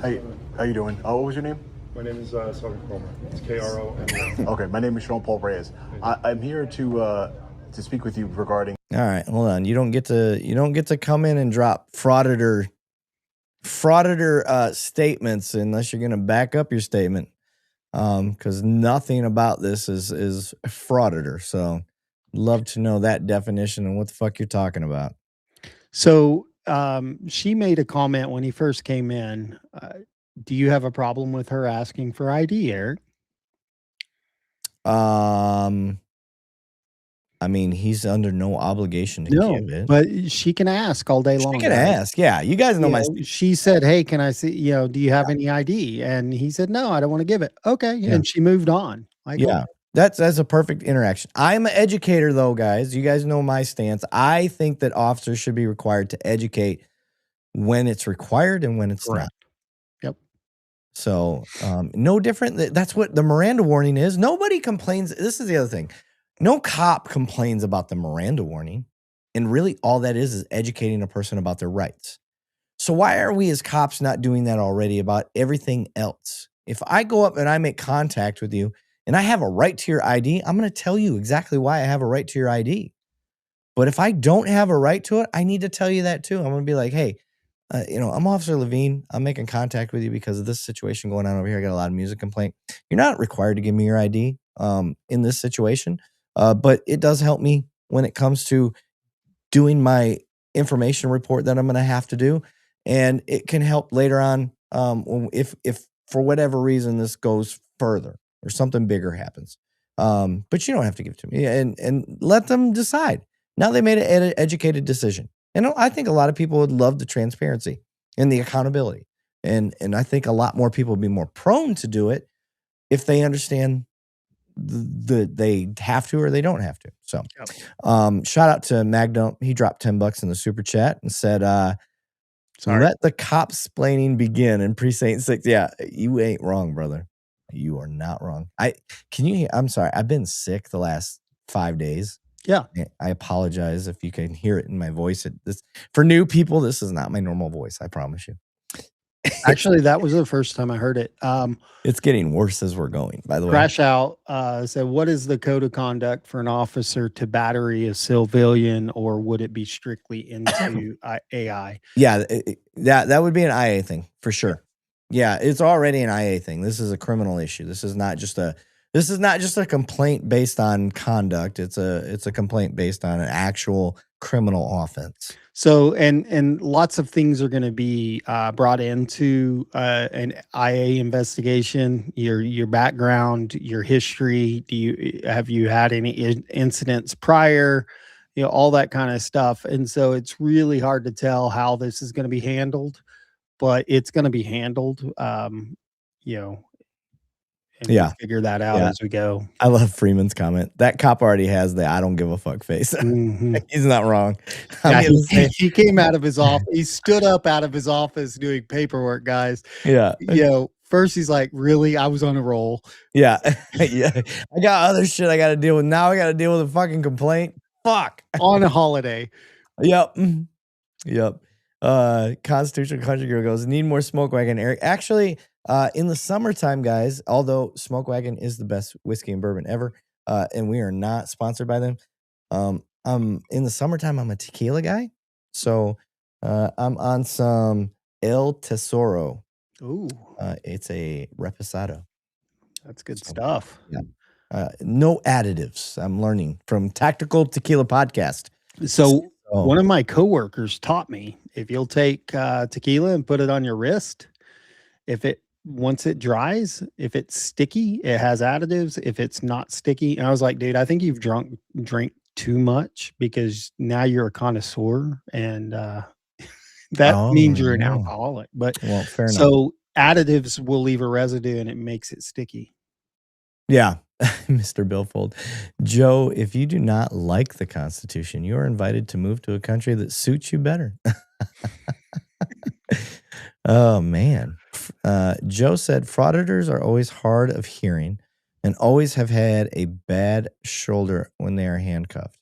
Hey, how you doing? Oh, what was your name? My name is Sergeant Cromer. It's K-R-O-M-E-R. Okay, my name is Sean Paul Reyes. I'm here to speak with you regarding. All right, hold on. You don't get to come in and drop frauditor statements unless you're going to back up your statement. Because nothing about this is frauditor. So, love to know that definition and what the fuck you're talking about. So, she made a comment when he first came in. do you have a problem with her asking for ID, Eric? I mean, he's under no obligation to No, give it. but she can ask all day long. She can guys. ask. Yeah, you guys know You my. know, she said, "Hey, can I see? Do you have any ID?" And he said, "No, I don't want to give it." Okay, Yeah. and she moved on. Like, Yeah, that's a perfect interaction. I'm an educator, though, guys. You guys know my stance. I think that officers should be required to educate when it's required and when it's not. Yep. So, no different. That's what the Miranda warning is. Nobody complains. This is the other thing. No cop complains about the Miranda warning. And really all that is educating a person about their rights. So why are we as cops not doing that already about everything else? If I go up and I make contact with you and I have a right to your ID, I'm going to tell you exactly why I have a right to your ID. But if I don't have a right to it, I need to tell you that too. I'm going to be like, hey, I'm Officer Levine. I'm making contact with you because of this situation going on over here. I got a lot of music complaint. You're not required to give me your ID in this situation, but it does help me when it comes to doing my information report that I'm going to have to do. And it can help later on if for whatever reason this goes further or something bigger happens. But you don't have to give it to me and let them decide. Now they made an educated decision. And I think a lot of people would love the transparency and the accountability. And I think a lot more people would be more prone to do it if they understand they have to or they don't have to. So shout out to Magdump. He dropped $10 in the super chat and said, let the cop splaining begin in precinct 6. Yeah, you ain't wrong, brother. You are not wrong. I'm sorry. I've been sick the last 5 days. Yeah. I apologize if you can hear it in my voice. For new people, this is not my normal voice. I promise you. Actually, that was the first time I heard it. It's getting worse as we're going, by the way. Crash Out said, what is the code of conduct for an officer to battery a civilian, or would it be strictly into AI? Yeah, that would be an IA thing for sure. Yeah, it's already an IA thing. This is a criminal issue. This is not just a complaint based on conduct. It's a complaint based on an actual criminal offense. So, and lots of things are going to be brought into an IA investigation. Your background, your history. Have you had any incidents prior? All that kind of stuff. And so it's really hard to tell how this is going to be handled, but it's going to be handled. And we'll figure that out as we go. I love Freeman's comment. That cop already has the I don't give a fuck face. Mm-hmm. He's not wrong. Yeah, he came out of his office. He stood up out of his office doing paperwork, guys. Yeah. First he's like, really? I was on a roll. Yeah. Yeah. I got other shit I got to deal with. Now I got to deal with a fucking complaint. Fuck. On a holiday. Yep. Yep. Constitutional Country Girl goes, need more Smoke Wagon, Eric. Actually, in the summertime, guys, although Smoke Wagon is the best whiskey and bourbon ever, and we are not sponsored by them, in the summertime, I'm a tequila guy. So I'm on some El Tesoro. Ooh. It's a reposado. That's good stuff. Yeah. No additives. I'm learning from Tactical Tequila Podcast. So one of my coworkers taught me, if you'll take tequila and put it on your wrist, once it dries, if it's sticky, it has additives. If it's not sticky, and I was like, dude, I think you've drink too much, because now you're a connoisseur, and that means you're an alcoholic. But fair enough. So additives will leave a residue and it makes it sticky. Yeah. Mr. Billfold. Joe, if you do not like the Constitution, you are invited to move to a country that suits you better. Oh, man. Joe said, frauditors are always hard of hearing and always have had a bad shoulder when they are handcuffed.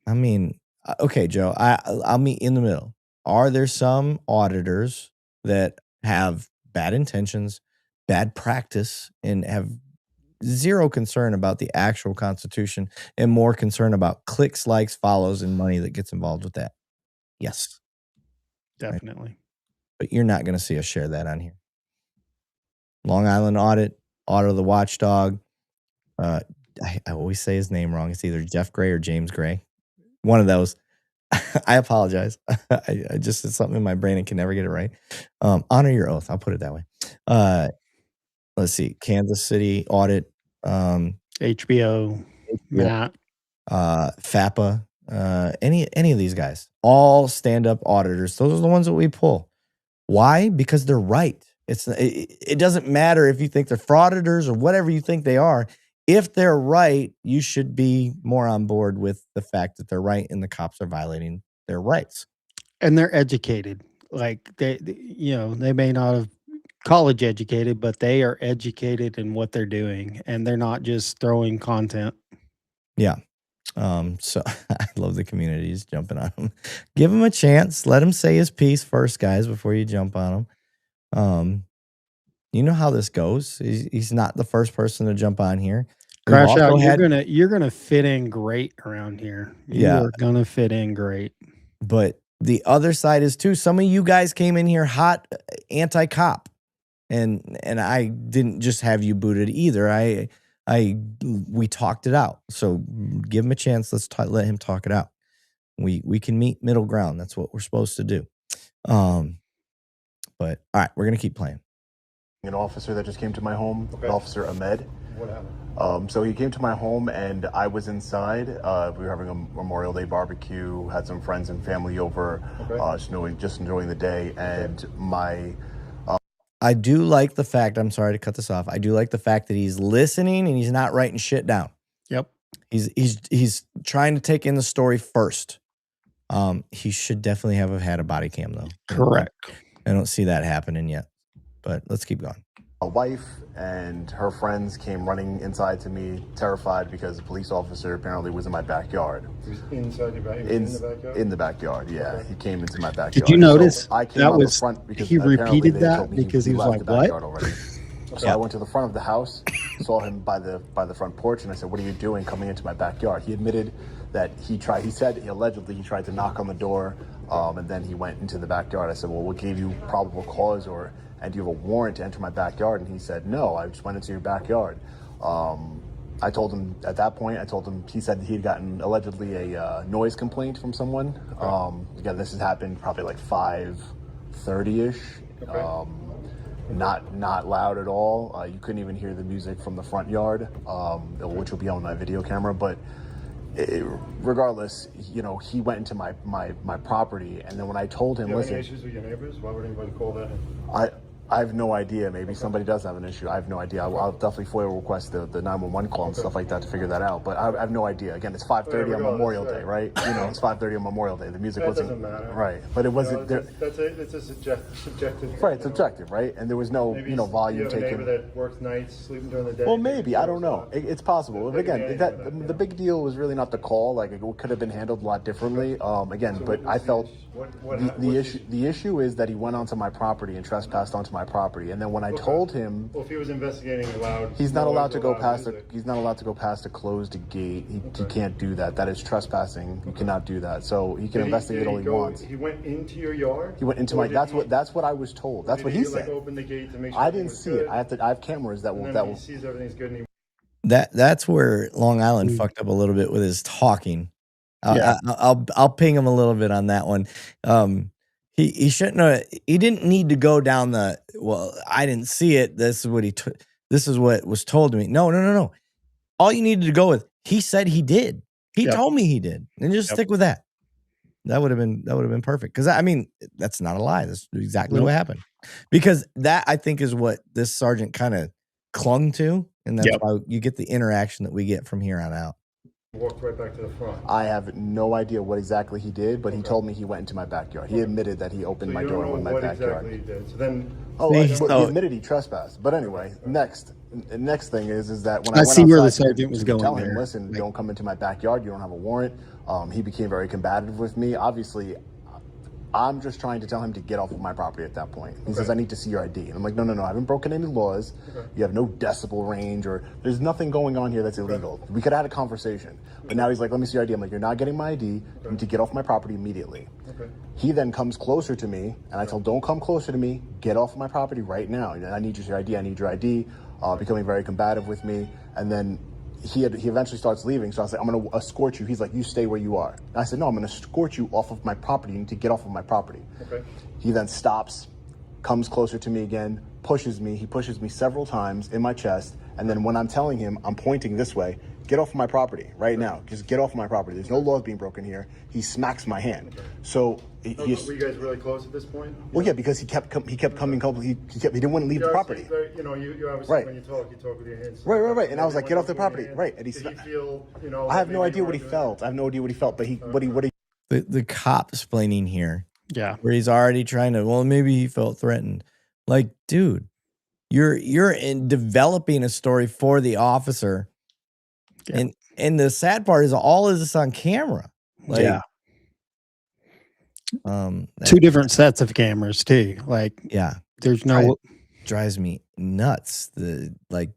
I mean, okay, Joe, I'll meet in the middle. Are there some auditors that have bad intentions, bad practice, and have zero concern about the actual Constitution and more concern about clicks, likes, follows, and money that gets involved with that? Yes. Definitely. Right. But you're not going to see us share that on here. Long Island Audit the Watchdog. I always say his name wrong. It's either Jeff Gray or James Gray. One of those. I apologize. I just did something in my brain and can never get it right. Honor your oath. I'll put it that way. Let's see. Kansas City audit. HBO. Matt. FAPA. Any of these guys. All stand-up auditors. Those are the ones that we pull. Why? Because they're right. It doesn't matter if you think they're frauditors or whatever you think they are. If they're right, you should be more on board with the fact that they're right and the cops are violating their rights. And they're educated. Like they may not have college educated, but they are educated in what they're doing, and they're not just throwing content. Yeah. So I love the communities jumping on him. Give him a chance. Let him say his piece first, guys, before you jump on him. You know how this goes. He's not the first person to jump on here. Crash out. You're gonna fit in great around here. You're gonna fit in great. But the other side is too. Some of you guys came in here hot anti-cop, and I didn't just have you booted either. We talked it out. So give him a chance. Let's let him talk it out. We can meet middle ground. That's what we're supposed to do. But all right, we're gonna keep playing. An officer that just came to my home, Officer Ahmed. What happened? So he came to my home and I was inside. We were having a Memorial Day barbecue, had some friends and family over, just enjoying the day. And I do like the fact, I'm sorry to cut this off. I do like the fact that he's listening and he's not writing shit down. Yep. He's trying to take in the story first. He should definitely have had a body cam though. Correct. I don't see that happening yet, but let's keep going. A wife and her friends came running inside to me, terrified because a police officer apparently was in my backyard. He was inside your backyard? In the backyard? In the backyard, yeah. Okay. He came into my backyard. Did you notice so I came that on was, the front because he repeated that because he was like, what? Already. So I went to the front of the house, saw him by the front porch, and I said, what are you doing coming into my backyard? He admitted that he said allegedly he tried to knock on the door, and then he went into the backyard. I said, well, what gave you probable cause and do you have a warrant to enter my backyard? And he said, no, I just went into your backyard. I told him at that point, he said he had gotten allegedly a noise complaint from someone. Again, this has happened probably like 5:30-ish. Okay. Not loud at all. You couldn't even hear the music from the front yard, which will be on my video camera. But regardless, he went into my property, and then when I told him, listen, any issues with your neighbors? Why would anybody call that in? I have no idea. Maybe somebody does have an issue. I have no idea. I'll definitely FOIA request the 911 call and stuff like that to figure that out. But I have no idea. Again, it's 5:30 on Memorial Day, right? It's 5:30 on Memorial Day. The music wasn't. Doesn't matter. Right, but it wasn't. It's a subjective. Right, it's subjective, right? And there was no, volume you have taken. A neighbor that works nights, sleeping during the day. Well, maybe I don't know. It's possible. But again, the big deal was really not the call. Like it could have been handled a lot differently. Again, but I felt the issue is that he went onto my property and trespassed onto my property, and then when I told him, well, if he was investigating loud, he's not allowed to go past a closed gate. He can't do that. That is trespassing. You cannot do that. So he can investigate all he wants. He went into your yard. He went into my. That's what I was told. That's what he said. Open the gate to make sure I didn't see it. I have cameras that will. He sees everything's good. And That's where Long Island fucked up a little bit with his talking. I'll ping him a little bit on that one. He shouldn't have. He didn't need to go down the. Well, I didn't see it. This is what was told to me. No. All you needed to go with. He said he did. He told me he did, and just stick with that. That would have been perfect. Because I mean, that's not a lie. That's exactly what happened. Because that I think is what this sergeant kind of clung to, and that's why you get the interaction that we get from here on out. Walked right back to the front. I have no idea what exactly he did, but he told me he went into my backyard. He admitted that he opened my door and went in my backyard. Exactly he did. So then, he admitted he trespassed. But anyway, next thing is that when I went see outside where the sergeant was going. Tell there. him, listen, don't come into my backyard. You don't have a warrant. He became very combative with me. Obviously, I'm just trying to tell him to get off of my property at that point. He says, I need to see your ID. And I'm like, no, I haven't broken any laws. You have no decibel range or there's nothing going on here that's illegal. We could have had a conversation. But now he's like, let me see your ID. I'm like, you're not getting my ID. You need to get off my property immediately. He then comes closer to me and I tell him, don't come closer to me. Get off of my property right now. I need your ID. I need your ID. Becoming very combative with me. And then he eventually starts leaving. So I was like, I'm going to escort you. He's like, you stay where you are. And I said, no, I'm going to escort you off of my property. You need to get off of my property. Okay. He then stops, comes closer to me again, pushes me. He pushes me several times in my chest. And then when I'm telling him, I'm pointing this way, get off of my property right now. Just get off of my property. There's no laws being broken here. He smacks my hand. Okay. So were you guys really close at this point? Well, yeah, because he kept coming. He didn't want to leave the property. You know, you obviously Right. when you talk with your hands. Right. And I was like, get off the property. Right. And Did he feel, you know? I have no maybe idea you what he weren't felt. I have no idea what he felt. But The cop explaining here. Yeah. Where he's already trying to, well, maybe he felt threatened. Like, dude, you're in developing a story for the officer. Yeah. And the sad part is all of this on camera. Like, yeah. Two different sets of cameras too. Like, yeah, there's no drives me nuts. The like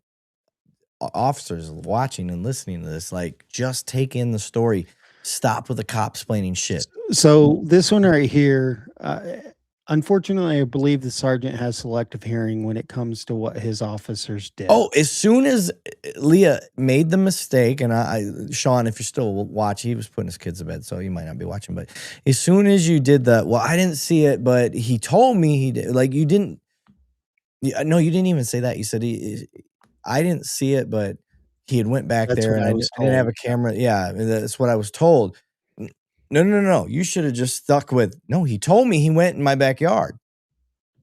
officers watching and listening to this, like, just take in the story. Stop with the cop explaining shit. So this one right here, unfortunately, I believe the sergeant has selective hearing when it comes to what his officers did. Oh, as soon as Leah made the mistake, and Sean, if you're still watching, he was putting his kids to bed, so you might not be watching, but as soon as you did that, well, I didn't see it, but he told me he did. Like, you didn't, no, you didn't even say that. You said, I didn't see it, but he had went back there, and I didn't have a camera. Yeah, that's what I was told. No. You should have just stuck with, no, he told me he went in my backyard.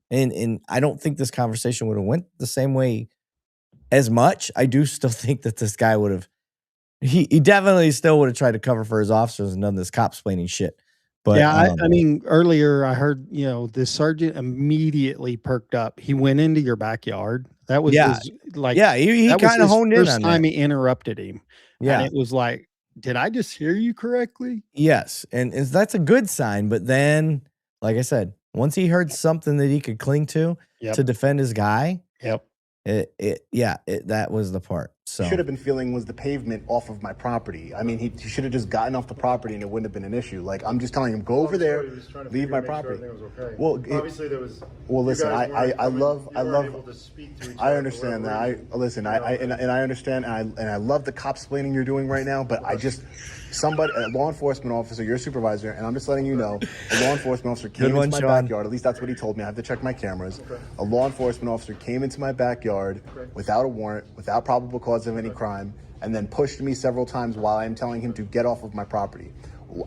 And I don't think this conversation would have went the same way as much. I do still think that this guy would have, he definitely still would have tried to cover for his officers and done this cop explaining shit. But yeah, I mean, earlier I heard, the sergeant immediately perked up. He went into your backyard. That was his, like, he kind of honed in on first time that. he interrupted him. Yeah. And it was like, did I just hear you correctly? Yes. And that's a good sign. But then, like I said, once he heard something that he could cling to defend his guy. Yep. That was the part. So should have been feeling was the pavement off of my property. I mean, he should have just gotten off the property and it wouldn't have been an issue. Like, I'm just telling him, go over there, leave my property. Well, obviously there was. Well, listen, I love. I understand that. I understand, and I love the cop explaining you're doing right now. But a law enforcement officer, your supervisor, and I'm just letting you know, a law enforcement officer came into my backyard. At least that's what he told me. I have to check my cameras. Okay. A law enforcement officer came into my backyard without a warrant, without probable cause of any crime, and then pushed me several times while I'm telling him to get off of my property.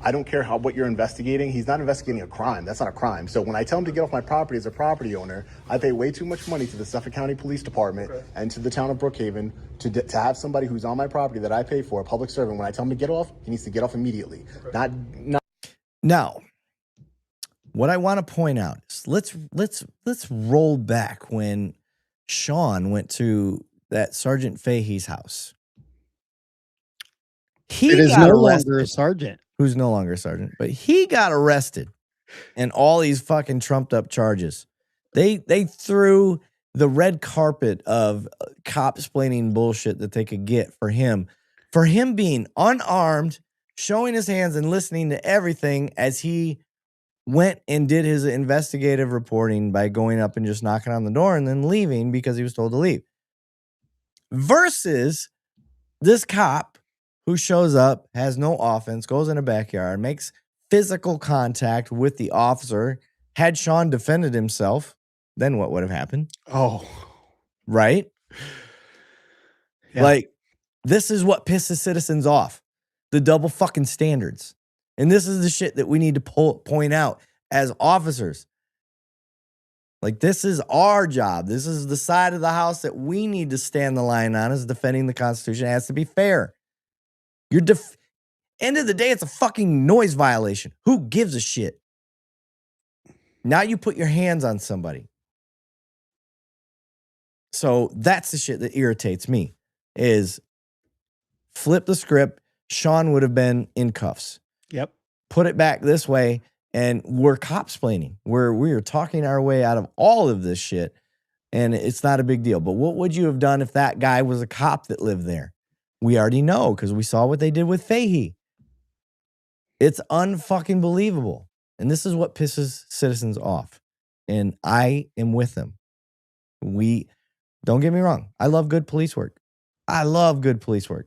I don't care what you're investigating. He's not investigating a crime. That's not a crime. So when I tell him to get off my property as a property owner, I pay way too much money to the Suffolk County Police Department and to the town of Brookhaven to have somebody who's on my property that I pay for, a public servant. When I tell him to get off, he needs to get off immediately. Not. Now, what I want to point out is let's roll back when Sean went to that Sergeant Fahey's house. It is no longer a sergeant. Who's no longer a sergeant, but he got arrested and all these fucking trumped up charges. They threw the red carpet of cop explaining bullshit that they could get for him being unarmed, showing his hands and listening to everything as he went and did his investigative reporting by going up and just knocking on the door and then leaving because he was told to leave. Versus this cop who shows up, has no offense, goes in a backyard, makes physical contact with the officer. Had Sean defended himself, then what would have happened? Oh. Right? Yeah. Like, this is what pisses citizens off. The double fucking standards. And this is the shit that we need to point out as officers. Like, this is our job. This is the side of the house that we need to stand the line on, is defending the Constitution. It has to be fair. End of the day, it's a fucking noise violation. Who gives a shit? Now you put your hands on somebody. So that's the shit that irritates me, is flip the script. Sean would have been in cuffs. Yep. Put it back this way, and we're cop-splaining. We're talking our way out of all of this shit, and it's not a big deal. But what would you have done if that guy was a cop that lived there? We already know, because we saw what they did with Fahey. It's unfucking believable. And this is what pisses citizens off. And I am with them. Don't get me wrong. I love good police work. I love good police work.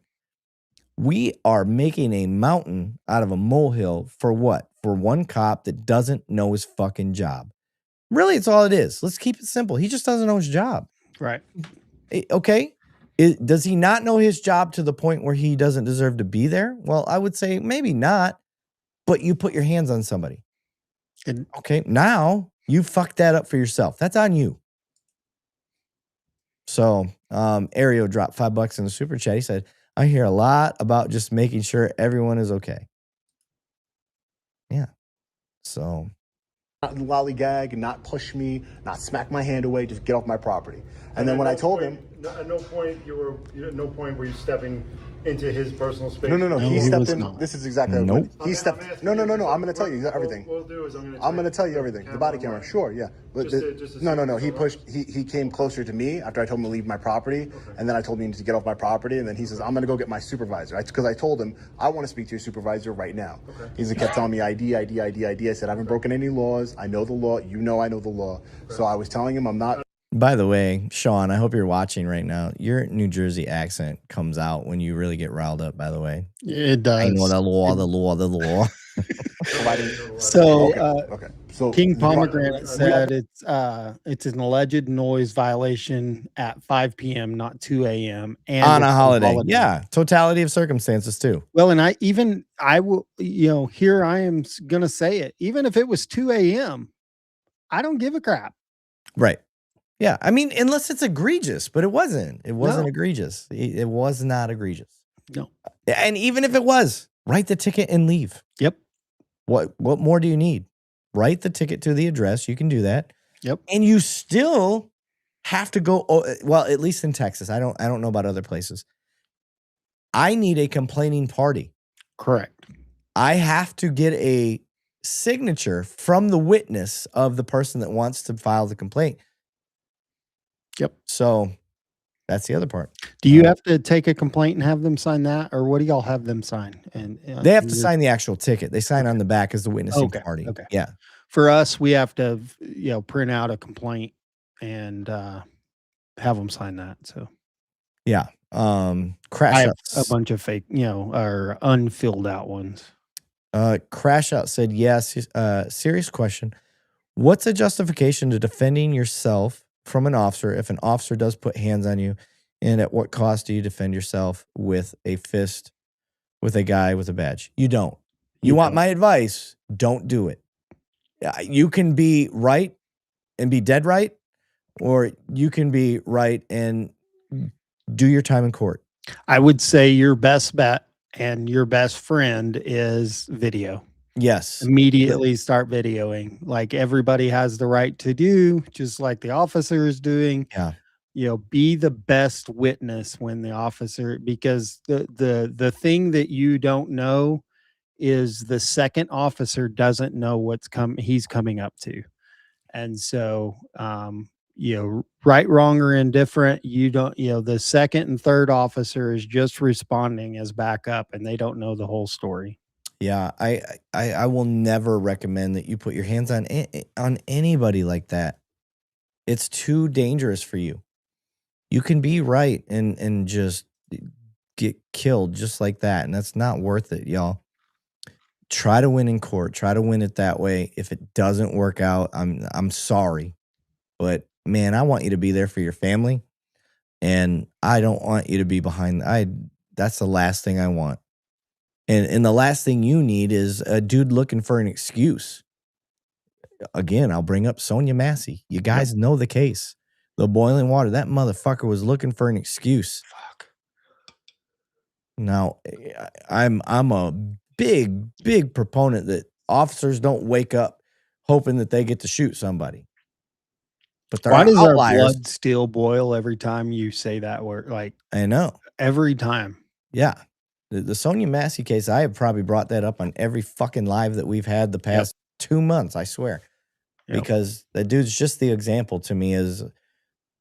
We are making a mountain out of a molehill for what? For one cop that doesn't know his fucking job. Really, it's all it is. Let's keep it simple. He just doesn't know his job. Right. Okay. Does he not know his job to the point where he doesn't deserve to be there? Well, I would say maybe not, but you put your hands on somebody. Okay. Now you fucked that up for yourself. That's on you. So, Ario dropped $5 in the super chat. He said, I hear a lot about just making sure everyone is okay. Yeah. So. Not lollygag, not push me, not smack my hand away, just get off my property. And then when I told him, at no point were you stepping into his personal space. No. He stepped in. This is exactly what he stepped. No. I'm going to tell you everything. What we'll do is I'm going to tell you everything. The body camera. Sure, yeah. But no. He pushed. He came closer to me after I told him to leave my property, and then I told him to get off my property, and then he says, "I'm going to go get my supervisor." Because I told him I want to speak to your supervisor right now. He kept telling me ID. I said I haven't broken any laws. I know the law. You know I know the law. So I was telling him I'm not. By the way, Sean, I hope you're watching right now. Your New Jersey accent comes out when you really get riled up, by the way. It does. I know the law. So King Pomegranate said it's an alleged noise violation at 5 p.m., not 2 a.m. and on a holiday. Yeah, totality of circumstances too. Well, and I will, here I am going to say it. Even if it was 2 a.m., I don't give a crap. Right. Yeah, I mean, unless it's egregious, but it wasn't. It wasn't egregious. It was not egregious. No. And even if it was, write the ticket and leave. Yep. What more do you need? Write the ticket to the address. You can do that. Yep. And you still have to go. Well, at least in Texas, I don't know about other places. I need a complaining party. Correct. I have to get a signature from the witness of the person that wants to file the complaint. Yep. So that's the other part. Do you have to take a complaint and have them sign that, or what do y'all have them sign? And they have to sign the actual ticket. They sign on the back as the witnessing party. Okay. Yeah. For us, we have to, print out a complaint and have them sign that. So. Yeah. Crash I have Out. a bunch of fake, or unfilled out ones. Crash Out said yes. Serious question. What's a justification to defending yourself from an officer if an officer does put hands on you, and at what cost do you defend yourself with a fist with a guy with a badge? You don't. You want my advice? Don't do it. You can be right and be dead right, or you can be right and do your time in court. I would say your best bet and your best friend is video. Yes. Immediately start videoing, like everybody has the right to do, just like the officer is doing. Yeah. Be the best witness when the officer, because the thing that you don't know is the second officer doesn't know he's coming up to. And so, right, wrong, or indifferent, you don't, the second and third officer is just responding as backup, and they don't know the whole story. Yeah, I will never recommend that you put your hands on anybody like that. It's too dangerous for you. You can be right and just get killed just like that, and that's not worth it, y'all. Try to win in court. Try to win it that way. If it doesn't work out, I'm sorry, but man, I want you to be there for your family, and I don't want you to be behind. That's the last thing I want. And the last thing you need is a dude looking for an excuse. Again, I'll bring up Sonia Massey. You guys know the case. The boiling water. That motherfucker was looking for an excuse. Fuck. Now, I'm a big proponent that officers don't wake up hoping that they get to shoot somebody. But why does outliers. our blood still boil every time you say that word? Like, I know. Every time. Yeah. The Sonia Massey case, I have probably brought that up on every fucking live that we've had the past 2 months, I swear. Because that dude's just the example to me as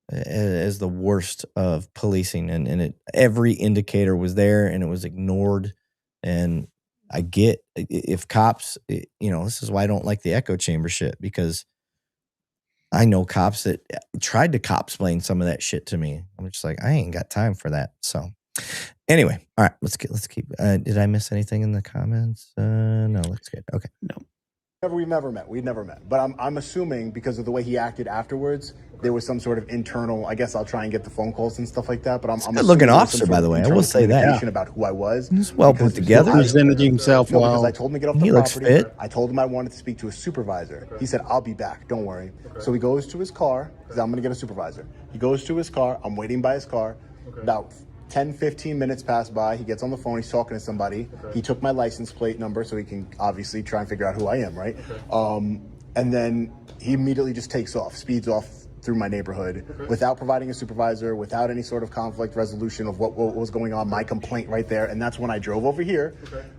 the worst of policing. And every indicator was there and it was ignored. And I get if cops, this is why I don't like the echo chamber shit, because I know cops that tried to cop-splain some of that shit to me. I'm just like, I ain't got time for that. So Anyway, all right, let's keep. Did I miss anything in the comments? No, let's get. Okay. No. We've never met. But I'm assuming because of the way he acted afterwards, there was some sort of internal. I guess I'll try and get the phone calls and stuff like that. But I'm good looking officer, by the way. I will say that. About who I was. He's well put together. Presented himself well. Because I told him to get off the He looks property. fit. I told him I wanted to speak to a supervisor. He said, "I'll be back. Don't worry." So he goes to his car because I'm going to get a supervisor. He goes to his car. I'm waiting by his car. About 10, 15 minutes pass by. He gets on the phone. He's talking to somebody. He took my license plate number so he can obviously try and figure out who I am, right? And then he immediately just takes off, speeds off through my neighborhood without providing a supervisor, without any sort of conflict resolution of what was going on, my complaint right there. And that's when I drove over here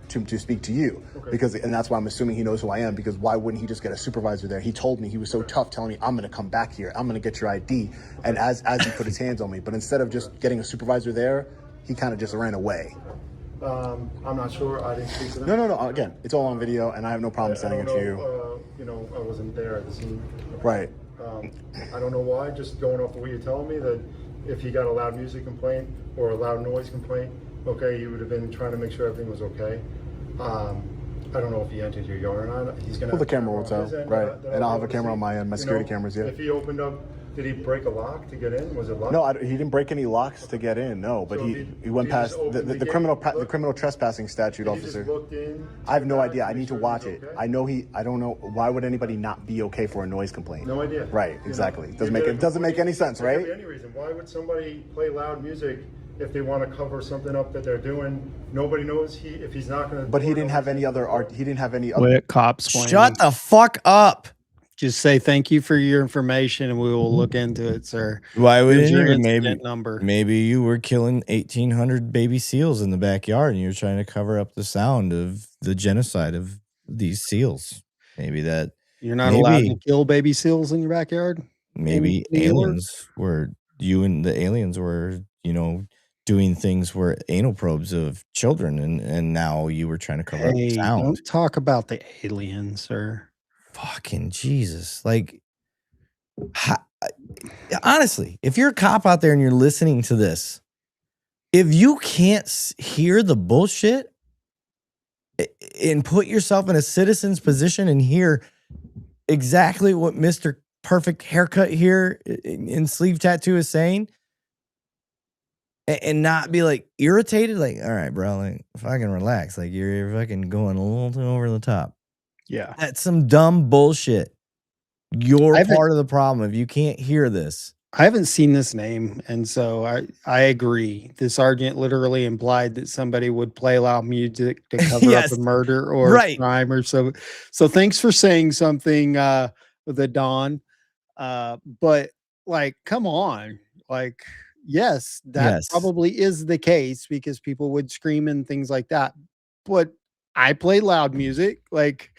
to speak to you. And that's why I'm assuming he knows who I am, because why wouldn't he just get a supervisor there? He told me, he was so tough telling me, I'm going to come back here. I'm going to get your ID. And as he put his hands on me, but instead of just getting a supervisor there, he kind of just ran away. I'm not sure. I didn't speak to them. No. Again, it's all on video, and I have no problem sending it to you. I wasn't there at the scene. Right. I don't know why. Just going off the way you're telling me that if he got a loud music complaint or a loud noise complaint, okay, he would have been trying to make sure everything was okay. I don't know if he entered your yard or not. He's gonna. Well, the camera will tell, right? And I'll have a camera on my end, my security cameras. Yeah. If he opened up. Did he break a lock to get in? Was it locked? No, he didn't break any locks to get in. No, but So he went past the criminal trespassing statute, officer. He just looked in. I have no idea. I need to watch it. Okay? I don't know why would anybody not be okay for a noise complaint. No idea. Right, exactly. It doesn't make any sense, right? Could be any reason. Why would somebody play loud music if they want to cover something up that they're doing? Nobody knows if he's not going to. But he didn't have any other art. He didn't have any other. Quit cops. Shut the fuck up. Just say thank you for your information, and we will look into it, sir. Why wouldn't your you? incident number? Maybe you were killing 1,800 baby seals in the backyard, and you're trying to cover up the sound of the genocide of these seals. Maybe that you're not allowed to kill baby seals in your backyard. Maybe aliens were you and the aliens were doing things where anal probes of children, and now you were trying to cover up the sound. Don't talk about the aliens, sir. Fucking Jesus. Like, honestly, if you're a cop out there and you're listening to this, if you can't hear the bullshit and put yourself in a citizen's position and hear exactly what Mr. Perfect Haircut here in sleeve tattoo is saying, and not be like irritated, like, all right, bro, like fucking relax. Like you're fucking going a little too over the top. Yeah. That's some dumb bullshit. You're part of the problem if you can't hear this. I haven't seen this name, and so I agree. The sergeant literally implied that somebody would play loud music to cover up a murder or a crime or so. So thanks for saying something with the Don. But like, come on. Like, yes, that probably is the case because people would scream and things like that. But I play loud music. Like,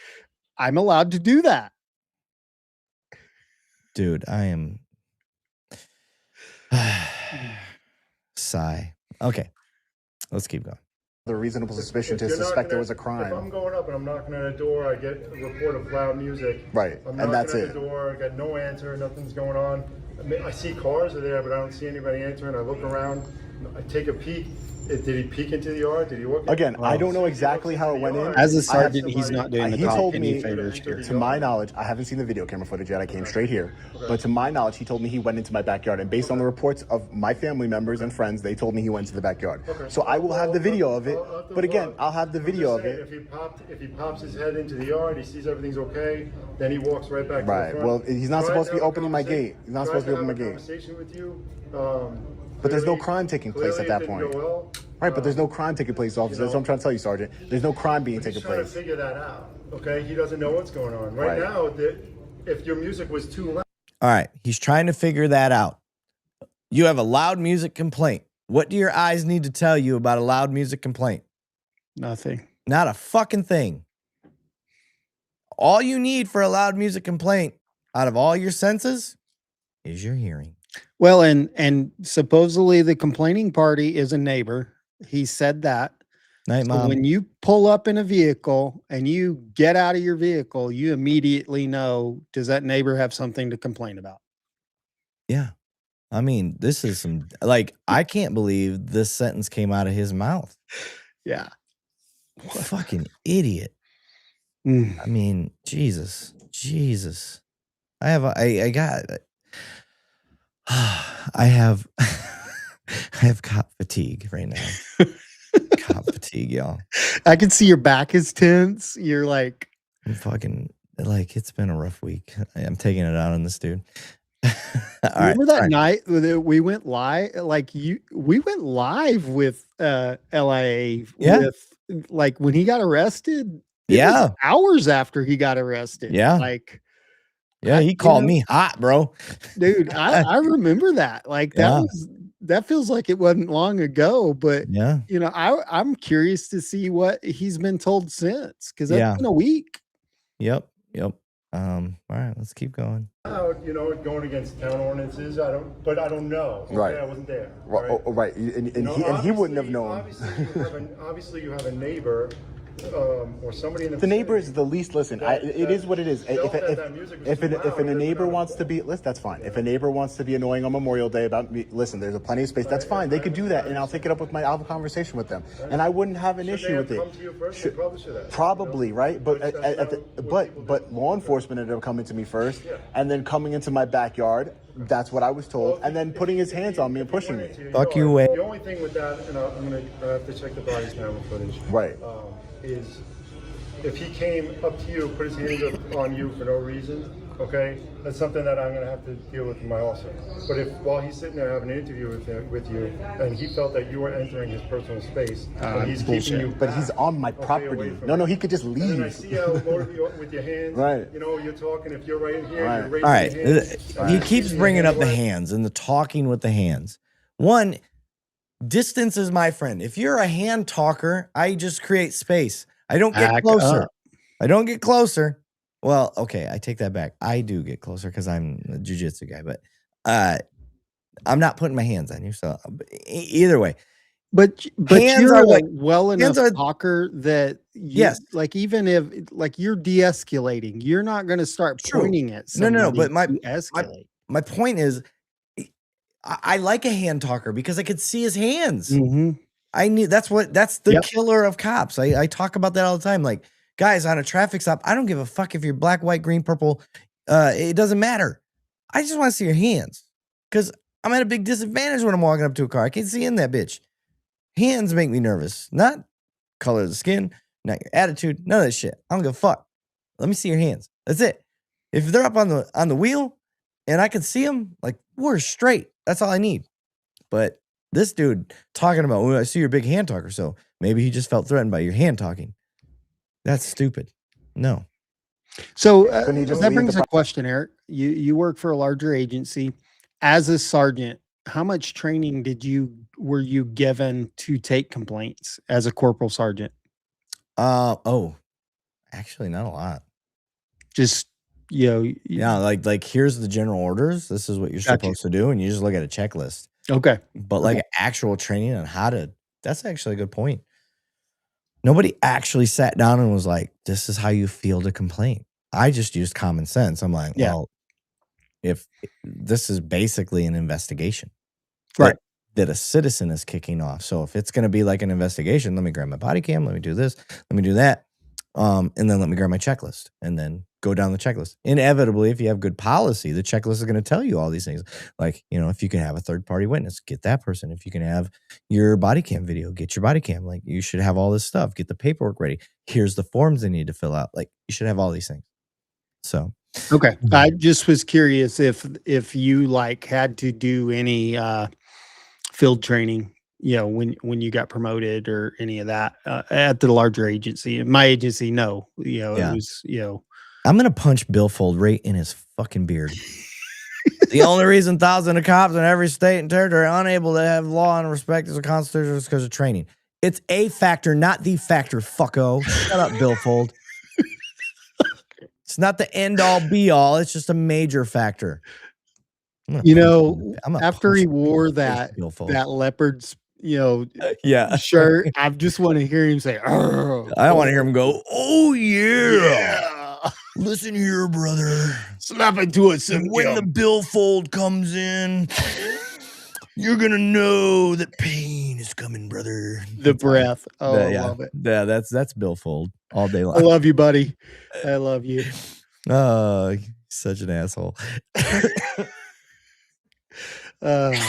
I'm allowed to do that. Dude, I am. Sigh. Okay. Let's keep going. The reasonable suspicion to suspect there was a crime. If I'm going up and I'm knocking at a door, I get a report of loud music. Right, and that's it. I'm knocking at the door, I got no answer, nothing's going on. I see cars are there, but I don't see anybody answering. I look around, I take a peek. Did he peek into the yard? Did he walk? Again, I don't know exactly how it went in. As a sergeant, he's not doing the cop any favors here. To my knowledge, I haven't seen the video camera footage yet. I came straight here. But to my knowledge, he told me he went into my backyard. And based on the reports of my family members and friends, they told me he went to the backyard. So I will have the video of it. But again, I'll have the video of it. If he pops his head into the yard, he sees everything's okay, then he walks right back to the front. Right. Well, he's not supposed to be opening my gate. He's not supposed to be opening my gate. Conversation with you. But there's no crime taking place at that point. Right, but there's no crime taking place, officer. That's what I'm trying to tell you, Sergeant. There's no crime being taken place. He's trying to figure that out, okay? He doesn't know what's going on. Right now, if your music was too loud. All right, he's trying to figure that out. You have a loud music complaint. What do your eyes need to tell you about a loud music complaint? Nothing. Not a fucking thing. All you need for a loud music complaint out of all your senses is your hearing. Well, and supposedly the complaining party is a neighbor. He said that. Night, so Mom. when you pull up in a vehicle and you get out of your vehicle, you immediately know, does that neighbor have something to complain about? Yeah. I mean, this is some like I can't believe this sentence came out of his mouth. Yeah. Fucking idiot. Mm. I mean, Jesus. I have I have cop fatigue right now. Cop fatigue, y'all. I can see your back is tense. You're like, I'm fucking like it's been a rough week. I'm taking it out on this dude. remember that night that we went live? Like we went live with LIA with like when he got arrested. It was hours after he got arrested. Yeah. Like he called me hot, bro. Dude, I remember that. Like that feels like it wasn't long ago, but you know, I'm curious to see what he's been told since because that's been a week. Yep. All right, let's keep going. You know, going against town ordinances, I don't know. Okay? Right. I wasn't there. Right. And he wouldn't have known. Obviously, you have a neighbor or somebody in the neighbor is the least. Listen, it is what it is. If a neighbor wants to be, listen, that's fine. If a neighbor wants to be annoying on Memorial Day about me, listen, there's a plenty of space. That's fine. They could do that, and I'll take it up with I'll have a conversation with them, and I wouldn't have an issue with it. Come to you first? Probably, right? But but law enforcement ended up coming to me first, and then coming into my backyard. That's what I was told, and then putting his hands on me and pushing me. Fuck you, Wade. The only thing with that, and I'm gonna have to check the body camera footage. Right. Is if he came up to you, put his hands up on you for no reason, okay, that's something that I'm going to have to deal with in my officer. But if while he's sitting there having an interview with you, and he felt that you were entering his personal space, and he's keeping you, but he's on my property. No, he could just leave. And I see how with your hands, right? You know, you're talking. If you're right in here, right. you're raising All right, your hands. he keeps bringing up the hands and the talking with the hands. One, distance is my friend. If you're a hand talker, I just create space. I don't get closer. I don't get closer. Well, okay, I take that back. I do get closer because I'm a jiu-jitsu guy, but I'm not putting my hands on you. So either way. But you're like, well enough talker that like even if like you're de-escalating, you're not going to start pointing at somebody. No, but my point is I like a hand talker because I could see his hands. That's the killer of cops. I talk about that all the time. Like, guys, on a traffic stop, I don't give a fuck if you're black, white, green, purple. It doesn't matter. I just want to see your hands because I'm at a big disadvantage when I'm walking up to a car. I can't see in that bitch. Hands make me nervous, not color of the skin, not your attitude, none of that shit. I don't give a fuck. Let me see your hands. That's it. If they're up on the wheel and I can see them, like, we're straight. That's all I need. But this dude talking about, well, I see you're a big hand talker, so maybe he just felt threatened by your hand talking. That's stupid. No. So that brings a question, Eric. You work for a larger agency. As a sergeant, how much training were you given to take complaints as a corporal sergeant? Actually not a lot. Just like here's the general orders. This is what you're supposed to do, and you just look at a checklist. Okay. But like actual training on how to, that's actually a good point. Nobody actually sat down and was like, this is how you field a complaint. I just used common sense. I'm like, well, if this is basically an investigation, right, that a citizen is kicking off. So if it's going to be like an investigation, let me grab my body cam, let me do this, let me do that. And then let me grab my checklist and then go down the checklist. Inevitably, if you have good policy, the checklist is going to tell you all these things. Like, if you can have a third-party witness, get that person. If you can have your body cam video, get your body cam. Like, you should have all this stuff. Get the paperwork ready. Here's the forms they need to fill out. Like, you should have all these things. So, okay. I just was curious if you like had to do any field training, when you got promoted or any of that at the larger agency. In my agency, no. It was, I'm going to punch Billfold right in his fucking beard. The only reason thousands of cops in every state and territory are unable to have law and respect as a constitution is because of training. It's a factor, not the factor, fucko. Shut up, Billfold. It's not the end all be all. It's just a major factor. After he wore that leopard's, shirt, I just want to hear him say, "Arr." I want to hear him go, "Oh yeah." Listen here, brother. Snap into it, Sim When the Kim. billfold comes in, you're gonna know that pain is coming, brother. The breath. Oh, I Yeah, love it. yeah, that's billfold all day I long. love you, buddy. I love you. Oh, such an asshole. I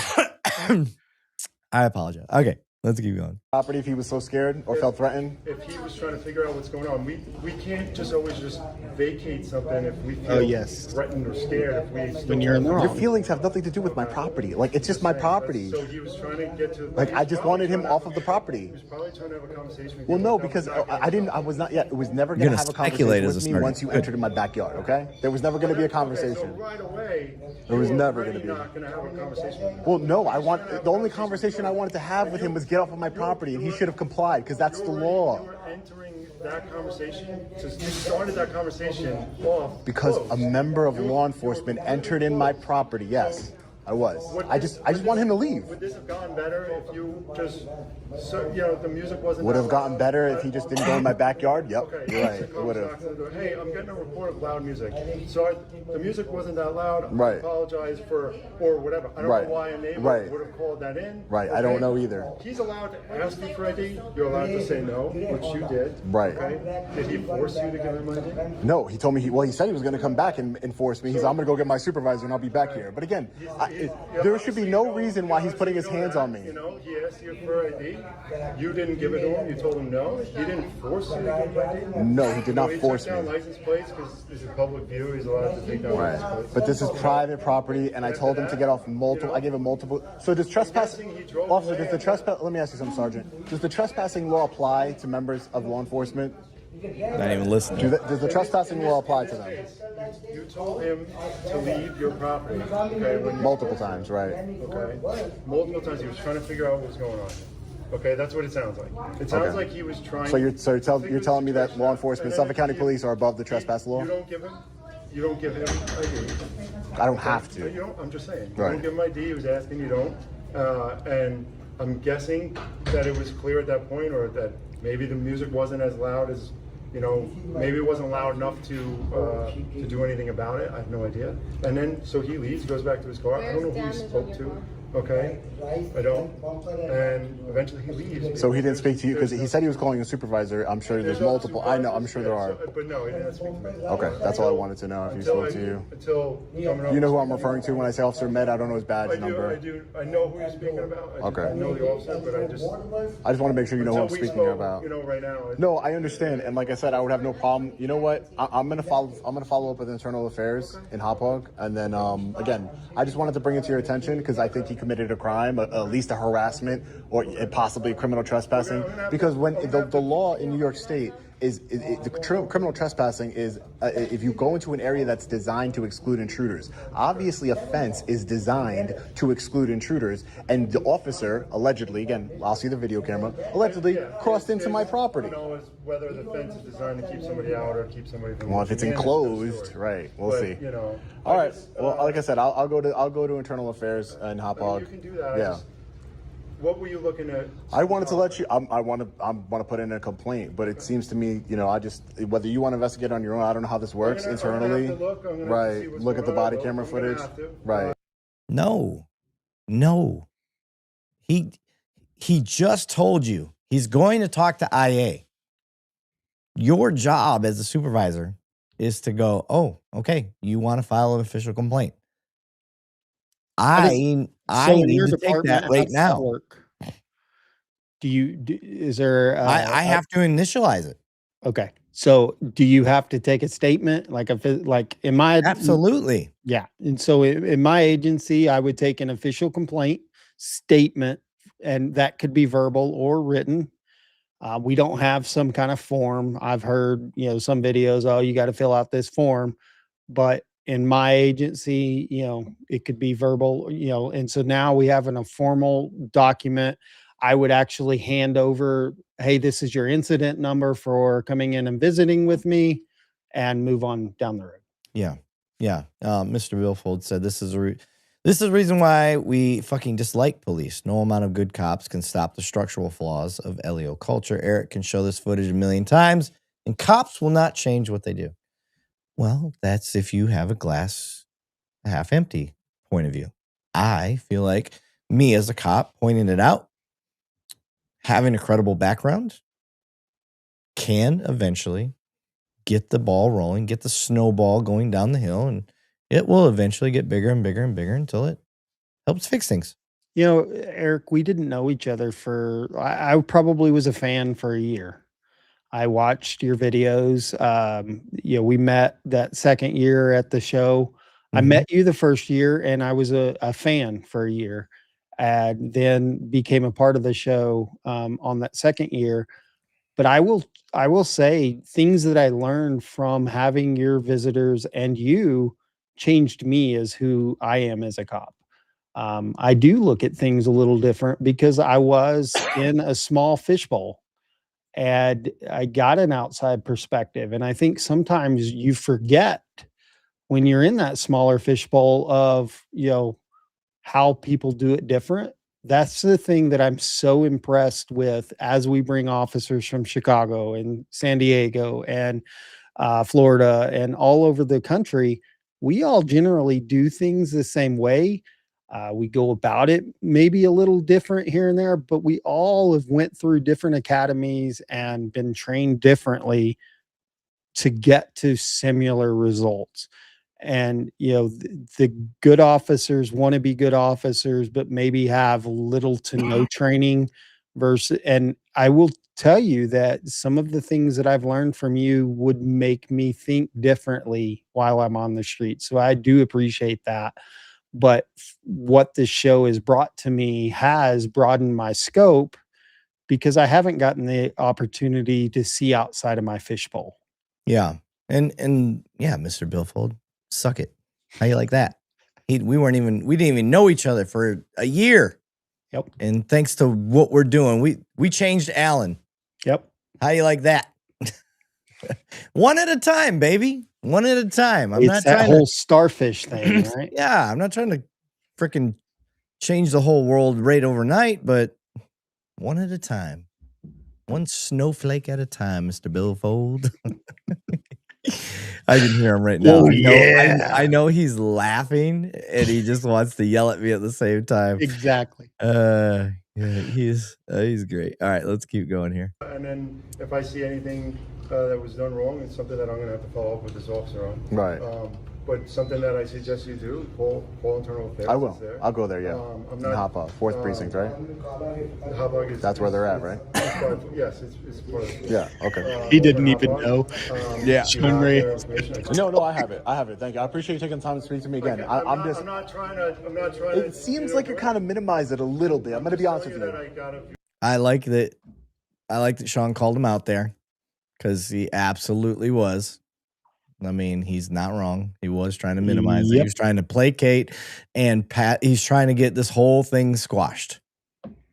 apologize. Okay, let's keep going. Property if he was so scared or felt threatened? If he was trying to figure out what's going on, we can't just always just vacate something if we feel threatened or scared. If we When you're in the Your wrong. feelings have nothing to do with my property. Like, it's just my property. So he was trying to get to. Like, I just wanted him off of the property. He was probably trying to have a conversation with Well, you. no, because I was not yet. It was never You're going to gonna have a speculate conversation as a with me sergeant. once you Good. entered in my backyard, okay? There was never going to be a conversation. So right away, There was you were never already gonna be. not going to have a conversation with him. Well, no, the only conversation I wanted to have with him was get off of my property, and he should have complied, because that's the law. You were entering that conversation. You started that conversation off. Because close. a member of law enforcement entered in my property, yes. I was. I just want him to leave. Would this have gotten better if you just, the music wasn't? Would have gotten better if he just didn't go in my backyard? Yep, Okay, you're right. so It would have. knocks on the door, hey, I'm getting a report of loud music. So the music wasn't that loud. Right. I apologize or whatever. I don't Right. know why a neighbor Right. would have called that in. Right, I don't know either. He's allowed to ask you for ID. You're allowed to say no, which you did. Right. Okay. Did he force you to give him ID? No, he told me he said he was going to come back and enforce me. He's I'm going to go get my supervisor and I'll be back here. But again, there should be no reason why he's putting his hands on me. You know, he asked you for ID. You didn't give it to him. You told him no. He didn't force you to give him ID. No, he did not he force took down me. license plates because this is public view. He's allowed to take down license Right. plates. But this is private property, and I told him to get off multiple. I gave him multiple. So does trespassing, officer? Does the trespass? Let me ask you something, Sergeant. Does the trespassing law apply to members of law enforcement? Not even listening. Does the trespassing law apply to them? You told him to leave your property. Okay, Multiple times, right? Okay, multiple times. He was trying to figure out what was going on. Okay, that's what it sounds like. It sounds Okay. like he was trying. So you're telling me that law enforcement, Suffolk County Police, are above the trespass law? You don't give him ID. I don't have to. You don't. I'm just saying. You Right. don't give him ID. He was asking. You don't. And I'm guessing that it was clear at that point, or that maybe the music wasn't as loud as. Maybe it wasn't loud enough to do anything about it. I have no idea. And then, so he leaves, goes back to his car. I don't know who he spoke to. Okay, I don't. And eventually he leaves. So he didn't speak to you because he said he was calling a supervisor. I'm sure there's multiple. I know. I'm sure there are. But no, he didn't speak to me. Okay, that's all I wanted to know. If he spoke to you. You know who I'm referring to when I say Officer Med? I don't know his badge number. I know who you're speaking about. I know the officer, but I just want to make sure you know who I'm until we speaking spoke, about. right now. No, I understand, and like I said, I would have no problem. You know what? I'm gonna follow up with Internal Affairs in Hauppauge, and then again, I just wanted to bring it to your attention because I think he committed a crime, at least a harassment or possibly criminal trespassing. Because when the law in New York State is criminal trespassing is if you go into an area that's designed to exclude intruders. Obviously, a fence is designed to exclude intruders, and the officer allegedly, again, I'll see the video camera, allegedly crossed into my property. Whether the fence is designed to keep somebody out or keep somebody from. Well, if it's enclosed, right? We'll see. All right. Well, like I said, I'll go to Internal Affairs in Hauppauge. You can do that. Yeah. What were you looking at? I wanted to let you. I want to put in a complaint, but it seems to me, I just whether you want to investigate on your own. I don't know how this works internally. Right. Look at the body camera footage. Right. No. He just told you he's going to talk to IA. Your job as a supervisor is to go, oh, okay, you want to file an official complaint. I need to take that right now. Is there? I have to initialize it. Okay. So do you have to take a statement? Like in my absolutely. Yeah. And so in my agency, I would take an official complaint statement, and that could be verbal or written. We don't have some kind of form. I've heard, some videos, oh, you got to fill out this form. But in my agency, it could be verbal, and so now we have a formal document. I would actually hand over, hey, this is your incident number for coming in and visiting with me, and move on down the road. Yeah. Mr. Billfold said this is the reason why we fucking dislike police. No amount of good cops can stop the structural flaws of LEO culture. Erik can show this footage a million times, and cops will not change what they do. Well, that's if you have a glass half empty point of view. I feel like me as a cop pointing it out, having a credible background can eventually get the ball rolling, get the snowball going down the hill, and it will eventually get bigger and bigger and bigger until it helps fix things. You know, Eric, we didn't know each other I probably was a fan for a year. I watched your videos. You know, we met that second year at the show. I met you the first year, and I was a fan for a year, and then became a part of the show on that second year. But I will say things that I learned from having your visitors and you changed me as who I am as a cop. I do look at things a little different because I was in a small fishbowl and I got an outside perspective. And I think sometimes you forget when you're in that smaller fishbowl of, you know, how people do it different. That's the thing that I'm so impressed with as we bring officers from Chicago and San Diego and Florida and all over the country. We all generally do things the same way. We go about it maybe a little different here and there, but we all have went through different academies and been trained differently to get to similar results. And you know, the good officers want to be good officers, but maybe have little to no training versus. And I will tell you that some of the things that I've learned from you would make me think differently while I'm on the street. So I do appreciate that. But what this show has brought to me has broadened my scope because I haven't gotten the opportunity to see outside of my fishbowl. Yeah. And yeah, Mr. Billfold, suck it. How you like that? We didn't even know each other for a year. Yep. And thanks to what we're doing, we changed Alan. Yep. How you like that? One at a time, baby. One at a time. I'm It's not that trying whole to, starfish thing, right? yeah, I'm not trying to freaking change the whole world right overnight, but one at a time. One snowflake at a time, Mr. Billfold. I can hear him right now. Oh, I know he's laughing and he just wants to yell at me at the same time. Exactly. Yeah, he's great. All right, let's keep going here. And then if I see anything that was done wrong, it's something that I'm going to have to follow up with this officer on. Right. But something that I suggest you do, call internal affairs. I will. I'll go there, yeah. I'm not, hop up. 4th precinct, right? Hop is, That's where they're at, right? Yes, it's part of it. Yeah, okay. He didn't even know. Yeah. Sean Ray. No, I have it. Thank you. I appreciate you taking the time to speak to me again. I'm not trying to. It seems like you're kind of minimized it a little bit. I'm going to be honest with you. I like that Sean called him out there because he absolutely was. I mean, he's not wrong. He was trying to minimize it. He was trying to placate and he's trying to get this whole thing squashed.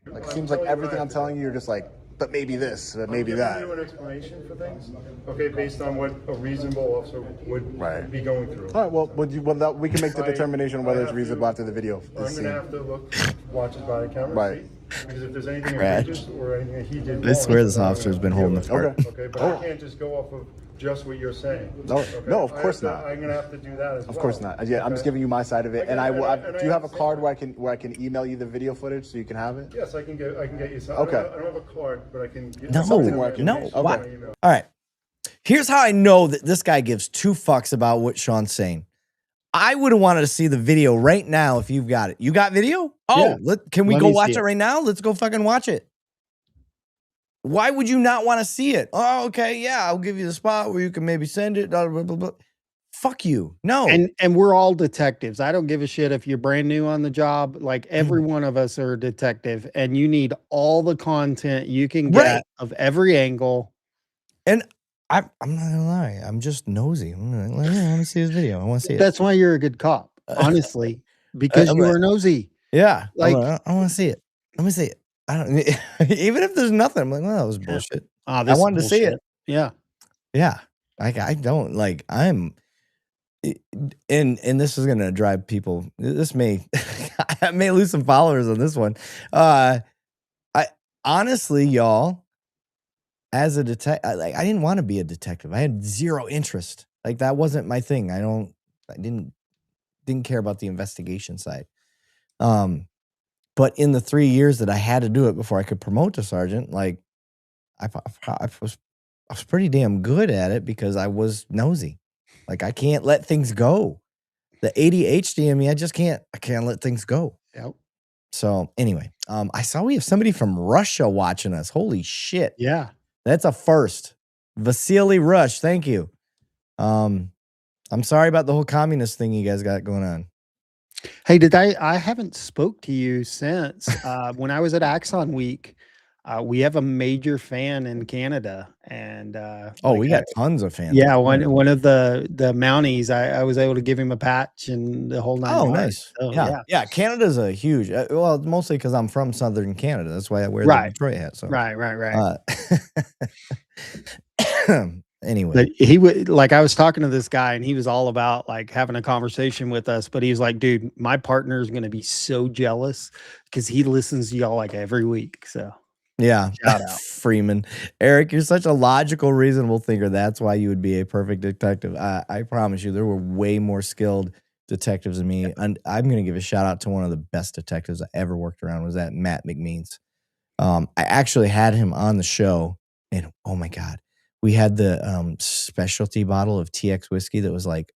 Like, it seems like everything I'm telling you, you're just like, but maybe this, but maybe that. I'm giving you an explanation for things, okay, based on what a reasonable officer would be going through. All right, well, we can make the determination whether it's reasonable after the video. I'm going to have to watch his body camera. Right. Because if there's anything egregious or anything that he did wrong, I swear this officer's been holding the fort. Okay, but I can't just go off of just what you're saying. No, of course not. I'm going to have to do that as well. Of course not. Yeah, I'm just giving you my side of it. And do you have a card where I can email you the video footage so you can have it? Yes, I can get you some. Okay. I don't have a card, but I can get something where I can. No. Okay. All right. Here's how I know that this guy gives two fucks about what Sean's saying. I would have wanted to see the video right now if you've got it. You got video? Oh, Yeah. Can we Let go me watch see it it. right now? Let's go fucking watch it. Why would you not want to see it? Oh, okay, yeah, I'll give you the spot where you can maybe send it. Blah, blah, blah, blah. Fuck you. No. And we're all detectives. I don't give a shit if you're brand new on the job. Like every one of us are a detective, and you need all the content you can get of every angle. And I'm not gonna lie, I'm just nosy. I'm like, yeah, I want to see his video. I want to see it. That's why you're a good cop, honestly, because you are nosy. Yeah, Like I want to see it. Let me see it. I don't even if there's nothing. I'm like, well, that was bullshit. I wanted to see it. Yeah, yeah. Like I don't like. I'm. And this is gonna drive people. This may I may lose some followers on this one. I honestly, y'all, as a detective, I didn't want to be a detective. I had zero interest Like that wasn't my thing. I didn't care about the investigation side. But in the 3 years that I had to do it before I could promote to sergeant, like I was pretty damn good at it because I was nosy. Like I can't let things go. The ADHD in me, I can't let things go. Yep. So anyway, I saw we have somebody from Russia watching us. Holy shit. Yeah. That's a first. Vasily Rush, thank you. I'm sorry about the whole communist thing you guys got going on. Hey, I haven't spoke to you since when I was at Axon Week. We have a major fan in Canada, and we got tons of fans. Yeah, one of the Mounties, I was able to give him a patch and the whole 9 Oh, yards. nice. So, Yeah. Canada's a huge. Well, mostly because I'm from Southern Canada. That's why I wear the Right. Detroit hat. So Right. Anyway, But he would like I was talking to this guy and he was all about like having a conversation with us, but he was like, dude, my partner is gonna be so jealous because he listens to y'all like every week. So yeah, shout out. Freeman. Eric, you're such a logical, reasonable thinker. That's why you would be a perfect detective. I promise you, there were way more skilled detectives than me. And I'm going to give a shout out to one of the best detectives I ever worked around. Was that Matt McMeans? I actually had him on the show, and oh my god, we had the specialty bottle of TX whiskey that was like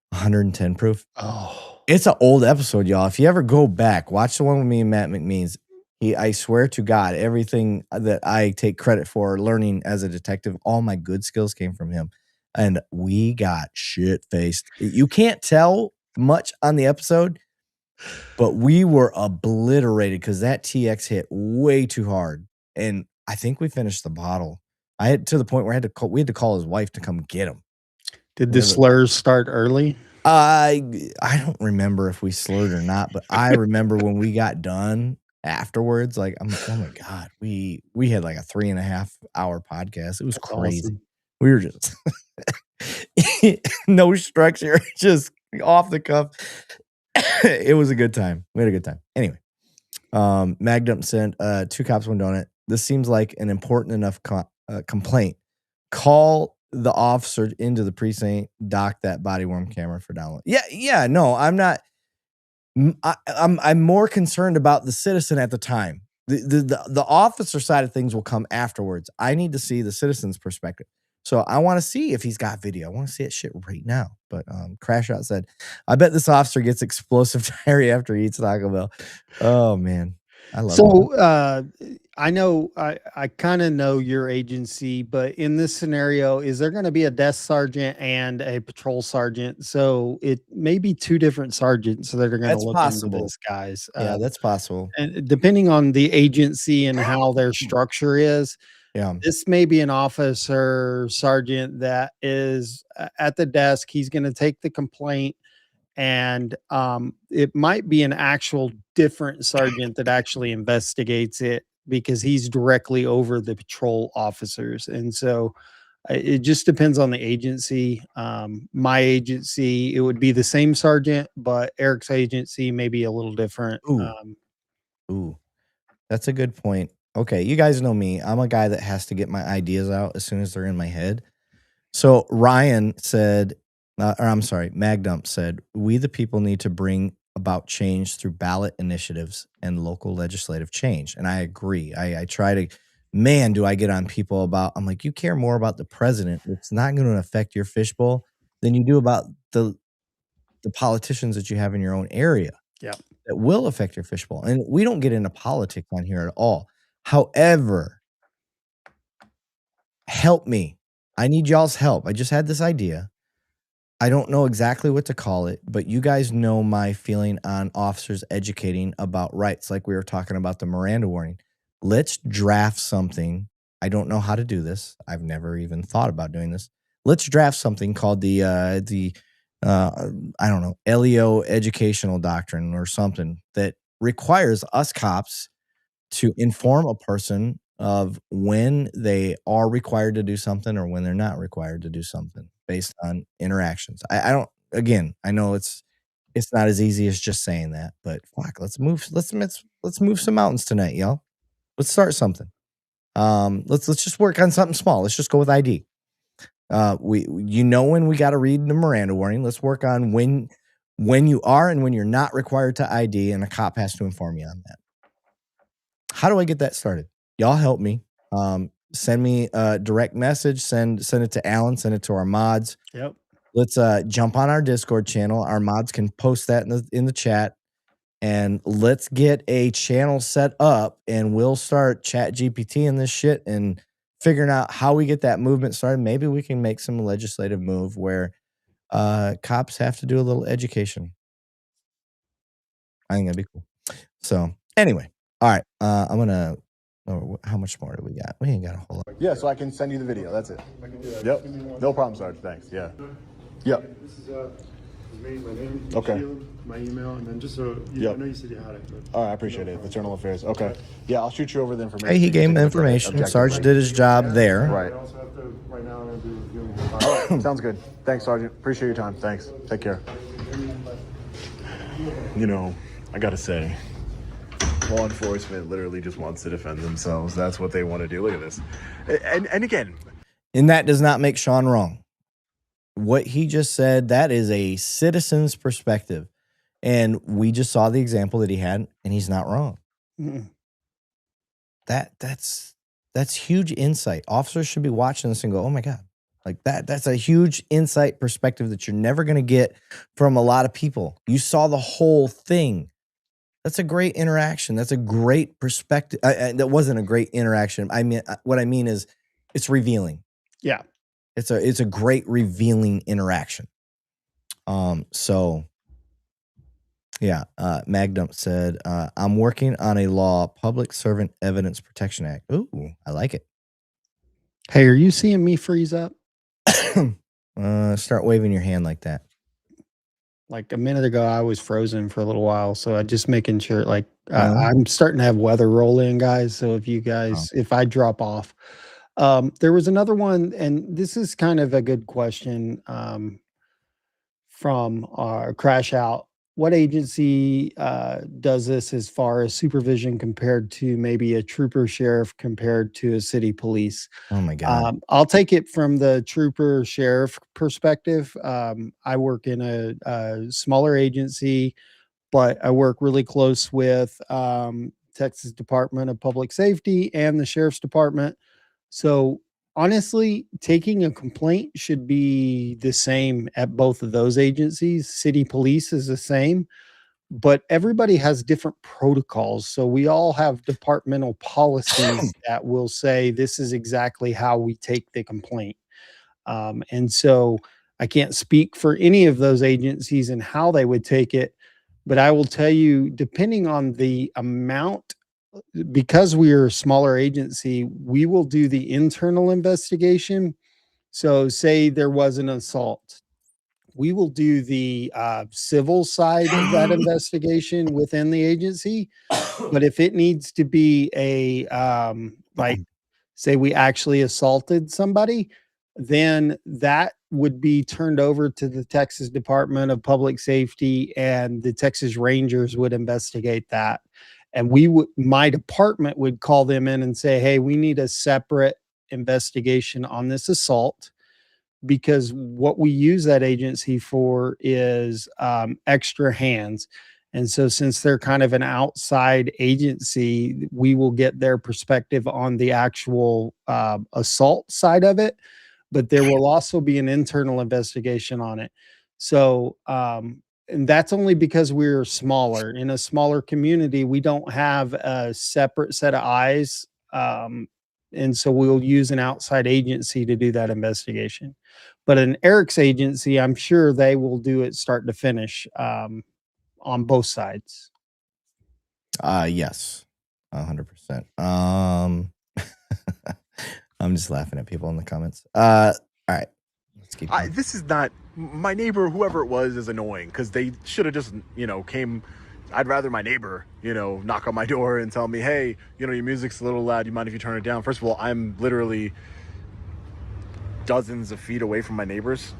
110 proof. Oh, it's an old episode, y'all. If you ever go back, watch the one with me and Matt McMeans. I swear to God, everything that I take credit for learning as a detective, all my good skills came from him. And we got shit-faced. You can't tell much on the episode, but we were obliterated because that TX hit way too hard. And I think we finished the bottle. I had to the point where we had to call his wife to come get him. Did the slurs start early? I don't remember if we slurred or not, but I remember when we got done afterwards, like I'm like, oh my god, we had like a 3.5 hour podcast. It was crazy. Awesome. We were just no structure, just off the cuff. It was a good time. We had a good time. Anyway, Magdump sent 2 cops, 1 donut. This seems like an important enough complaint. Call the officer into the precinct, dock that body worn camera for download. Yeah. No, I'm not. I'm more concerned about the citizen at the time. The officer side of things will come afterwards. I need to see the citizen's perspective. So I want to see if he's got video. I want to see that shit right now. But Crash Out said, I bet this officer gets explosive diarrhea after he eats Taco Bell. Oh man. I love So I know I kind of know your agency, but in this scenario, is there going to be a desk sergeant and a patrol sergeant? So it may be 2 different sergeants that are going to look into this, guys. Yeah, that's possible. And depending on the agency and how their structure is, this may be an officer sergeant that is at the desk. He's going to take the complaint. And it might be an actual different sergeant that actually investigates it because he's directly over the patrol officers. And so it just depends on the agency. My agency, it would be the same sergeant, but Eric's agency may be a little different. Ooh, that's a good point. Okay, you guys know me. I'm a guy that has to get my ideas out as soon as they're in my head. So Ryan said, Magdump said, we the people need to bring about change through ballot initiatives and local legislative change. And I agree. I try to, man, do I get on people about, I'm like, you care more about the president. It's not going to affect your fishbowl than you do about the politicians that you have in your own area. Yeah. That will affect your fishbowl. And we don't get into politics on here at all. However, help me. I need y'all's help. I just had this idea. I don't know exactly what to call it, but you guys know my feeling on officers educating about rights, like we were talking about the Miranda warning. Let's draft something. I don't know how to do this. I've never even thought about doing this. Let's draft something called the I don't know, LEO educational doctrine or something that requires us cops to inform a person of when they are required to do something or when they're not required to do something based on interactions. I don't, again, I know it's not as easy as just saying that, but fuck, let's move some mountains tonight, y'all. Let's start something. Let's just work on something small. Let's just go with ID. When we got to read the Miranda warning. Let's work on when you are and when you're not required to ID, and a cop has to inform you on that. How do I get that started? Y'all help me. Send me a direct message. Send it to Alan. Send it to our mods. Yep. Let's jump on our Discord channel. Our mods can post that in the chat, and let's get a channel set up, and we'll start chat GPT and this shit and figuring out how we get that movement started. Maybe we can make some legislative move where cops have to do a little education. I think that'd be cool. So anyway, all right. I'm gonna. How much more do we got? We ain't got a whole lot. Yeah, so I can send you the video. That's it. I can do that. Yep. Give me one No second. problem, Sarge. Thanks. Yeah. Yep. This is me, my name, Okay. Sheila, my email, and then just so you, Yep. I know you said you had it. But All right, I appreciate it. Internal Affairs. Okay. Yeah, I'll shoot you over the information. Hey, he You gave can him the take a look at it information. Sarge objectively. did his job there. Right. I also have to, right now, I'm going to be reviewing the All right. Sounds good. Thanks, Sergeant. Appreciate your time. Thanks. Take care. You know, I gotta say, law enforcement literally just wants to defend themselves. That's what they want to do. Look at this. And again, And that does not make Sean wrong. What he just said, that is a citizen's perspective. And we just saw the example that he had, and he's not wrong. Mm-mm. That's huge insight. Officers should be watching this and go, oh my God. Like that's a huge insight perspective that you're never going to get from a lot of people. You saw the whole thing. That's a great interaction. That's a great perspective. That wasn't a great interaction. I mean, what I mean is it's revealing. Yeah. It's a great revealing interaction. So yeah, Magdump said, I'm working on a law, Public Servant Evidence Protection Act. Ooh, I like it. Hey, are you seeing me freeze up? Start waving your hand like that. Like a minute ago, I was frozen for a little while. So I just making sure, like, I'm starting to have weather roll in, guys. So if you guys, if I drop off, there was another one, and this is kind of a good question from our Crash Out. What agency does this as far as supervision compared to maybe a trooper sheriff compared to a city police? Oh my God. I'll take it from the trooper sheriff perspective. I work in a smaller agency, but I work really close with Texas Department of Public Safety and the Sheriff's Department. So honestly, taking a complaint should be the same at both of those agencies. City police is the same, but everybody has different protocols. So we all have departmental policies that will say this is exactly how we take the complaint. And so I can't speak for any of those agencies and how they would take it, but I will tell you, depending on the amount, because we are a smaller agency, we will do the internal investigation. So say there was an assault, we will do the civil side of that investigation within the agency. But if it needs to be a, like, say we actually assaulted somebody, then that would be turned over to the Texas Department of Public Safety, and the Texas Rangers would investigate that. And my department would call them in and say, hey, we need a separate investigation on this assault, because what we use that agency for is extra hands. And so since they're kind of an outside agency, we will get their perspective on the actual assault side of it, but there will also be an internal investigation on it. So, and that's only because we're smaller. In a smaller community, we don't have a separate set of eyes. And so we'll use an outside agency to do that investigation. But an Erik's agency, I'm sure they will do it start to finish on both sides. Yes, 100%. I'm just laughing at people in the comments. All right. This is not my neighbor. Whoever it was is annoying because they should have just, came. I'd rather my neighbor, knock on my door and tell me, hey, your music's a little loud. You mind if you turn it down? First of all, I'm literally dozens of feet away from my neighbors,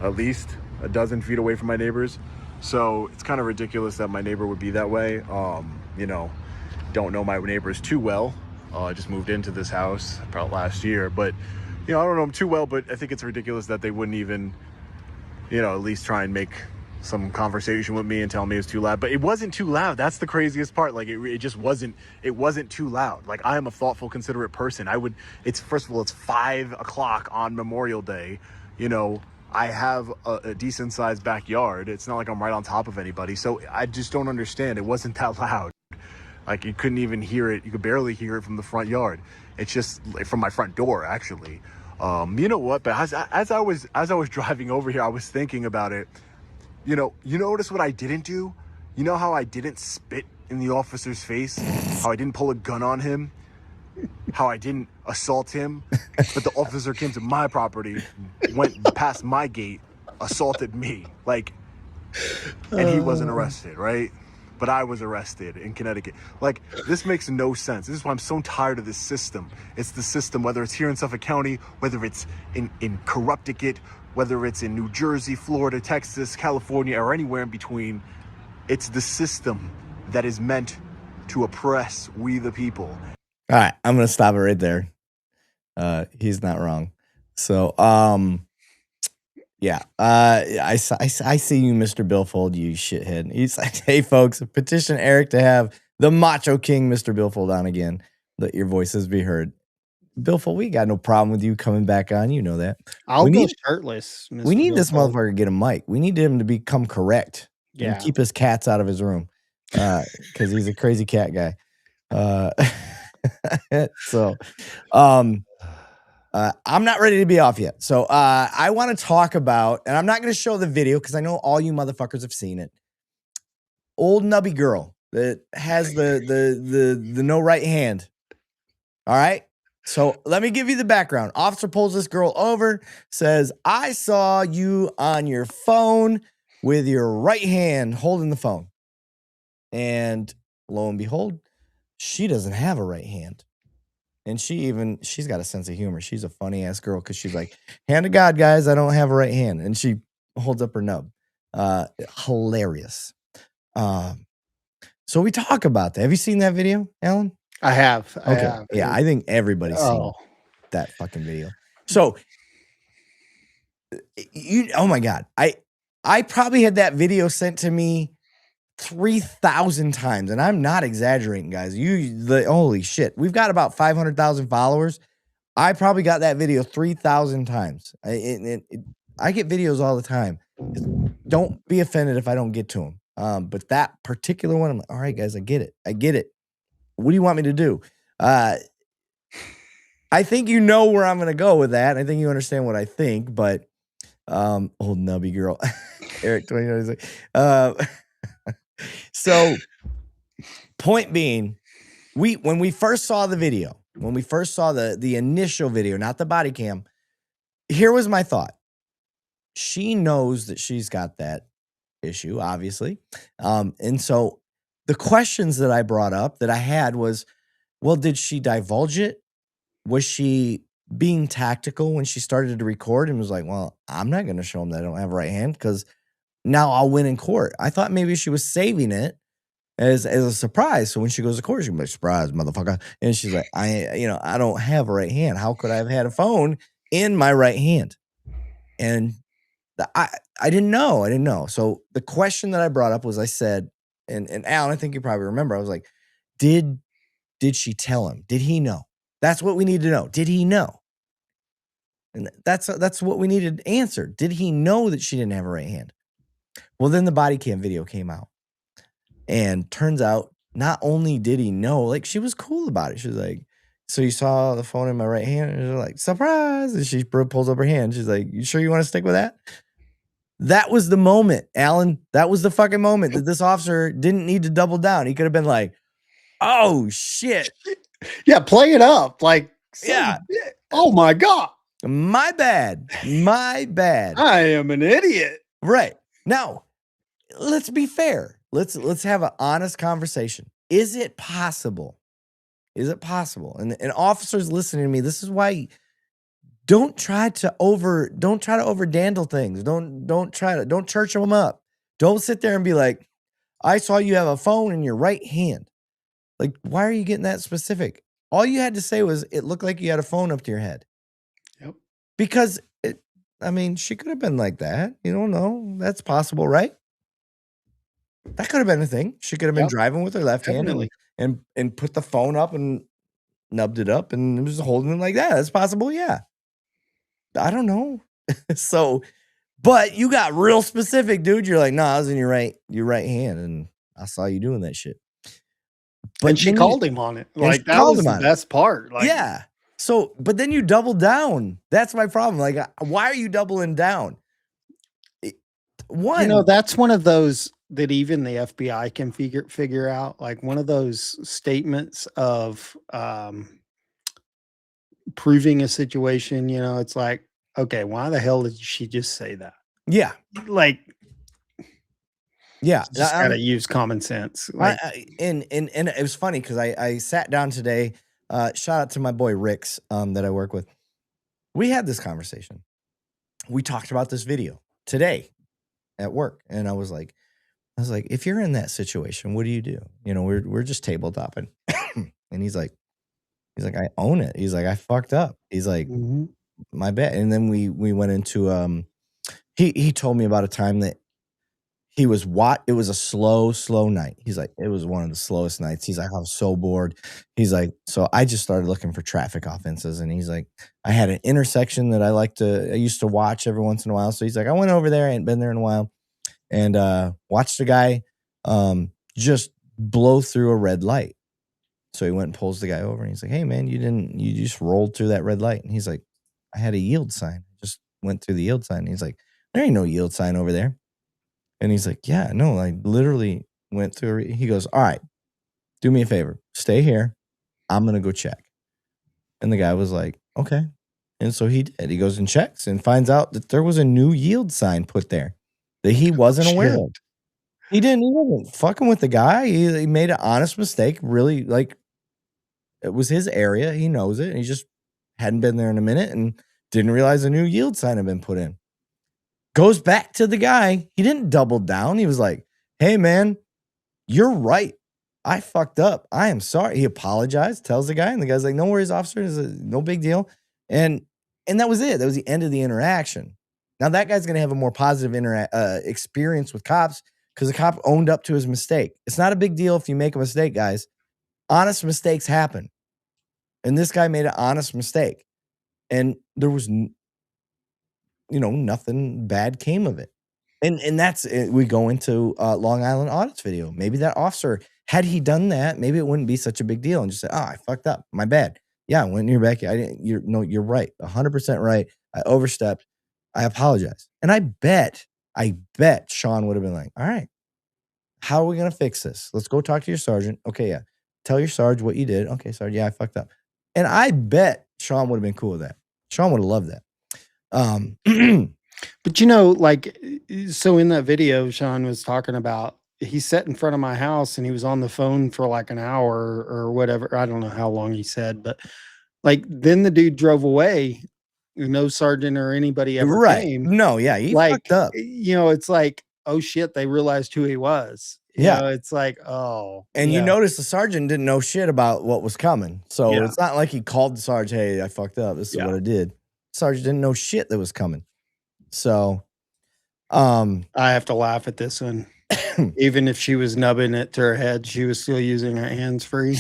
at least a dozen feet away from my neighbors. So it's kind of ridiculous that my neighbor would be that way. Don't know my neighbors too well. I just moved into this house about last year, but I don't know him too well, but I think it's ridiculous that they wouldn't even, at least try and make some conversation with me and tell me it was too loud. But it wasn't too loud. That's the craziest part. Like it just wasn't. It wasn't too loud. Like I am a thoughtful, considerate person. It's first of all, it's 5 o'clock on Memorial Day. I have a decent sized backyard. It's not like I'm right on top of anybody. So I just don't understand. It wasn't that loud. Like you couldn't even hear it. You could barely hear it from the front yard. It's just like from my front door, actually. You know what? But as I was driving over here, I was thinking about it. You notice what I didn't do? You know how I didn't spit in the officer's face? How I didn't pull a gun on him? How I didn't assault him? But the officer came to my property, went past my gate, assaulted me. And he wasn't arrested, right? But I was arrested in Connecticut. This makes no sense. This is why I'm so tired of this system. It's the system, whether it's here in Suffolk County, whether it's in Connecticut, whether it's in New Jersey, Florida, Texas, California, or anywhere in between. It's the system that is meant to oppress we the people. All right, I'm gonna stop it right there. He's not wrong. So, yeah. I see you, Mr. Billfold, you shithead. He's like, hey, folks, petition Eric to have the Macho King, Mr. Billfold, on again. Let your voices be heard. Billfold, we got no problem with you coming back on. You know that. I'll go shirtless. Mr. We need this Billfold. motherfucker to get a mic. We need him to become correct and keep his cats out of his room because he's a crazy cat guy. So, I'm not ready to be off yet. So, I want to talk about, and I'm not going to show the video because I know all you motherfuckers have seen it. Old nubby girl that has the no right hand. All right. So let me give you the background. Officer pulls this girl over, says, I saw you on your phone with your right hand holding the phone. And lo and behold, she doesn't have a right hand. And she's got a sense of humor. She's a funny ass girl because she's like, hand to God, guys, I don't have a right hand. And she holds up her nub. Hilarious. So we talk about that. Have you seen that video, Alan? I have. Okay. Yeah, I think everybody's seen that fucking video. So oh my God. I probably had that video sent to me 3,000 times, and I'm not exaggerating, guys. Holy shit. We've got about 500,000 followers. I probably got that video 3,000 times. I get videos all the time. Don't be offended if I don't get to them. But that particular one, I'm like, all right, guys, I get it. What do you want me to do? I think you know where I'm going to go with that. I think you understand what I think, but old nubby girl, Erik 2096. So point being, when we first saw the video, when we first saw the initial video, not the body cam, here was my thought. She knows that she's got that issue, obviously. And so the questions that I brought up that I had was, well, did she divulge it? Was she being tactical when she started to record and was like, well, I'm not going to show them that I don't have a right hand because now I'll win in court. I thought maybe she was saving it as a surprise. So when she goes to court, she'll be like, surprise, motherfucker. And she's like, I don't have a right hand. How could I have had a phone in my right hand? And I didn't know. So the question that I brought up was, I said, and Alan, I think you probably remember, I was like, did she tell him? Did he know? That's what we need to know. Did he know? And that's what we needed answered. Did he know that she didn't have a right hand? Well, then the body cam video came out. And turns out, not only did he know, like, she was cool about it. She was like, so you saw the phone in my right hand? And she's like, surprise. And she pulls up her hand. She's like, you sure you want to stick with that? That was the moment, Alan. That was the fucking moment that this officer didn't need to double down. He could have been like, oh, shit. Yeah, play it up. Like, yeah. Oh, my God. My bad. I am an idiot. Right. Now, let's be fair. Let's have an honest conversation. Is it possible? And officers listening to me, this is why don't try to over dandle things. Don't church them up. Don't sit there and be like, I saw you have a phone in your right hand. Like, why are you getting that specific? All you had to say was it looked like you had a phone up to your head. Yep. Because she could have been like that. You don't know. That's possible, right? That could have been a thing. She could have been driving with her left hand and put the phone up and nubbed it up and was holding it like that. That's possible, yeah. I don't know. So, but you got real specific, dude. You're like, I was in your right hand, and I saw you doing that shit. But she called him on it. Like, that was the best part. Like, yeah. So, but then you double down. That's my problem. Like, why are you doubling down? That's one of those that even the FBI can figure out. Like, one of those statements of proving a situation. It's like, okay, why the hell did she just say that? Yeah, like, yeah, just gotta use common sense. Like, and it was funny because I sat down today. Shout out to my boy Ricks that I work with. We had this conversation. We talked about this video today at work, and I was like, if you're in that situation, what do you do? We're just tabletopping, and he's like, I own it. He's like, I fucked up. He's like, my bad. And then we went into he told me about a time that he was it was a slow night. He's like, it was one of the slowest nights. He's like, I was so bored. He's like, so I just started looking for traffic offenses. And he's like, I had an intersection that I used to watch every once in a while. So he's like, I went over there, I ain't been there in a while, and watched a guy just blow through a red light. So he went and pulls the guy over, and he's like, hey man, you just rolled through that red light. And he's like, I had a yield sign. Just went through the yield sign. And he's like, there ain't no yield sign over there. And he's like, yeah, no, I literally went through. He goes, all right, do me a favor. Stay here. I'm going to go check. And the guy was like, okay. And so he did. He goes and checks and finds out that there was a new yield sign put there that he wasn't aware of. He wasn't fucking with the guy. He made an honest mistake. Really, like, it was his area. He knows it. And he just hadn't been there in a minute and didn't realize a new yield sign had been put in. Goes back to the guy. He didn't double down. He was like, hey, man, you're right. I fucked up. I am sorry. He apologized, tells the guy, and the guy's like, no worries, officer. It's no big deal. And that was it. That was the end of the interaction. Now, that guy's going to have a more positive experience with cops because the cop owned up to his mistake. It's not a big deal if you make a mistake, guys. Honest mistakes happen. And this guy made an honest mistake. And there was nothing bad came of it. And that's it. We go into Long Island Audit's video. Maybe that officer, had he done that, maybe it wouldn't be such a big deal and just say, I fucked up. My bad. Yeah, I went in your backyard. You're right. 100% right. I overstepped. I apologize. And I bet Sean would have been like, all right, how are we going to fix this? Let's go talk to your sergeant. Okay, yeah. Tell your sarge what you did. Okay, Sarge, yeah, I fucked up. And I bet Sean would have been cool with that. Sean would have loved that. But so in that video, Sean was talking about, he sat in front of my house and he was on the phone for like an hour or whatever. I don't know how long he said, but like, then the dude drove away. No sergeant or anybody ever came. No, yeah, he fucked up. It's like, oh shit, they realized who he was. It's like, oh. And you notice the sergeant didn't know shit about what was coming. So it's not like he called the sergeant, hey, I fucked up. This is what I did. Sergeant didn't know shit that was coming. So I have to laugh at this one. Even if she was nubbing it to her head, she was still using her hands free.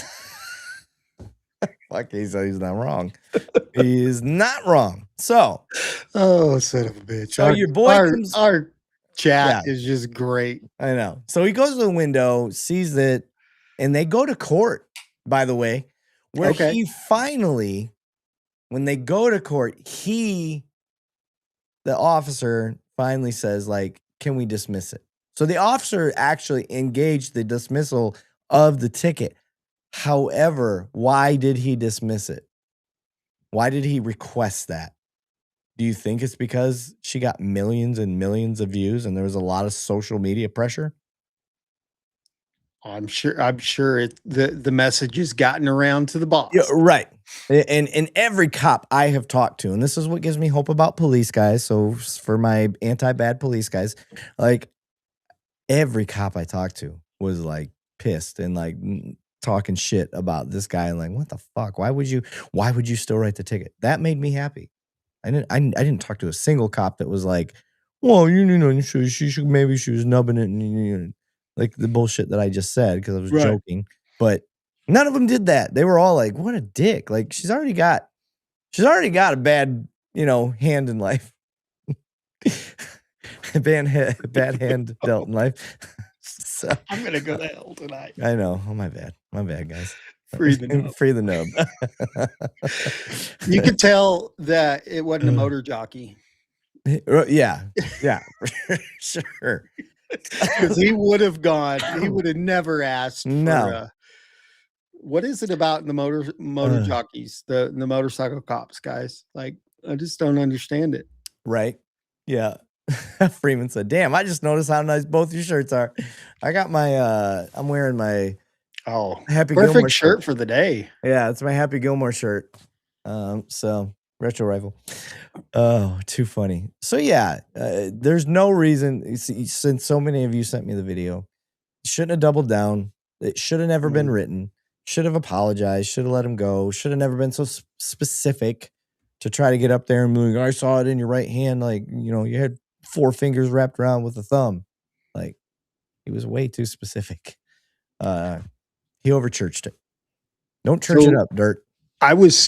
Fuck, he's not wrong. He is not wrong. So, son of a bitch. So your boy comes. Our chat is just great. I know. So he goes to the window, sees that, and they go to court, by the way, where he finally, when they go to court, the officer finally says, like, can we dismiss it? So the officer actually engaged the dismissal of the ticket. However, why did he dismiss it? Why did he request that? Do you think it's because she got millions and millions of views and there was a lot of social media pressure? I'm sure the message has gotten around to the boss. Yeah, right. And every cop I have talked to, and this is what gives me hope about police guys. So for my anti-bad police guys, like every cop I talked to was like pissed and like talking shit about this guy and like, what the fuck? Why would you still write the ticket? That made me happy. I didn't talk to a single cop that was like, well, she should, maybe she was nubbing it, and like the bullshit that I just said because I was joking. But none of them did that. They were all like, what a dick. Like she's already got a bad, hand in life. bad hand dealt in life. So I'm gonna go to hell tonight. I know. Oh, my bad, guys. Free the nub. Free the nub. You could tell that it wasn't a motor jockey. Yeah, sure. Because he would have gone. He would have never asked. No. What is it about the motor jockeys, the motorcycle cops, guys? Like, I just don't understand it. Right? Yeah. Freeman said, "Damn, I just noticed how nice both your shirts are. I got my I'm wearing my Happy perfect Gilmore shirt for the day. Yeah, it's my Happy Gilmore shirt. So retro rifle. Oh, too funny. So yeah, there's no reason since so many of you sent me the video. Shouldn't have doubled down. It should have never been written. Should have apologized. Should have let him go. Should have never been so specific to try to get up there and be like, I saw it in your right hand. Like, you had 4 fingers wrapped around with a thumb. Like, he was way too specific. He overchurched it. Don't church it up, Dirt. I was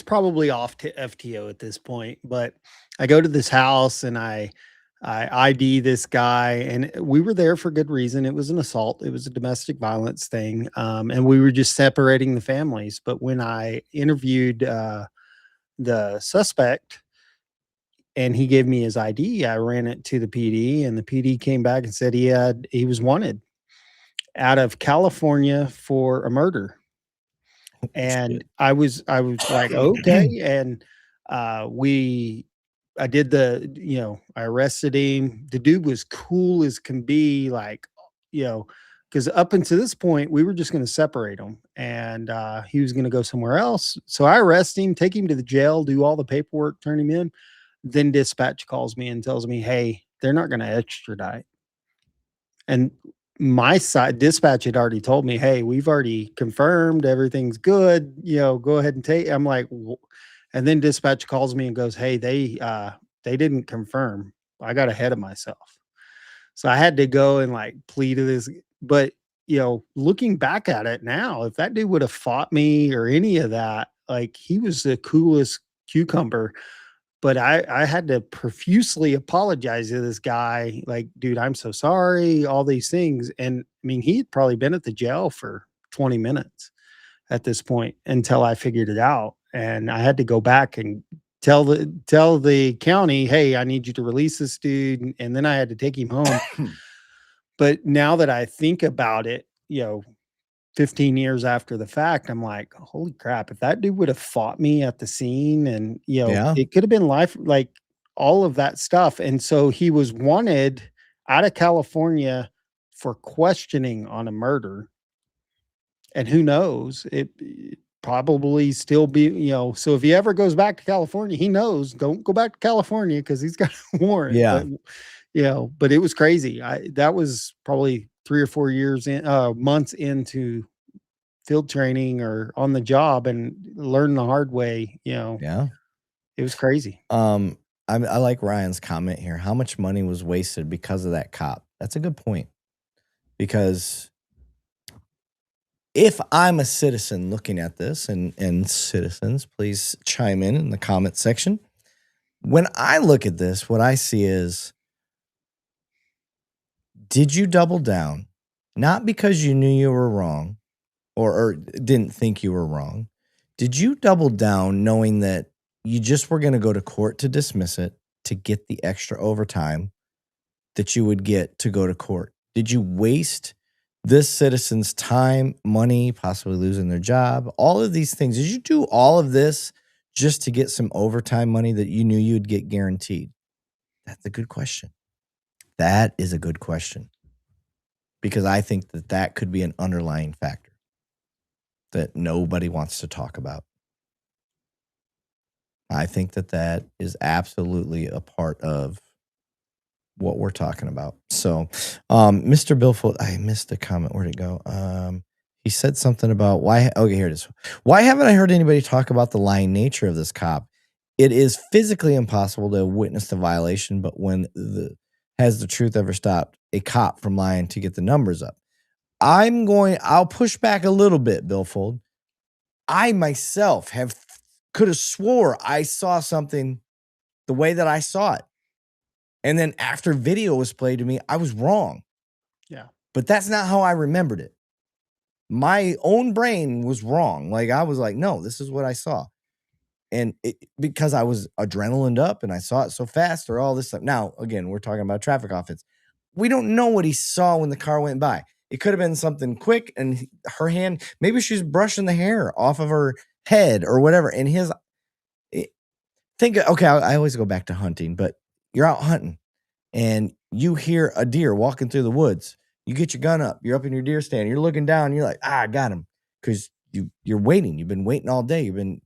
probably off to FTO at this point, but I go to this house and I ID this guy, and we were there for good reason. It was an assault. It was a domestic violence thing. And we were just separating the families. But when I interviewed the suspect and he gave me his ID, I ran it to the PD, and the PD came back and said he was wanted out of California for a murder. And I was like, okay. And I did I arrested him. The dude was cool as can be, like, because up until this point, we were just going to separate him, and he was going to go somewhere else. So I arrest him, take him to the jail, do all the paperwork, turn him in. Then dispatch calls me and tells me, hey, they're not going to extradite. And my side, dispatch had already told me, hey, we've already confirmed everything's good, go ahead and take. I'm like, and then dispatch calls me and goes, hey, they didn't confirm. I got ahead of myself. So I had to go and like plead to this. But looking back at it now, if that dude would have fought me or any of that, like, he was the coolest cucumber. But I had to profusely apologize to this guy. Like, dude, I'm so sorry, all these things. And I mean, he'd probably been at the jail for 20 minutes at this point until I figured it out. And I had to go back and tell the county, hey, I need you to release this dude. And then I had to take him home. But now that I think about it, 15 years after the fact, I'm like, holy crap, if that dude would have fought me at the scene, and it could have been life, like all of that stuff. And so he was wanted out of California for questioning on a murder. And who knows, it probably still be, so if he ever goes back to California, he knows, don't go back to California because he's got a warrant. Yeah. But, but it was crazy. That was probably 3 or 4 years months into field training or on the job, and learn the hard way. Yeah, it was crazy. I like Ryan's comment here. How much money was wasted because of that cop? That's a good point, because if I'm a citizen looking at this, and citizens, please chime in the comment section. When I look at this, what I see is, did you double down? Not because you knew you were wrong or didn't think you were wrong. Did you double down knowing that you just were going to go to court to dismiss it to get the extra overtime that you would get to go to court? Did you waste this citizen's time, money, possibly losing their job, all of these things? Did you do all of this just to get some overtime money that you knew you'd get guaranteed? That's a good question. That is a good question, because I think that could be an underlying factor that nobody wants to talk about. I think that is absolutely a part of what we're talking about. So, Mr. Billfold, I missed the comment. Where'd it go? He said something about why. Okay, here it is. Why haven't I heard anybody talk about the lying nature of this cop? it is physically impossible to witness the violation, but has the truth ever stopped a cop from lying to get the numbers up? I'll push back a little bit, Billfold. I myself could have swore I saw something the way that I saw it. And then after video was played to me, I was wrong. Yeah. But that's not how I remembered it. My own brain was wrong. Like, I was like, no, this is what I saw. And because I was adrenalined up and I saw it so fast or all this stuff. Now, again, we're talking about traffic offense. We don't know what he saw when the car went by. It could have been something quick and her hand, maybe she's brushing the hair off of her head or whatever. And I always go back to hunting, but you're out hunting and you hear a deer walking through the woods. You get your gun up, you're up in your deer stand, you're looking down, you're like, I got him. Because you're waiting. You've been waiting all day. You've been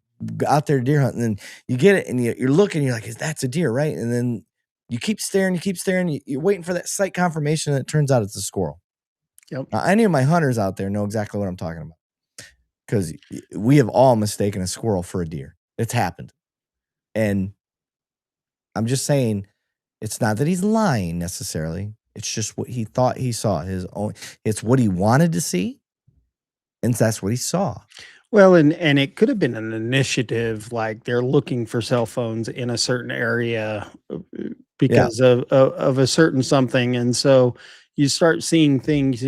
out there deer hunting. And then you get it and you're looking, you're like, that's a deer, right? And then you keep staring, you're waiting for that sight confirmation, and it turns out it's a squirrel. Yep. Now, any of my hunters out there know exactly what I'm talking about. Because we have all mistaken a squirrel for a deer. It's happened. And I'm just saying, it's not that he's lying necessarily. It's just what he thought he saw. It's what he wanted to see, and that's what he saw. Well, and it could have been an initiative, like they're looking for cell phones in a certain area because of a certain something, and so you start seeing things,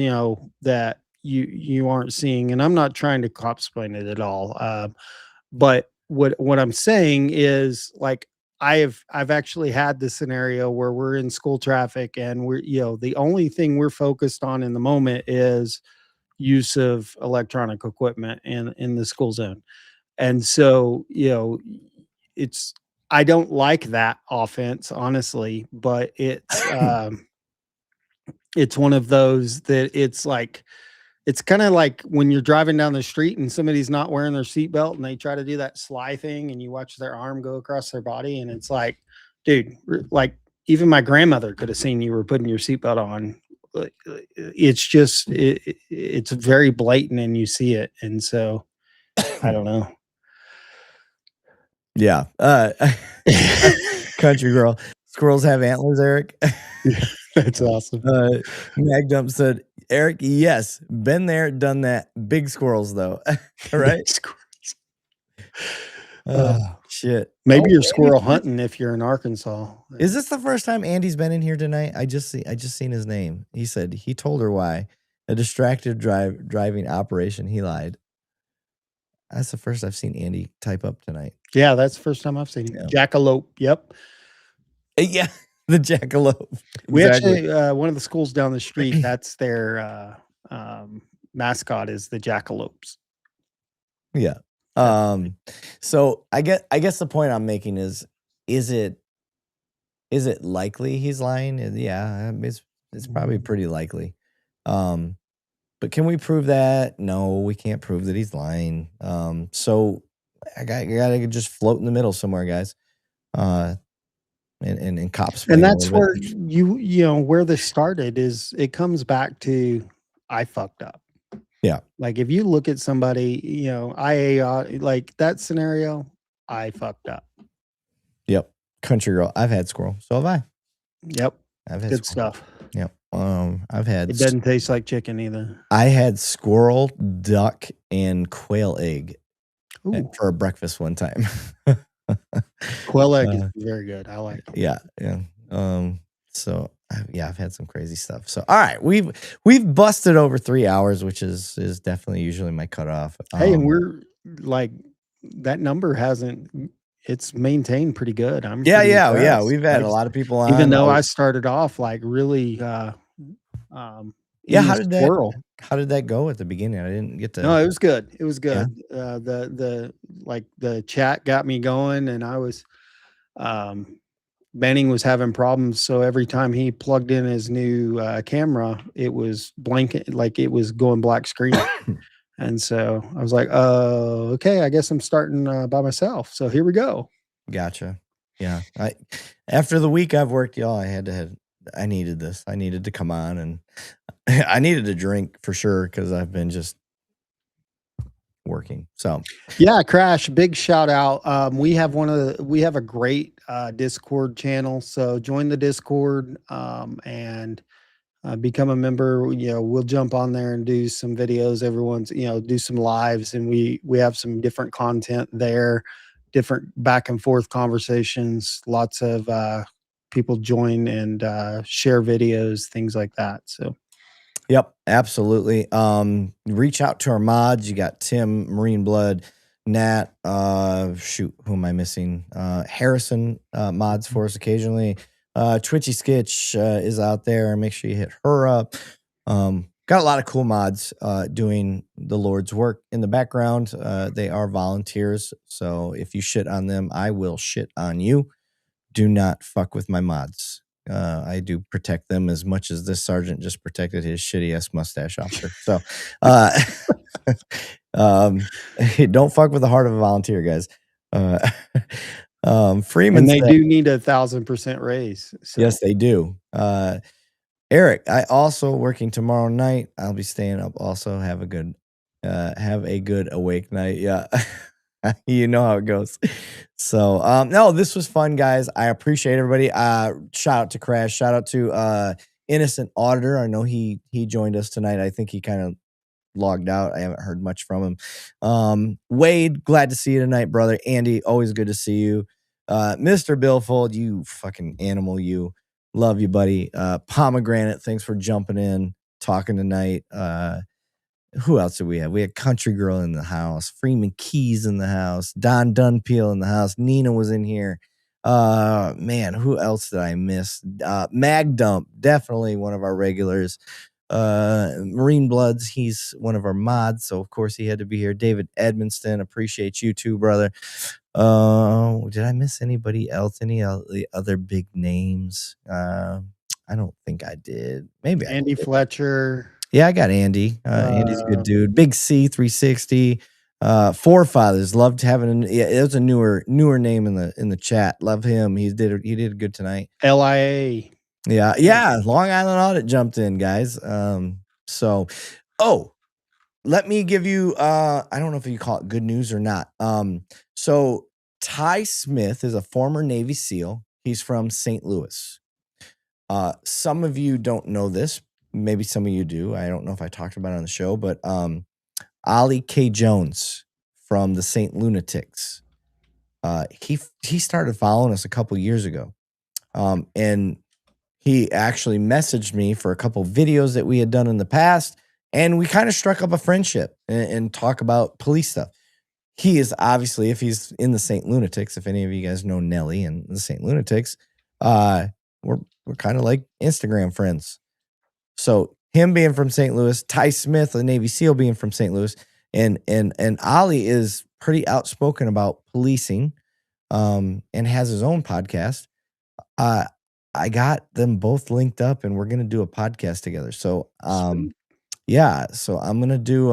that you aren't seeing. And I'm not trying to cop-explain it at all, but what I'm saying is, like, I've actually had this scenario where we're in school traffic and we're, the only thing we're focused on in the moment is use of electronic equipment in the school zone. And so, I don't like that offense, honestly, but it's one of those that it's like, it's kind of like when you're driving down the street and somebody's not wearing their seatbelt and they try to do that sly thing and you watch their arm go across their body. And it's like, dude, like even my grandmother could have seen you were putting your seatbelt on. It's just, it's very blatant and you see it. And so I don't know. Yeah. Country girl. Squirrels have antlers, Eric. That's awesome. Magdump said, Eric, yes, been there, done that. Big squirrels, though. Right? Shit. Maybe you're squirrel hunting if you're in Arkansas. Is this the first time Andy's been in here tonight? I just seen his name. He said he told her why. A distracted driving operation. He lied. That's the first I've seen Andy type up tonight. Yeah, that's the first time I've seen him. Yeah. Jackalope. Yep. Yeah, the jackalope. We actually, one of the schools down the street, that's their mascot is the jackalopes. Yeah. So I guess the point I'm making is it likely he's lying? Yeah, it's probably pretty likely. But can we prove that? No, we can't prove that he's lying. So I gotta just float in the middle somewhere, guys. And cops. And that's where where this started is it comes back to I fucked up. Yeah. Like if you look at somebody, like that scenario, I fucked up. Yep. Country girl. I've had squirrel. So have I. Yep. I've had good squirrel. stuff. Yep. I've had. It doesn't taste like chicken either. I had squirrel, duck, and quail egg for a breakfast one time. Quail egg is very good. I like it. Yeah. So I've had some crazy stuff. So all right, we've busted over 3 hours, which is definitely usually my cutoff. Hey, and we're like that number it's maintained pretty good. Yeah. We've had a lot of people on. Even though I started off like really how did that go at the beginning? I didn't get to. No, it was good. It was good. Yeah. The chat got me going, and I was Benning was having problems, so every time he plugged in his new camera, it was blanking, like it was going black screen. And so I was like, okay, I guess I'm starting by myself. So here we go. Gotcha. Yeah. After the week I've worked, y'all, I needed this. I needed to come on, and I needed a drink for sure because I've been just working. So yeah, Crash, big shout out. We have a great Discord channel. So join the Discord and become a member. We'll jump on there and do some videos. Everyone's, do some lives, and we have some different content there, different back and forth conversations. Lots of people join and share videos, things like that. So. Yep, absolutely. Reach out to our mods. You got Tim, Marine Blood, Nat, who am I missing? Harrison mods for us occasionally. Twitchy Skitch is out there. Make sure you hit her up. Got a lot of cool mods doing the Lord's work in the background. They are volunteers, so if you shit on them, I will shit on you. Do not fuck with my mods. I do protect them as much as this sergeant just protected his shitty ass mustache officer. So, don't fuck with the heart of a volunteer, guys. Freeman, and they do need 1,000% raise. So. Yes, they do. Erik, I also working tomorrow night. I'll be staying up. Also, have a good awake night. Yeah. You know how it goes. So, no, this was fun, guys. I appreciate everybody. Shout out to Crash. Shout out to Innocent Auditor. I know he joined us tonight. I think he kind of logged out. I haven't heard much from him. Wade, glad to see you tonight, brother. Andy, always good to see you. Mr. Billfold, you fucking animal, you. Love you, buddy. Pomegranate, thanks for jumping in, talking tonight. Who else did we have? We had Country Girl in the house, Freeman Keys in the house, Don Dunpeel in the house, Nina was in here. Man, who else did I miss? Mag Dump, definitely one of our regulars. Marine Bloods, he's one of our mods, so of course he had to be here. David Edmonston, appreciate you too, brother. Did I miss anybody else? Any other big names? I don't think I did. Maybe Andy Fletcher. Yeah, I got Andy. Andy's a good dude. Big C 360. Forefathers, loved having. It was a newer name in the chat. Love him. He did good tonight. LIA. Yeah. Long Island Audit jumped in, guys. Let me give you. I don't know if you call it good news or not. So Ty Smith is a former Navy SEAL. He's from St. Louis. Some of you don't know this. Maybe some of you do. I don't know if I talked about it on the show, but Ollie K. Jones from the St. Lunatics. He started following us a couple years ago. And he actually messaged me for a couple videos that we had done in the past. And we kind of struck up a friendship and talk about police stuff. He is obviously, if he's in the St. Lunatics, if any of you guys know Nelly and the St. Lunatics, we're kind of like Instagram friends. So him being from St. Louis, Ty Smith, the Navy SEAL, being from St. Louis, and Ollie is pretty outspoken about policing, and has his own podcast. I got them both linked up, and we're gonna do a podcast together. So yeah, so I'm gonna do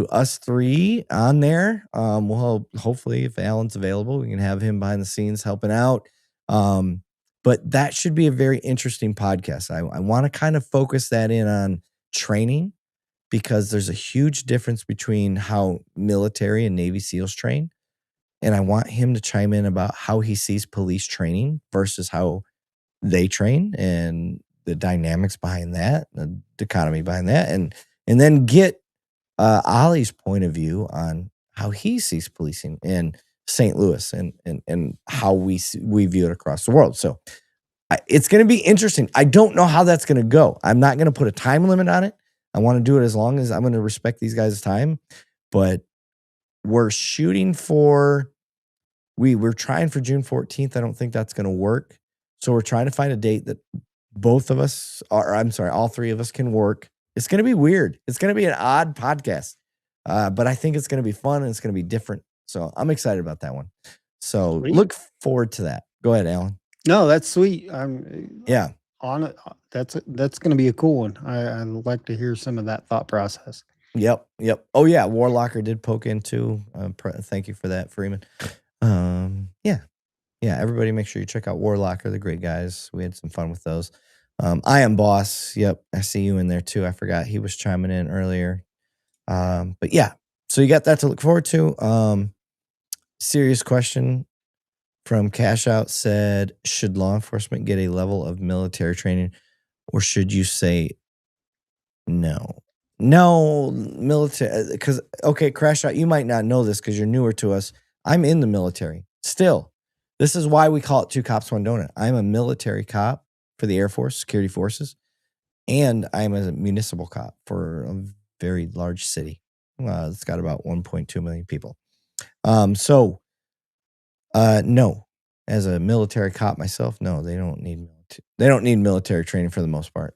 us three on there. We'll hopefully, if Alan's available, we can have him behind the scenes helping out. But that should be a very interesting podcast. I want to kind of focus that in on training, because there's a huge difference between how military and Navy SEALs train. And I want him to chime in about how he sees police training versus how they train and the dynamics behind that, the dichotomy behind that, and then get Ollie's point of view on how he sees policing in St. Louis and how we view it across the world. So it's going to be interesting. I don't know how that's going to go. I'm not going to put a time limit on it. I want to do it as long as I'm going to respect these guys' time. But we're shooting for, we're trying for June 14th. I don't think that's going to work. So we're trying to find a date that both of us, all three of us can work. It's going to be weird. It's going to be an odd podcast. But I think it's going to be fun and it's going to be different. So I'm excited about that one. So look forward to that. Go ahead, Alan. No, that's sweet. Yeah. On it. That's going to be a cool one. I'd like to hear some of that thought process. Yep. Oh yeah, Warlocker did poke in too. Thank you for that, Freeman. Yeah. Everybody, make sure you check out Warlocker. They're great guys. We had some fun with those. I Am Boss. Yep, I see you in there too. I forgot he was chiming in earlier. But yeah. So you got that to look forward to. Serious question from Cash Out said, should law enforcement get a level of military training, or should you say no? No, military, because, okay, Crash Out, you might not know this because you're newer to us. I'm in the military still. This is why we call it Two Cops, One Donut. I'm a military cop for the Air Force, security forces, and I'm a municipal cop for a very large city. It's got about 1.2 million people. No, as a military cop myself, no, they don't need military training for the most part.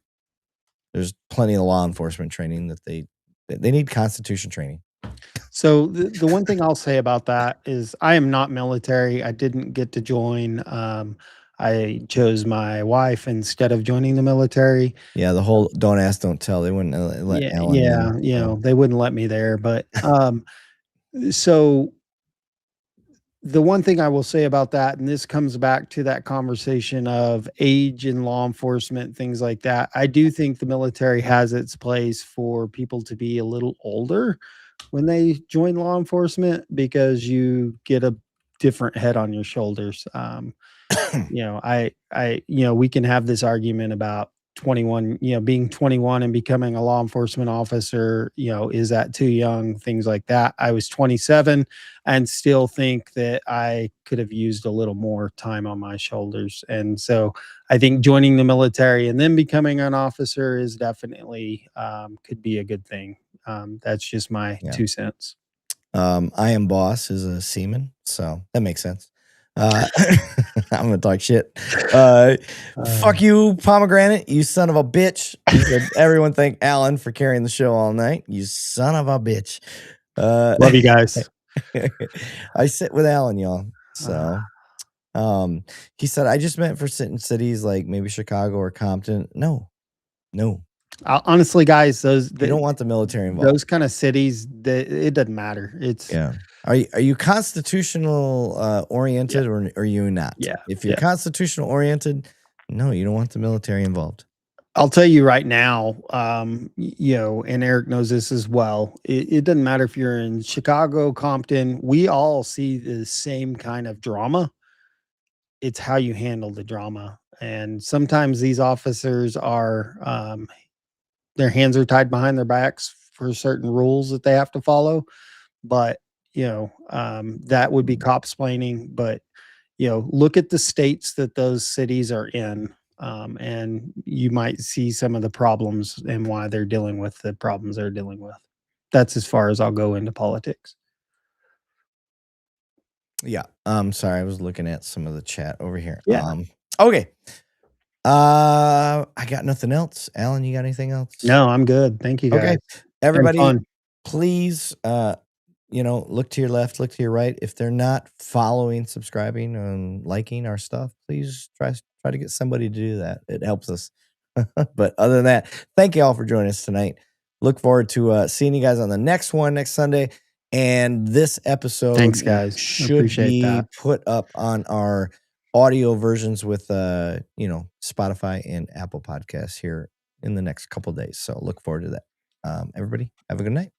There's plenty of law enforcement training that they need Constitution training. So the one thing I'll say about that is I am not military. I didn't get to join. I chose my wife instead of joining the military. Yeah, the whole don't ask, don't tell. They wouldn't let Alan in. You know, they wouldn't let me there. But so the one thing I will say about that, and this comes back to that conversation of age in law enforcement, things like that. I do think the military has its place for people to be a little older when they join law enforcement, because you get a different head on your shoulders. You know, we can have this argument about 21, being 21 and becoming a law enforcement officer, is that too young? Things like that. I was 27 and still think that I could have used a little more time on my shoulders. And so I think joining the military and then becoming an officer is definitely could be a good thing. That's just my 2 cents. I Am Boss is a seaman, so that makes sense. I'm gonna talk shit. Fuck you, Pomegranate, you son of a bitch. Everyone thank Alan for carrying the show all night. You son of a bitch. Love you guys. I sit with Alan, y'all. So he said, I just meant for sitting cities like maybe Chicago or Compton. No. Honestly, guys, you don't want the military involved. Those kind of cities, it doesn't matter. It's Are you constitutional oriented or are you not? Yeah. If you're constitutional oriented, no, you don't want the military involved. I'll tell you right now, and Eric knows this as well. It doesn't matter if you're in Chicago, Compton. We all see the same kind of drama. It's how you handle the drama, and sometimes these officers are. Their hands are tied behind their backs for certain rules that they have to follow. But, that would be cop-splaining. But, look at the states that those cities are in, and you might see some of the problems and why they're dealing with the problems they're dealing with. That's as far as I'll go into politics. Yeah. Sorry, I was looking at some of the chat over here. Yeah. Okay. I got nothing else. Alan, you got anything else? No, I'm good. Thank you, guys. Okay. Everybody, please, look to your left, look to your right. If they're not following, subscribing, and liking our stuff, please try to get somebody to do that. It helps us. But other than that, thank you all for joining us tonight. Look forward to seeing you guys on the next one next Sunday. And this episode, thanks, guys, should be put up on our audio versions with Spotify and Apple Podcasts here in the next couple of days. So look forward to that. Everybody have a good night.